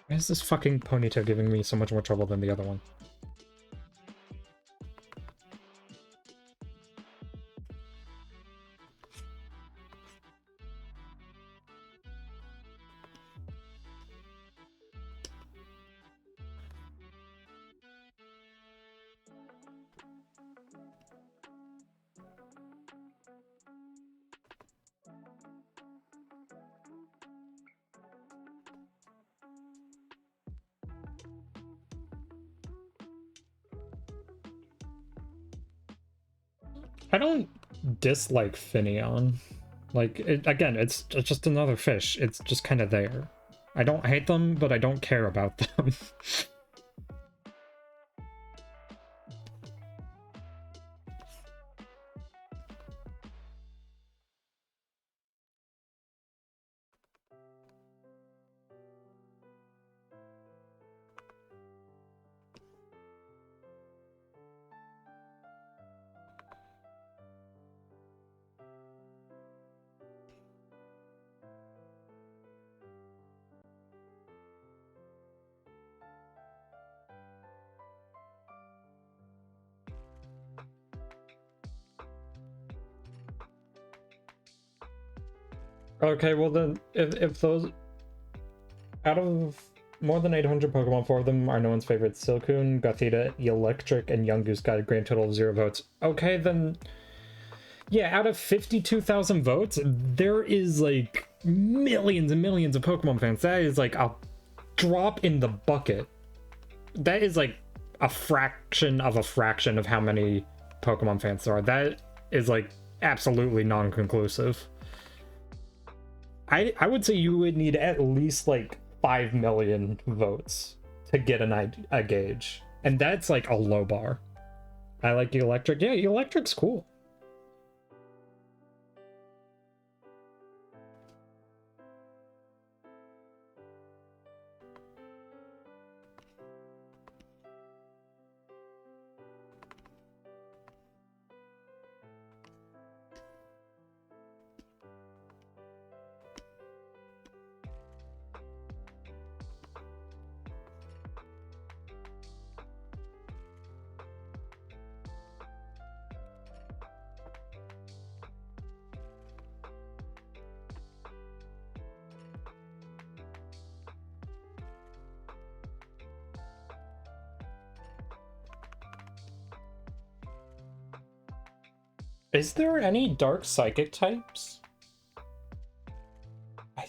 Why is this fucking Ponyta giving me so much more trouble than the other one? I don't dislike Finneon. Like, again, it's just another fish. It's just kind of there. I don't hate them, but I don't care about them. Okay, well then, if those... Out of more than 800 Pokemon, 4 of them are no one's favorite. Silcoon, Gothita, Electric, and Young Goose got a grand total of 0 votes. Okay, then... Yeah, out of 52,000 votes, there is, like, millions and millions of Pokemon fans. That is, like, a drop in the bucket. That is, like, a fraction of how many Pokemon fans there are. That is, like, absolutely non-conclusive. I would say you would need at least, like, 5 million votes to get a gauge. And that's, like, a low bar. I like Electric. Yeah, Electric's cool. Is there any dark psychic types?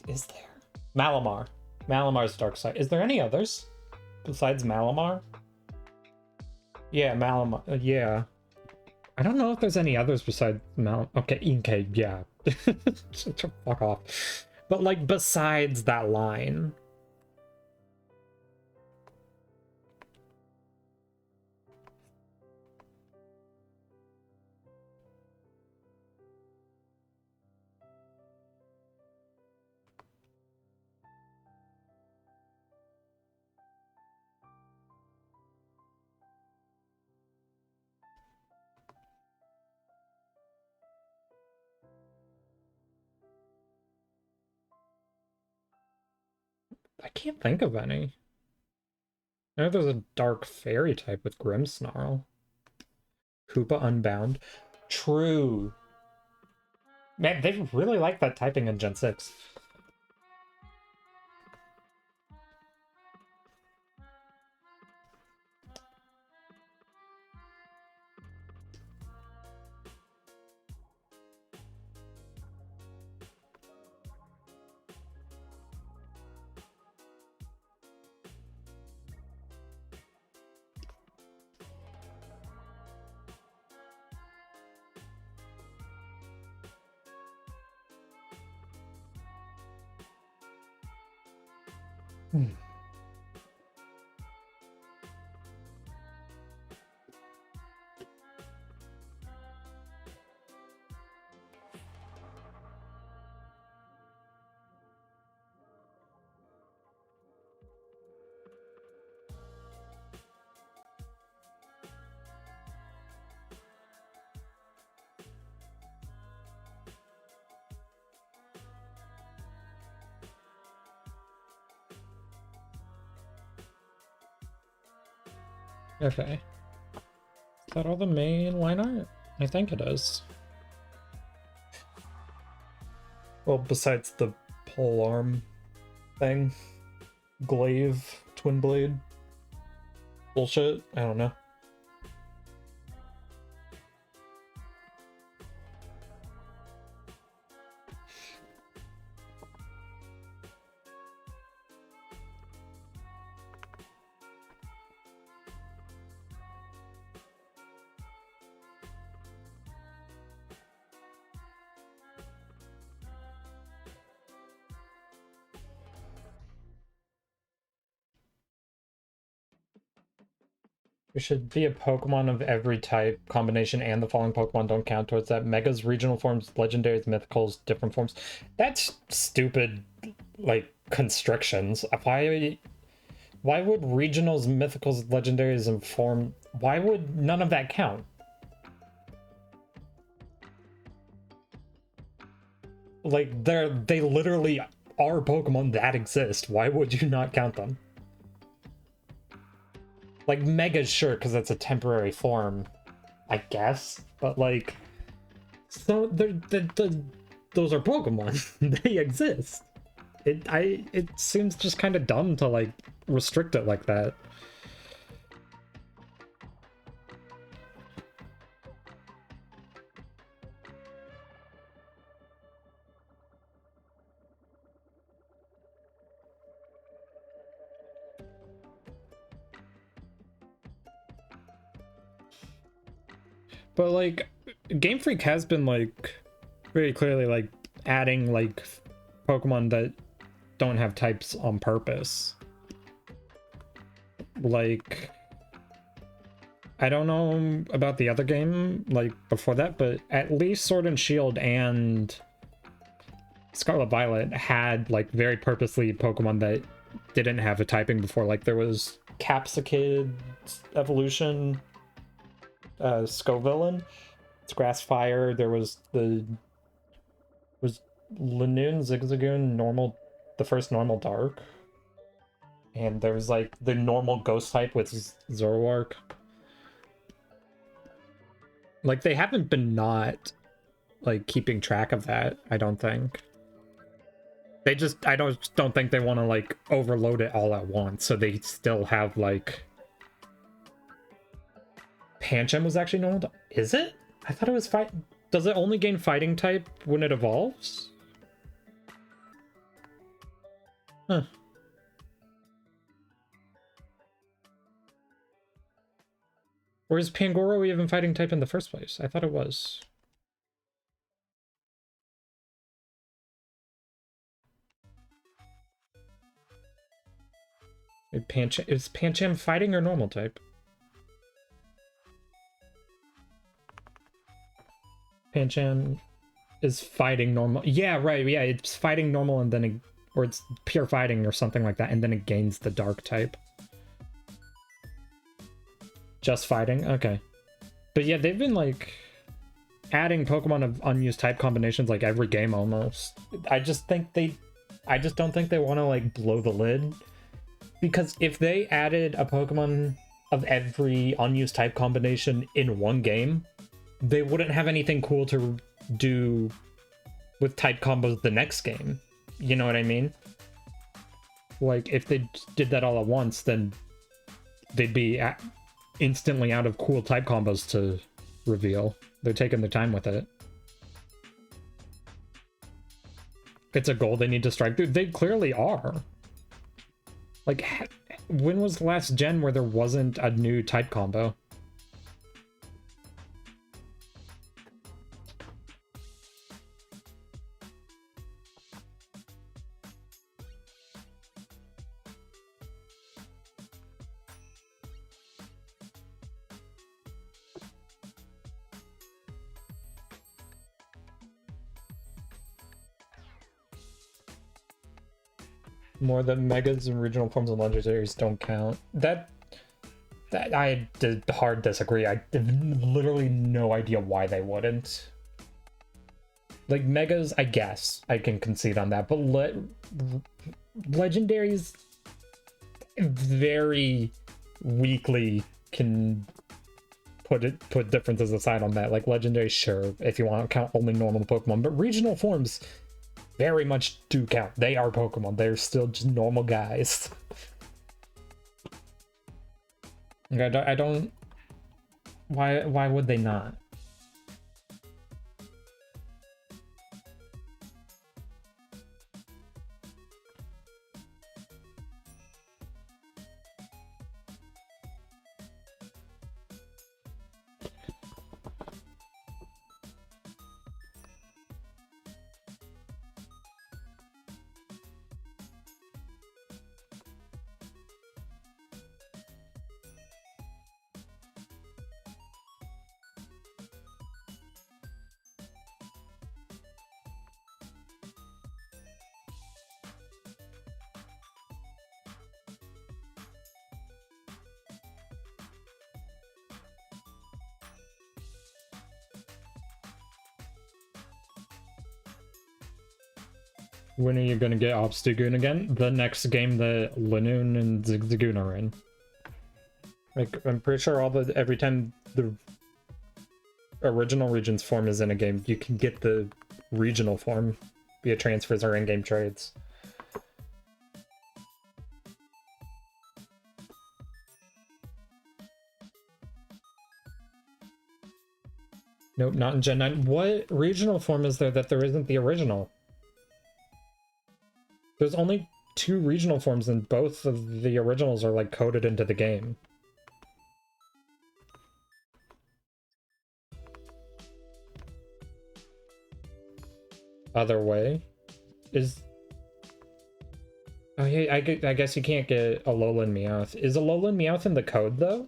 Is there? Malamar. Malamar's dark psychic. Is there any others besides Malamar? Yeah, Malamar. Yeah. I don't know if there's any others besides Okay, Inkay, yeah. Fuck off. But, like, besides that line. I can't think of any. I know there's a dark fairy type with Grimmsnarl. Koopa Unbound. True. Man, they really like that typing in Gen 6. Okay. Is that all the main line art? I think it is. Well, besides the pole arm thing. Glaive, Twin Blade. Bullshit? I don't know. There should be a Pokemon of every type combination, and the following Pokemon don't count towards that. Megas, regional forms, legendaries, mythicals, different forms. That's stupid, like, constrictions. Why would regionals, mythicals, legendaries, and form... Why would none of that count? Like, they literally are Pokemon that exist. Why would you not count them? Like, Mega's sure, because it's a temporary form, I guess. But, like... So, those are Pokemon. They exist. It seems just kind of dumb to, like, restrict it like that. But, like, Game Freak has been, like, very clearly, like, adding, like, Pokemon that don't have types on purpose. Like, I don't know about the other game, like, before that, but at least Sword and Shield and Scarlet Violet had, like, very purposely Pokemon that didn't have a typing before. Like, there was Capsicid Evolution, Scovillain, it's Grass Fire, there was Linoon, Zigzagoon, normal, the first normal dark. And there was, like, the normal ghost type with Zoroark. Like, they haven't been not, like, keeping track of that, I don't think. They just, I don't think they want to, like, overload it all at once, so they still have, like... Pancham was actually normal? Is it? I thought it was fight... Does it only gain fighting type when it evolves? Huh. Or is Pangoro even fighting type in the first place? I thought it was. Is Pancham fighting or normal type? Pancham is fighting normal. Yeah, right. Yeah, it's fighting normal and then or it's pure fighting or something like that, and then it gains the dark type. Just fighting? Okay. But yeah, they've been, like, adding Pokemon of unused type combinations, like, every game almost. I just don't think they want to, like, blow the lid. Because if they added a Pokemon of every unused type combination in one game, they wouldn't have anything cool to do with type combos the next game. You know what I mean? Like, if they did that all at once, then they'd be instantly out of cool type combos to reveal. They're taking their time with it. It's a goal they need to strike through. They clearly are. Like, when was the last gen where there wasn't a new type combo? More than megas and regional forms of legendaries don't count. That I did hard disagree. I have literally no idea why they wouldn't. Like, megas, I guess I can concede on that, but legendaries very weakly can put differences aside on that. Like, legendaries, sure, if you want to count only normal Pokemon, but regional forms very much do count. They are Pokemon. They're still just normal guys. I don't... Why would they not? When are you gonna get Obstagoon again? The next game that Linoon and Zigzagoon are in. Like, I'm pretty sure every time the original region's form is in a game, you can get the regional form via transfers or in-game trades. Nope, not in Gen 9. What regional form is there that there isn't the original? There's only 2 regional forms and both of the originals are like coded into the game. Other way is... Oh yeah, I guess you can't get Alolan Meowth. Is Alolan Meowth in the code though?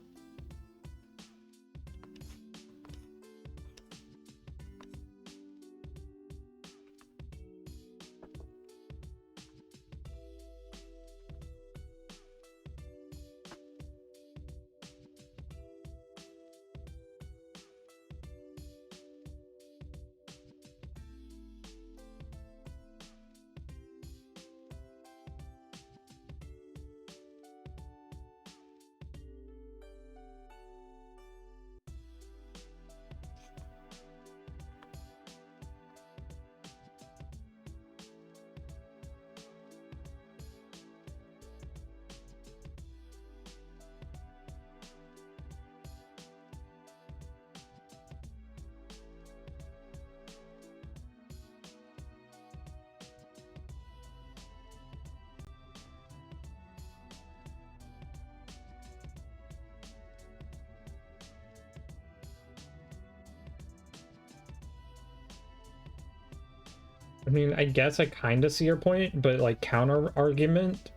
I mean, I guess I kind of see your point, but like counter argument,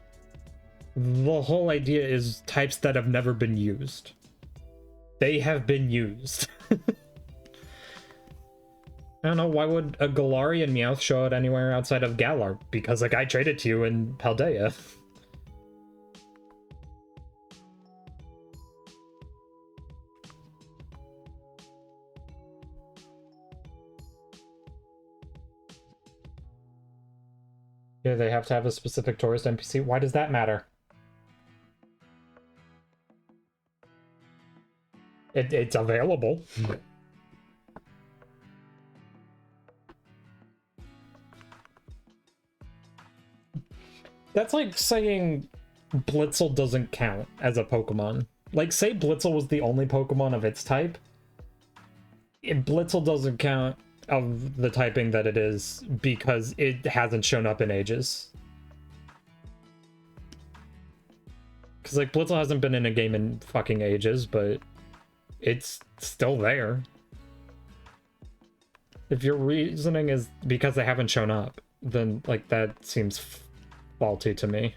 the whole idea is types that have never been used. They have been used. I don't know, why would a Galarian Meowth show out anywhere outside of Galar? Because like I traded to you in Paldea. Yeah, they have to have a specific tourist NPC. Why does that matter? It's available. That's like saying Blitzel doesn't count as a Pokemon. Like, say Blitzel was the only Pokemon of its type. Blitzel doesn't count of the typing that it is because it hasn't shown up in ages. Because, like, Blitzel hasn't been in a game in fucking ages, but it's still there. If your reasoning is because they haven't shown up, then, like, that seems faulty to me.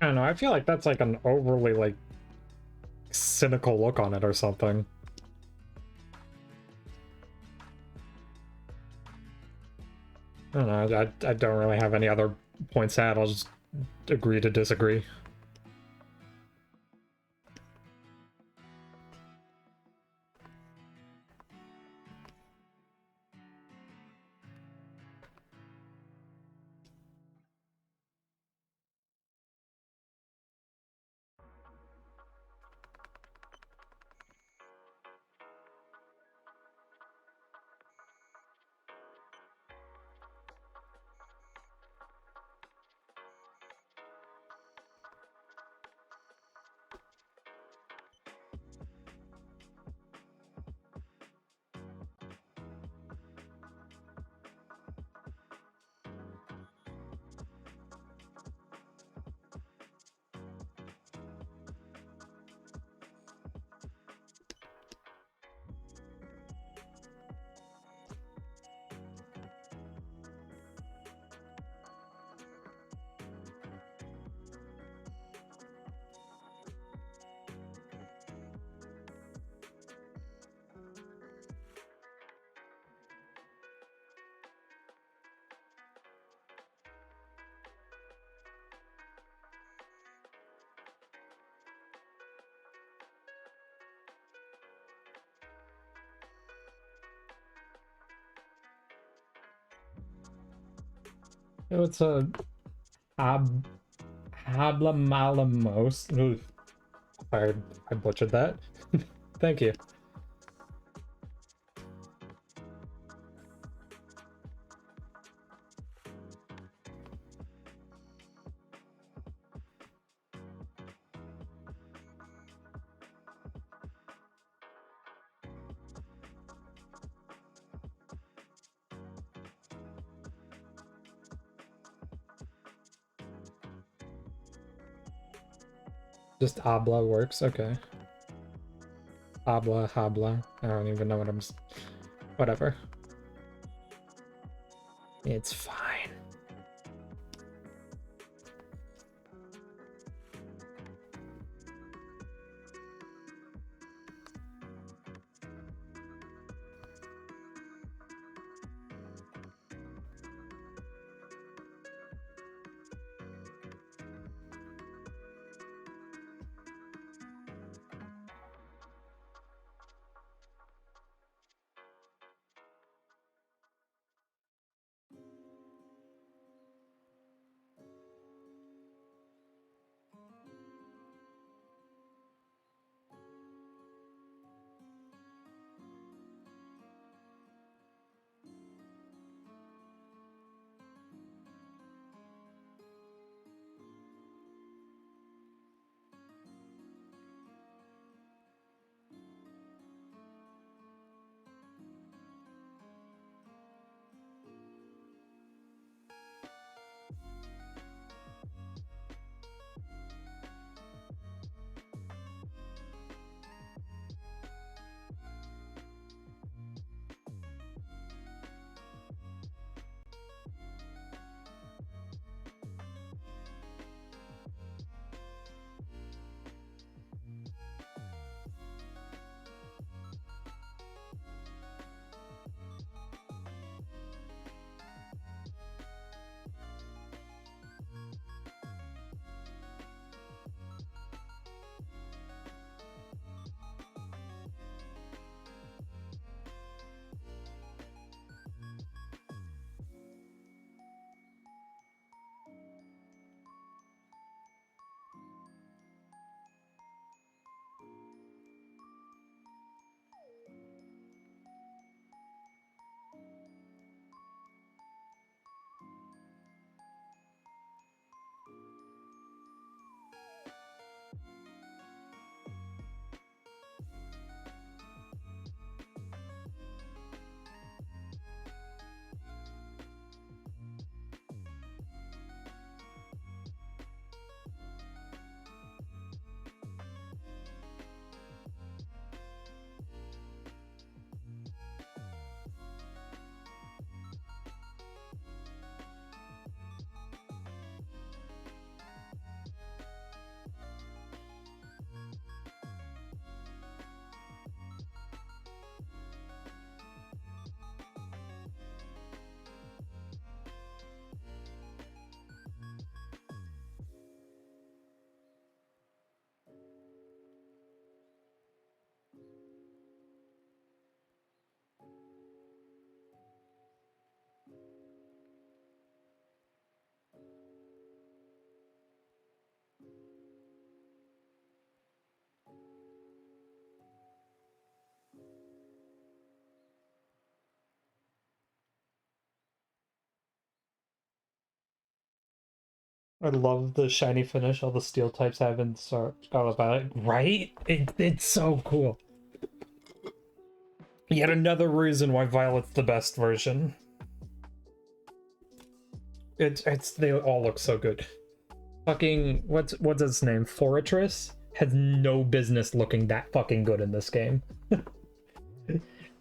I don't know, I feel like that's like an overly, like, cynical look on it or something. I don't know, I don't really have any other points to add, I'll just agree to disagree. It's a habla malamos. I butchered that. Thank you. Just habla works, okay. Habla. I don't even know what whatever. It's fine. I love the shiny finish all the steel types have in Scarlet Violet. Right? It's so cool. Yet another reason why Violet's the best version. They all look so good. Fucking what's its name? Fortress has no business looking that fucking good in this game.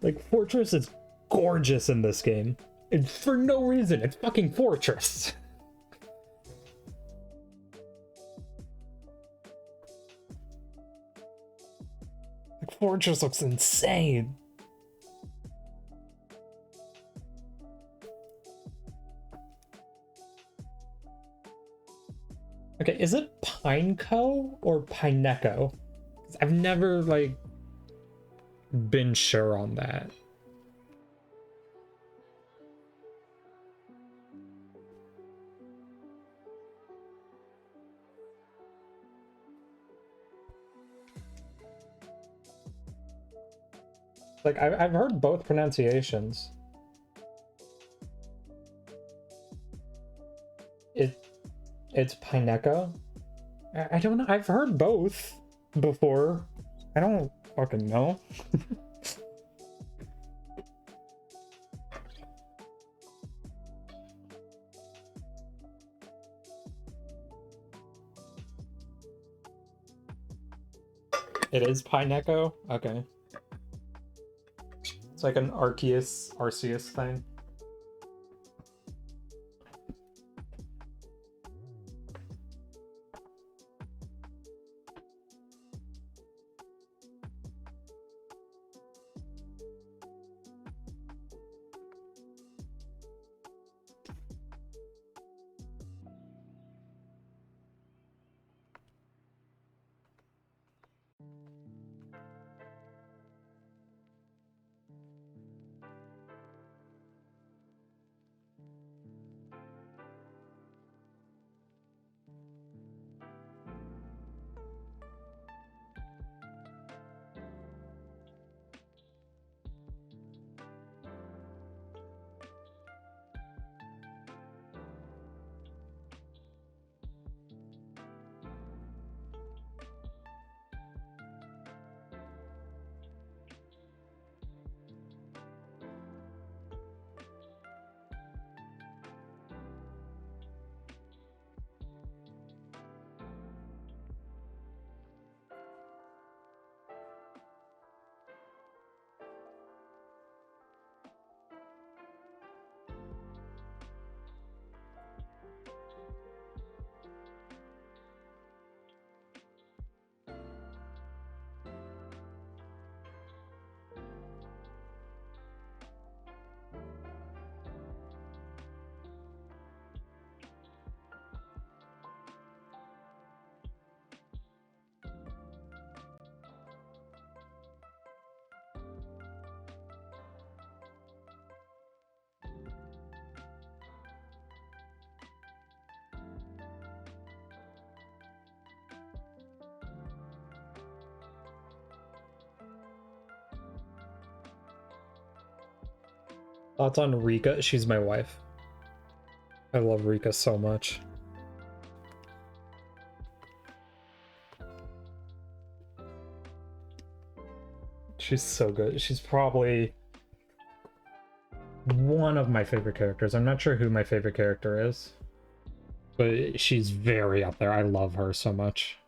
Like Fortress is gorgeous in this game. And for no reason, it's fucking Fortress. Like Fortress looks insane. Okay, is it Pineco or Pineco? I've never, like, been sure on that. Like, I've heard both pronunciations. It's Pineka. I don't know. I've heard both before. I don't fucking know. It is Pineko? Okay. It's like an Arceus thing. Thoughts on Rika? She's my wife. I love Rika so much. She's so good. She's probably one of my favorite characters. I'm not sure who my favorite character is, but she's very up there. I love her so much.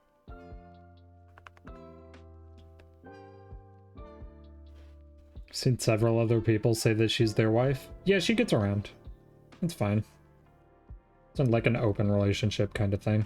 Seen several other people say that she's their wife. Yeah, she gets around. It's fine. It's like an open relationship kind of thing.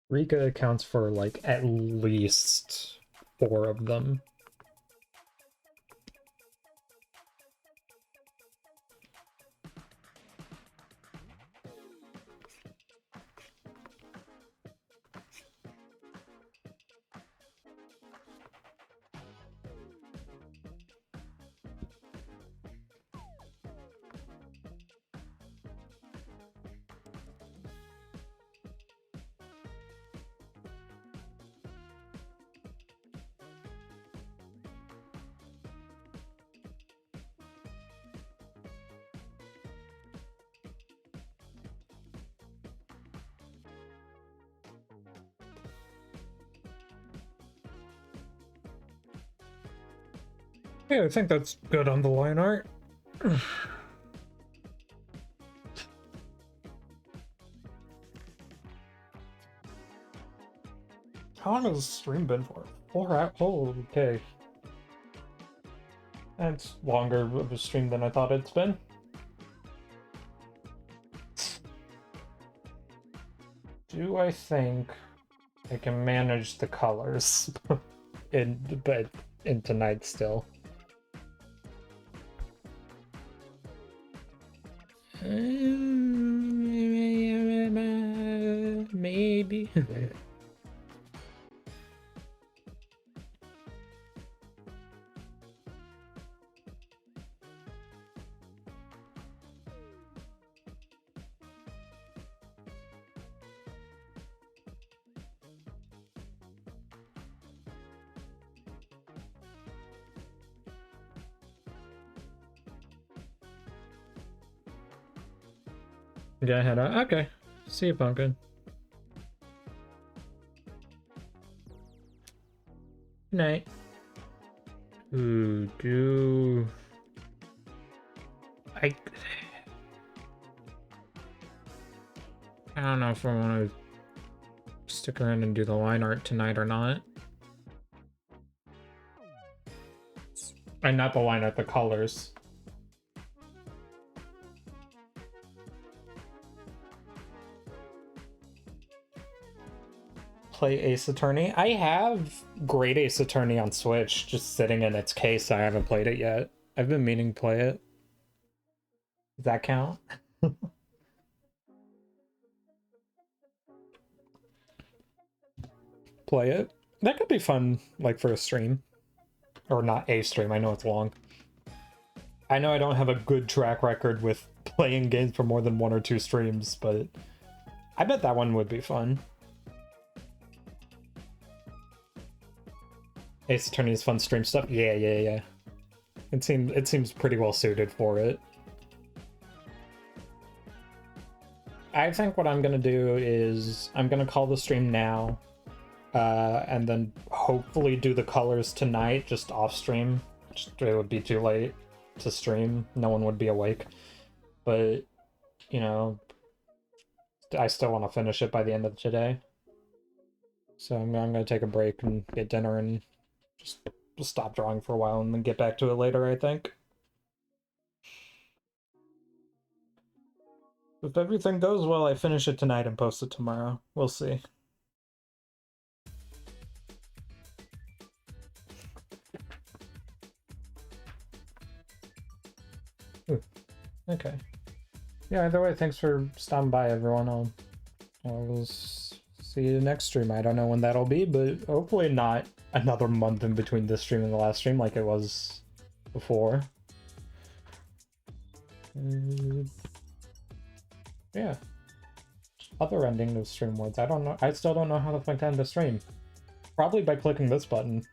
Rika accounts for like at least 4 of them. Yeah, I think that's good on the line art. How long has the stream been for? 4 hours? Oh, okay. That's longer of a stream than I thought it's been. Do I think I can manage the colors but in tonight still? Maybe. Yeah, head out. Okay. See you, Pumpkin. Good night. Ooh, I don't know if I want to stick around and do the line art tonight or not. And not the line art, the colors. Play Ace Attorney. I have Great Ace Attorney on Switch, just sitting in its case. I haven't played it yet. I've been meaning to play it. Does that count? Play it. That could be fun, like, for a stream. Or not a stream, I know it's long. I know I don't have a good track record with playing games for more than 1 or 2 streams, but I bet that one would be fun. Ace Attorney is fun stream stuff. Yeah. It seems pretty well suited for it. I think what I'm gonna do is I'm gonna call the stream now, and then hopefully do the colors tonight, just off stream. It would be too late to stream. No one would be awake. But, you know, I still want to finish it by the end of today. So I'm gonna take a break and get dinner and just stop drawing for a while and then get back to it later, I think. If everything goes well, I finish it tonight and post it tomorrow. We'll see. Ooh, okay. Yeah, either way, thanks for stopping by, everyone. I'll see you next stream. I don't know when that'll be, but hopefully not another month in between this stream and the last stream like it was before. Yeah. Other ending of stream words. I don't know. I still don't know how to end a stream. Probably by clicking this button.